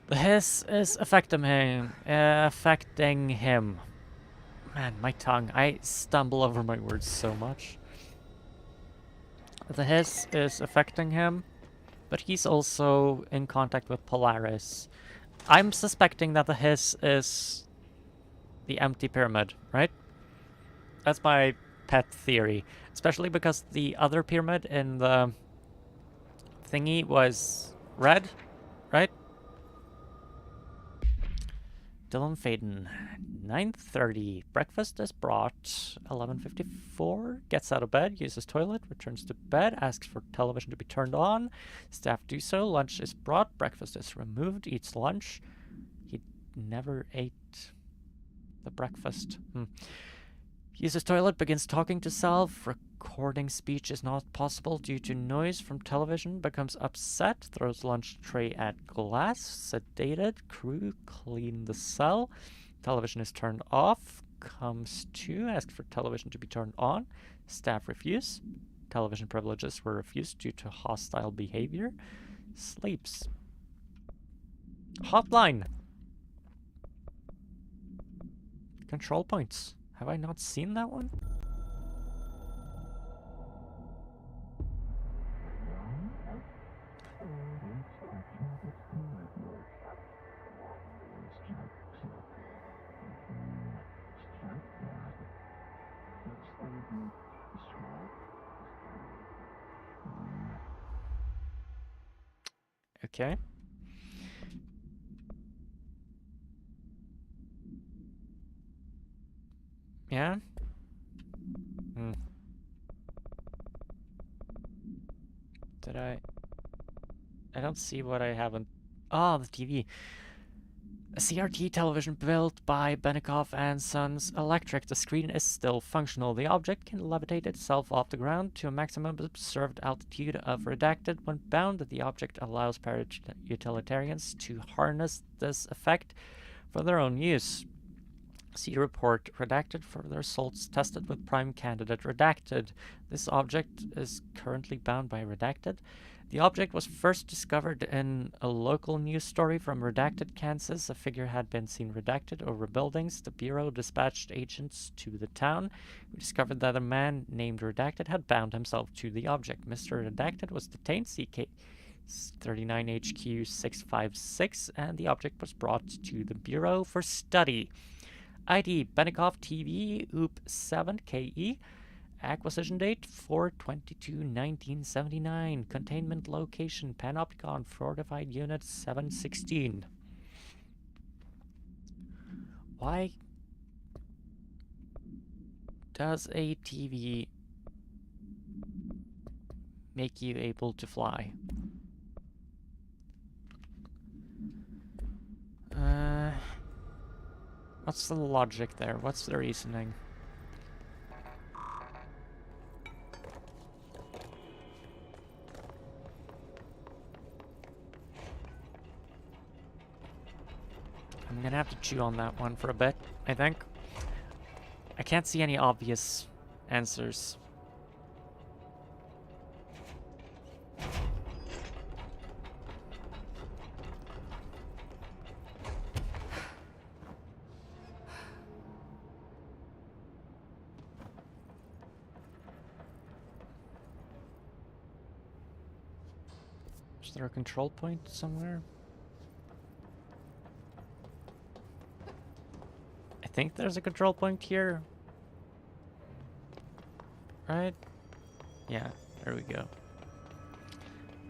The hiss is affecting him. Man, my tongue. I stumble over my words so much. The hiss is affecting him, but he's also in contact with Polaris. I'm suspecting that the hiss is the empty pyramid, right? That's my pet theory. Especially because the other pyramid in the thingy was red, right? Dylan Faden, 9:30. Breakfast is brought. 11:54. Gets out of bed, uses toilet, returns to bed, asks for television to be turned on. Staff do so. Lunch is brought. Breakfast is removed. Eats lunch. He never ate the breakfast. Uses toilet, begins talking to self. Recording speech is not possible due to noise from television. Becomes upset. Throws lunch tray at glass. Sedated. Crew clean the cell. Television is turned off. Comes to. Asks for television to be turned on. Staff refuse. Television privileges were refused due to hostile behavior. Sleeps. Hotline. Control points. Have I not seen that one? Okay. Yeah. Did I don't see what I haven't... Oh, the TV. A CRT television built by Benikoff and Sons Electric. The screen is still functional. The object can levitate itself off the ground to a maximum observed altitude of redacted. When bound, the object allows para-utilitarians to harness this effect for their own use. See report redacted for their assaults tested with prime candidate redacted. This object is currently bound by redacted. The object was first discovered in a local news story from Redacted, Kansas. A figure had been seen redacted over buildings. The Bureau dispatched agents to the town, who discovered that a man named Redacted had bound himself to the object. Mr. Redacted was detained, CK 39HQ656, and the object was brought to the Bureau for study. ID Benikoff TV OOP 7KE. Acquisition date 4/22/1979. Containment location Panopticon Fortified Unit 716. Why does a TV make you able to fly? What's the logic there? What's the reasoning? I'm gonna have to chew on that one for a bit, I think. I can't see any obvious answers. Is there a control point somewhere? I think there's a control point here. Right? Yeah, there we go.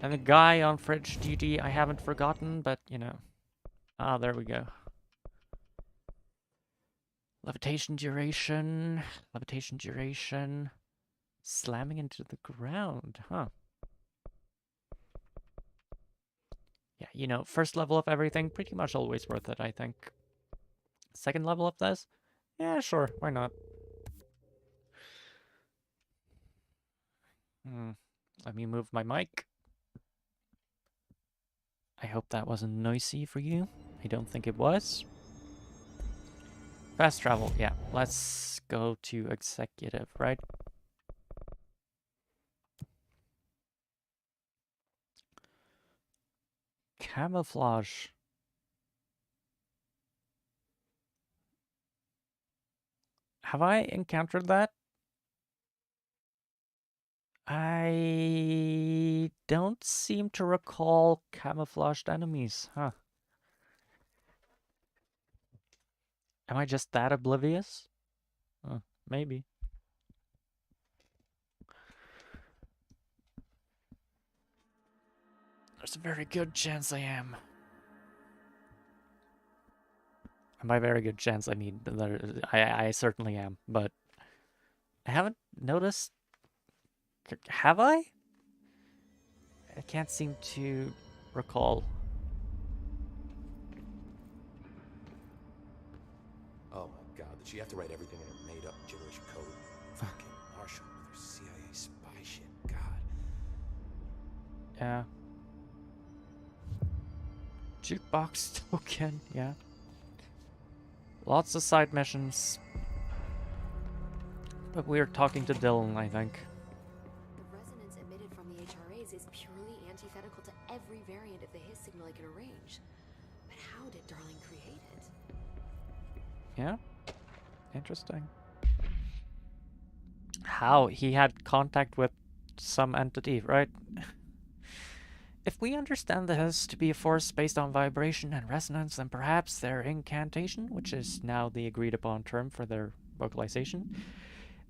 And the guy on fridge duty I haven't forgotten, but you know. Ah, there we go. Levitation duration. Levitation duration. Slamming into the ground, huh? Yeah, you know, first level of everything, pretty much always worth it, I think. Second level of this? Yeah, sure, why not? Let me move my mic. I hope that wasn't noisy for you. I don't think it was. Fast travel, yeah. Let's go to executive, right? Camouflage. Have I encountered that? I don't seem to recall camouflaged enemies, huh? Am I just that oblivious? Maybe. There's a very good chance I am. And by very good chance, I mean, I certainly am, but I haven't noticed. Have I? I can't seem to recall. Oh my god, did she have to write everything in a made-up gibberish code? Fucking Marshall with her CIA spy shit, god. Yeah. Jukebox token, yeah. Lots of side missions. But we're talking to Dylan, I think. The resonance emitted from the HRAs is purely antithetical to every variant of the Hiss signal I can arrange. But how did Darling create it? Yeah. Interesting. How? He had contact with some entity, right? If we understand the Hiss to be a force based on vibration and resonance, then perhaps their incantation, which is now the agreed upon term for their vocalization,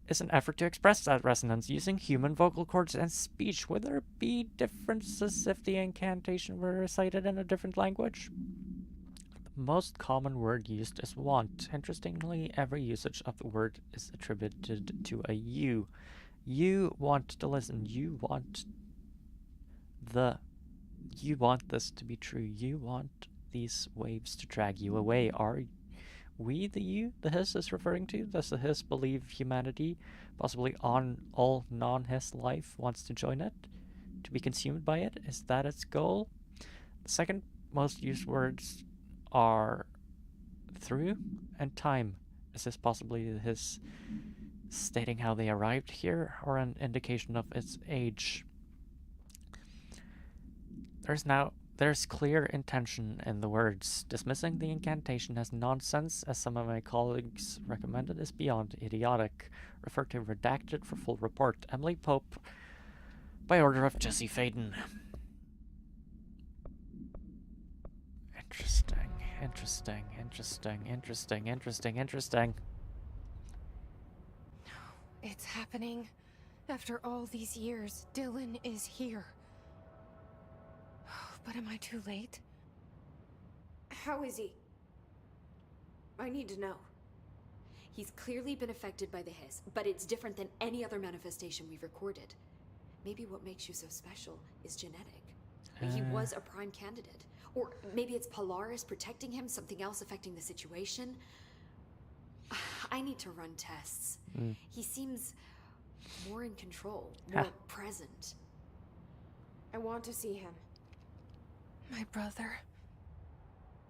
is an effort to express that resonance using human vocal cords and speech. Would there be differences if the incantation were recited in a different language? The most common word used is want. Interestingly, every usage of the word is attributed to a you. You want to listen. You want You want this to be true. You want these waves to drag you away. Are we the you the Hiss is referring to? Does the Hiss believe humanity, possibly on all non-Hiss life, wants to join it? To be consumed by it? Is that its goal? The second most used words are through and time. Is this possibly his stating how they arrived here, or an indication of its age? There's clear intention in the words. Dismissing the incantation as nonsense, as some of my colleagues recommended, is beyond idiotic. Refer to redacted for full report. Emily Pope, by order of Jesse Faden. Interesting. It's happening. After all these years, Dylan is here. But am I too late? How is he? I need to know. He's clearly been affected by the Hiss, but it's different than any other manifestation we've recorded. Maybe what makes you so special is genetic. He was a prime candidate. Or maybe it's Polaris protecting him, something else affecting the situation. I need to run tests. He seems more in control, more present. I want to see him. My brother.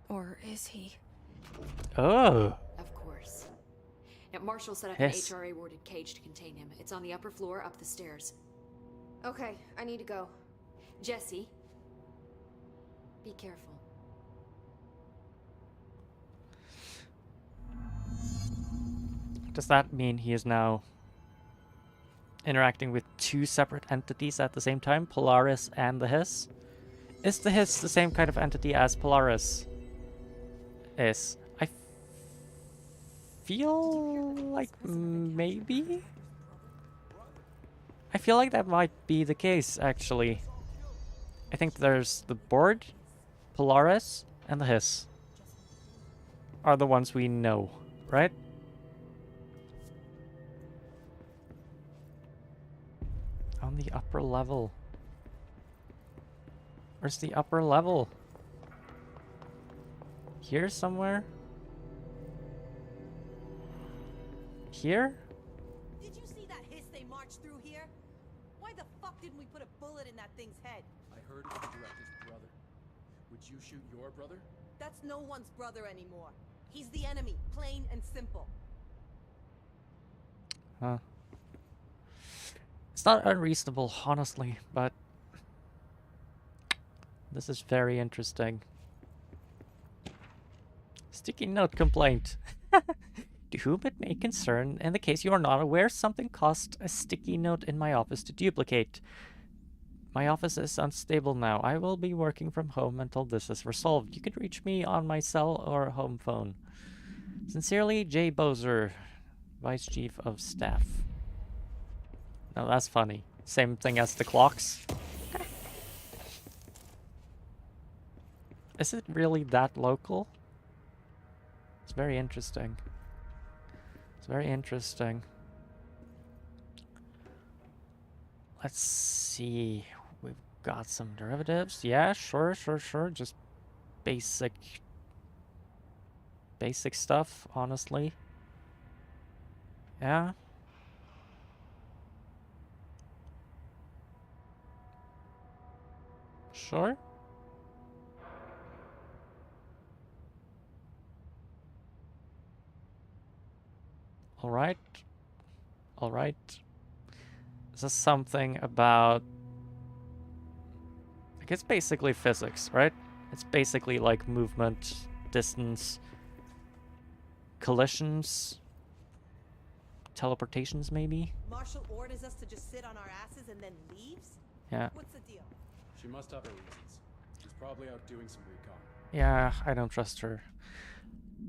Or is he? Oh. Of course. Now, Marshall set up an HRA-warded cage to contain him. It's on the upper floor, up the stairs. Okay, I need to go. Jesse, be careful. Does that mean he is now interacting with two separate entities at the same time, Polaris and the Hiss? Is the Hiss the same kind of entity as Polaris is? I feel like maybe? I feel like that might be the case, actually. I think there's the board, Polaris, and the Hiss are the ones we know, right? On the upper level. Where's the upper level? Here somewhere? Here? Did you see that Hiss they marched through here? Why the fuck didn't we put a bullet in that thing's head? I heard it was the director's brother. Would you shoot your brother? That's no one's brother anymore. He's the enemy, plain and simple. Huh. It's not unreasonable, honestly, but this is very interesting. Sticky note complaint. To whom it may concern, in the case you are not aware, something cost a sticky note in my office to duplicate. My office is unstable now. I will be working from home until this is resolved. You can reach me on my cell or home phone. Sincerely, Jay Bozer, Vice Chief of Staff. No, that's funny. Same thing as the clocks. Is it really that local? It's very interesting. It's very interesting. Let's see. We've got some derivatives. Yeah, sure. Just basic stuff, honestly. Yeah. Sure. All right. This is something about... like, it's basically physics, right? It's basically like movement, distance, collisions, teleportations, maybe? Marshall orders us to just sit on our asses and then leaves? Yeah. What's the deal? She must have her reasons. She's probably out doing some recon. Yeah, I don't trust her.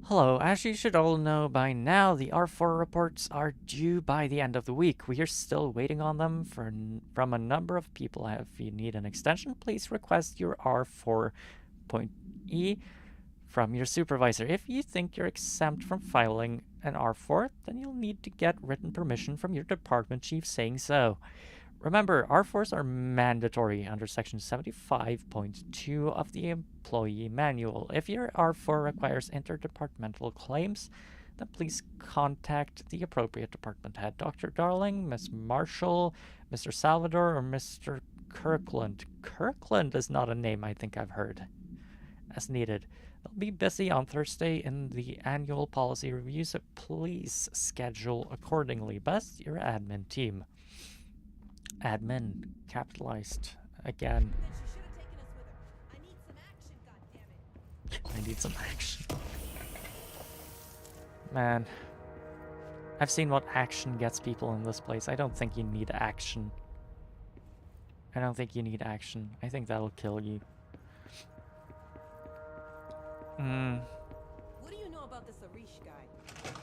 Hello, as you should all know by now, the R4 reports are due by the end of the week. We are still waiting on them from a number of people. If you need an extension, please request your R4.E from your supervisor. If you think you're exempt from filing an R4, then you'll need to get written permission from your department chief saying so. Remember, R4s are mandatory under Section 75.2 of the Employee Manual. If your R4 requires interdepartmental claims, then please contact the appropriate department head. Dr. Darling, Miss Marshall, Mr. Salvador, or Mr. Kirkland. Kirkland is not a name I think I've heard. As needed. They'll be busy on Thursday in the annual policy review, so please schedule accordingly. Best your admin team. Admin capitalized again. I need some action. Man, I've seen what action gets people in this place. I don't think you need action. I don't think you need action. I think that'll kill you. What do you know about this Arish guy?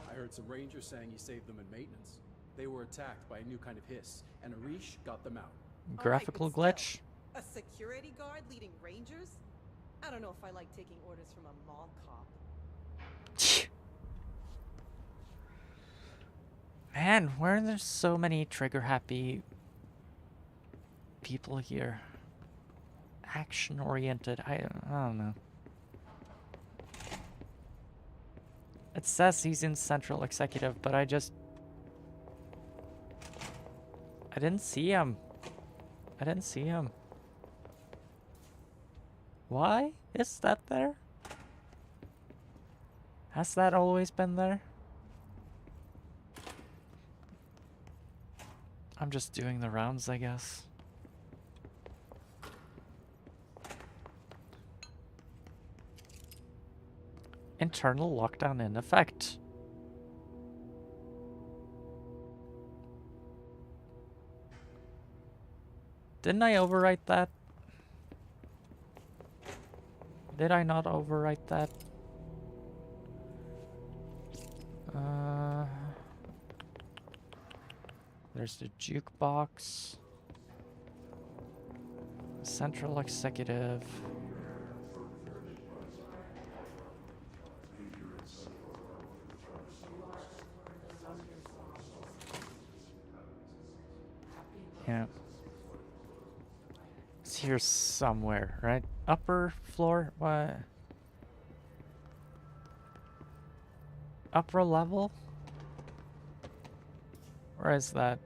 I heard some rangers saying he saved them in maintenance. They were attacked by a new kind of hiss, and Arish got them out. Graphical glitch? A security guard leading rangers? I don't know if I like taking orders from a mall cop. Man, why are there so many trigger-happy people here? Action-oriented. I don't know. It says he's in Central Executive, but I didn't see him. I didn't see him. Why is that there? Has that always been there? I'm just doing the rounds, I guess. Internal lockdown in effect. Didn't I overwrite that? Did I not overwrite that? There's the jukebox. Central Executive. Yeah. It's here somewhere, right? Upper floor? What? Upper level? Where is that?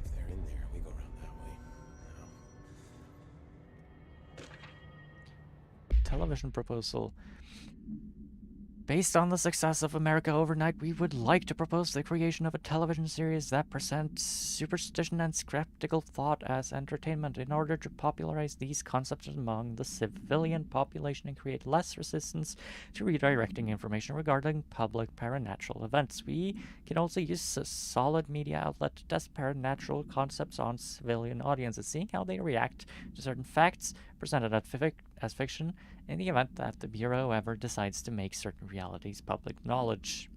If they're in there, we go around that way. Television proposal. Based on the success of America Overnight, we would like to propose the creation of a television series that presents superstition and skeptical thought as entertainment in order to popularize these concepts among the civilian population and create less resistance to redirecting information regarding public paranatural events. We can also use a solid media outlet to test paranatural concepts on civilian audiences, seeing how they react to certain facts presented as fiction in the event that the Bureau ever decides to make certain realities public knowledge.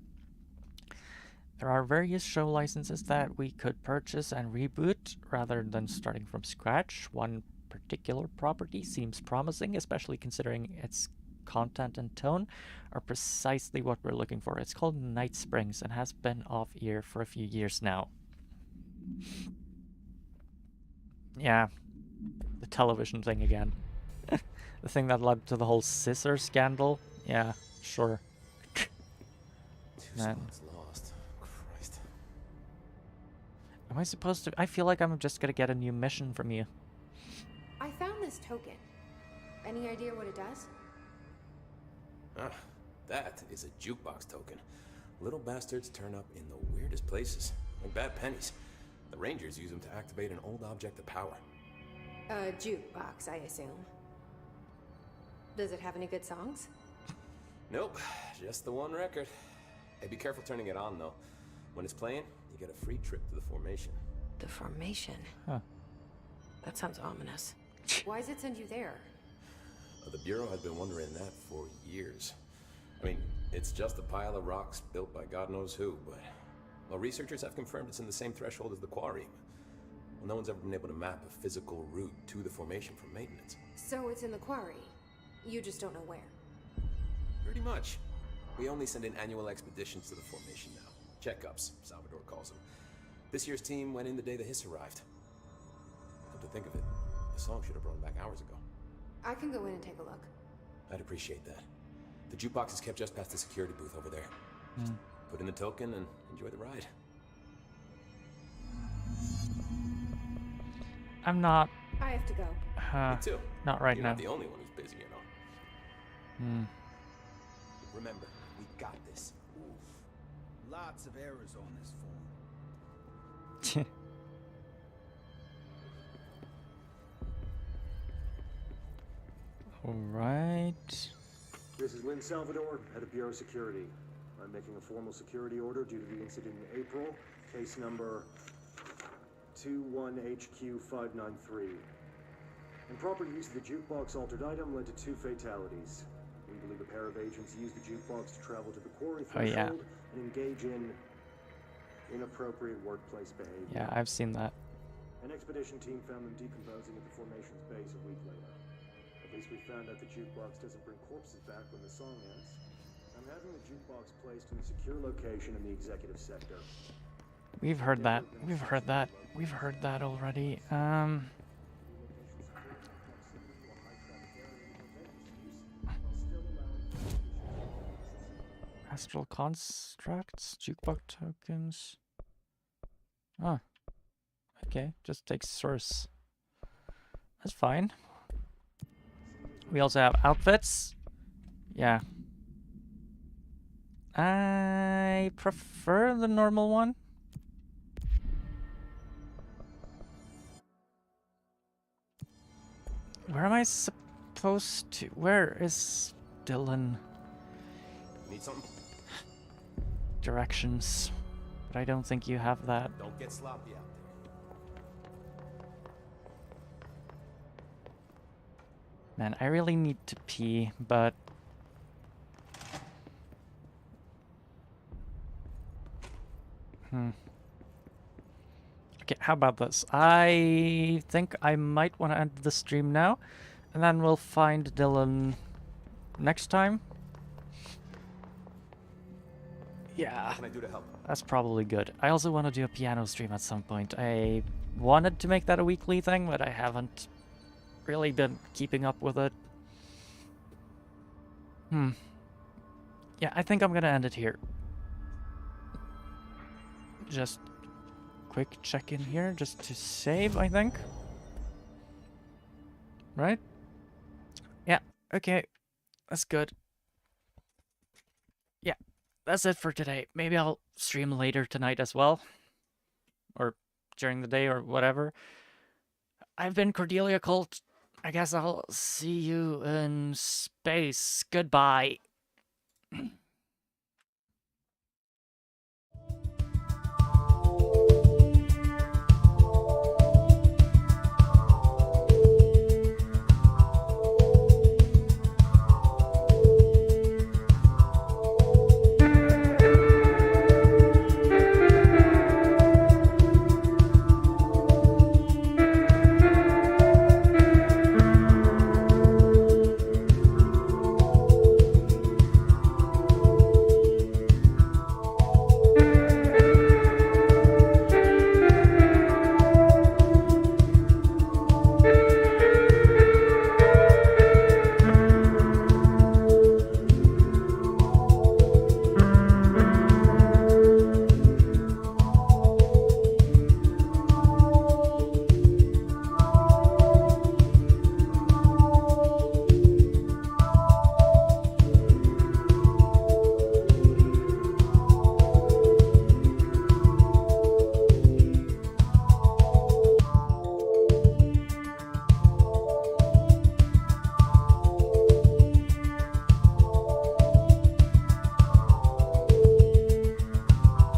There are various show licenses that we could purchase and reboot rather than starting from scratch. One particular property seems promising, especially considering its content and tone are precisely what we're looking for. It's called Night Springs and has been off air for a few years now. Yeah, the television thing again. The thing that led to the whole scissor scandal? Yeah, sure. Two spots lost. Christ. Am I supposed to? I feel like I'm just gonna get a new mission from you. I found this token. Any idea what it does? Ah, that is a jukebox token. Little bastards turn up in the weirdest places, like bad pennies. The Rangers use them to activate an old object of power. A jukebox, I assume. Does it have any good songs? Nope, just the one record. Hey, be careful turning it on, though. When it's playing, you get a free trip to the formation. The formation? Huh. That sounds ominous. Why does it send you there? The Bureau has been wondering that for years. I mean, it's just a pile of rocks built by God knows who, but... Well, researchers have confirmed it's in the same threshold as the quarry. Well, no one's ever been able to map a physical route to the formation for maintenance. So it's in the quarry. You just don't know where. Pretty much. We only send in annual expeditions to the formation now. Checkups, Salvador calls them. This year's team went in the day the hiss arrived. The song should have brought him back hours ago. I can go in and take a look. I'd appreciate that. The jukebox is kept just past the security booth over there. Just put in the token and enjoy the ride. I'm not. I have to go. Me too. Not right You're now. not the only one who's busy, you know. Remember, we got this. Oof. Lots of errors on this form. All right. This is Lynn Salvador, head of Bureau Security. I'm making a formal security order due to the incident in April, case number 21HQ593. Improper use of the jukebox altered item led to 2 fatalities. We believe a pair of agents used the jukebox to travel to the quarry threshold and engage in inappropriate workplace behavior. Yeah, I've seen that. An expedition team found them decomposing at the formation's base a week later. At least we found out the jukebox doesn't bring corpses back when the song ends. I'm having the jukebox placed in a secure location in the executive sector. We've heard that. We've heard that. We've heard that already. Astral constructs, jukebox tokens. Oh. Okay, just takes source. That's fine. We also have outfits. Yeah. I prefer the normal one. Where am I supposed to? Where is Dylan? Need something? Directions. But I don't think you have that. Don't get sloppy out there. Man, I really need to pee, but... Okay, how about this? I think I might want to end the stream now, and then we'll find Dylan next time. Yeah, What can I do to help? that's probably good. I also want to do a piano stream at some point. I wanted to make that a weekly thing, but I haven't really been keeping up with it. Yeah, I think I'm gonna end it here. Just quick check in here, just to save, I think. Right? Yeah, okay. That's good. Yeah, that's it for today. Maybe I'll stream later tonight as well. Or during the day or whatever. I've been Cordelia Colt. I guess I'll see you in space. Goodbye.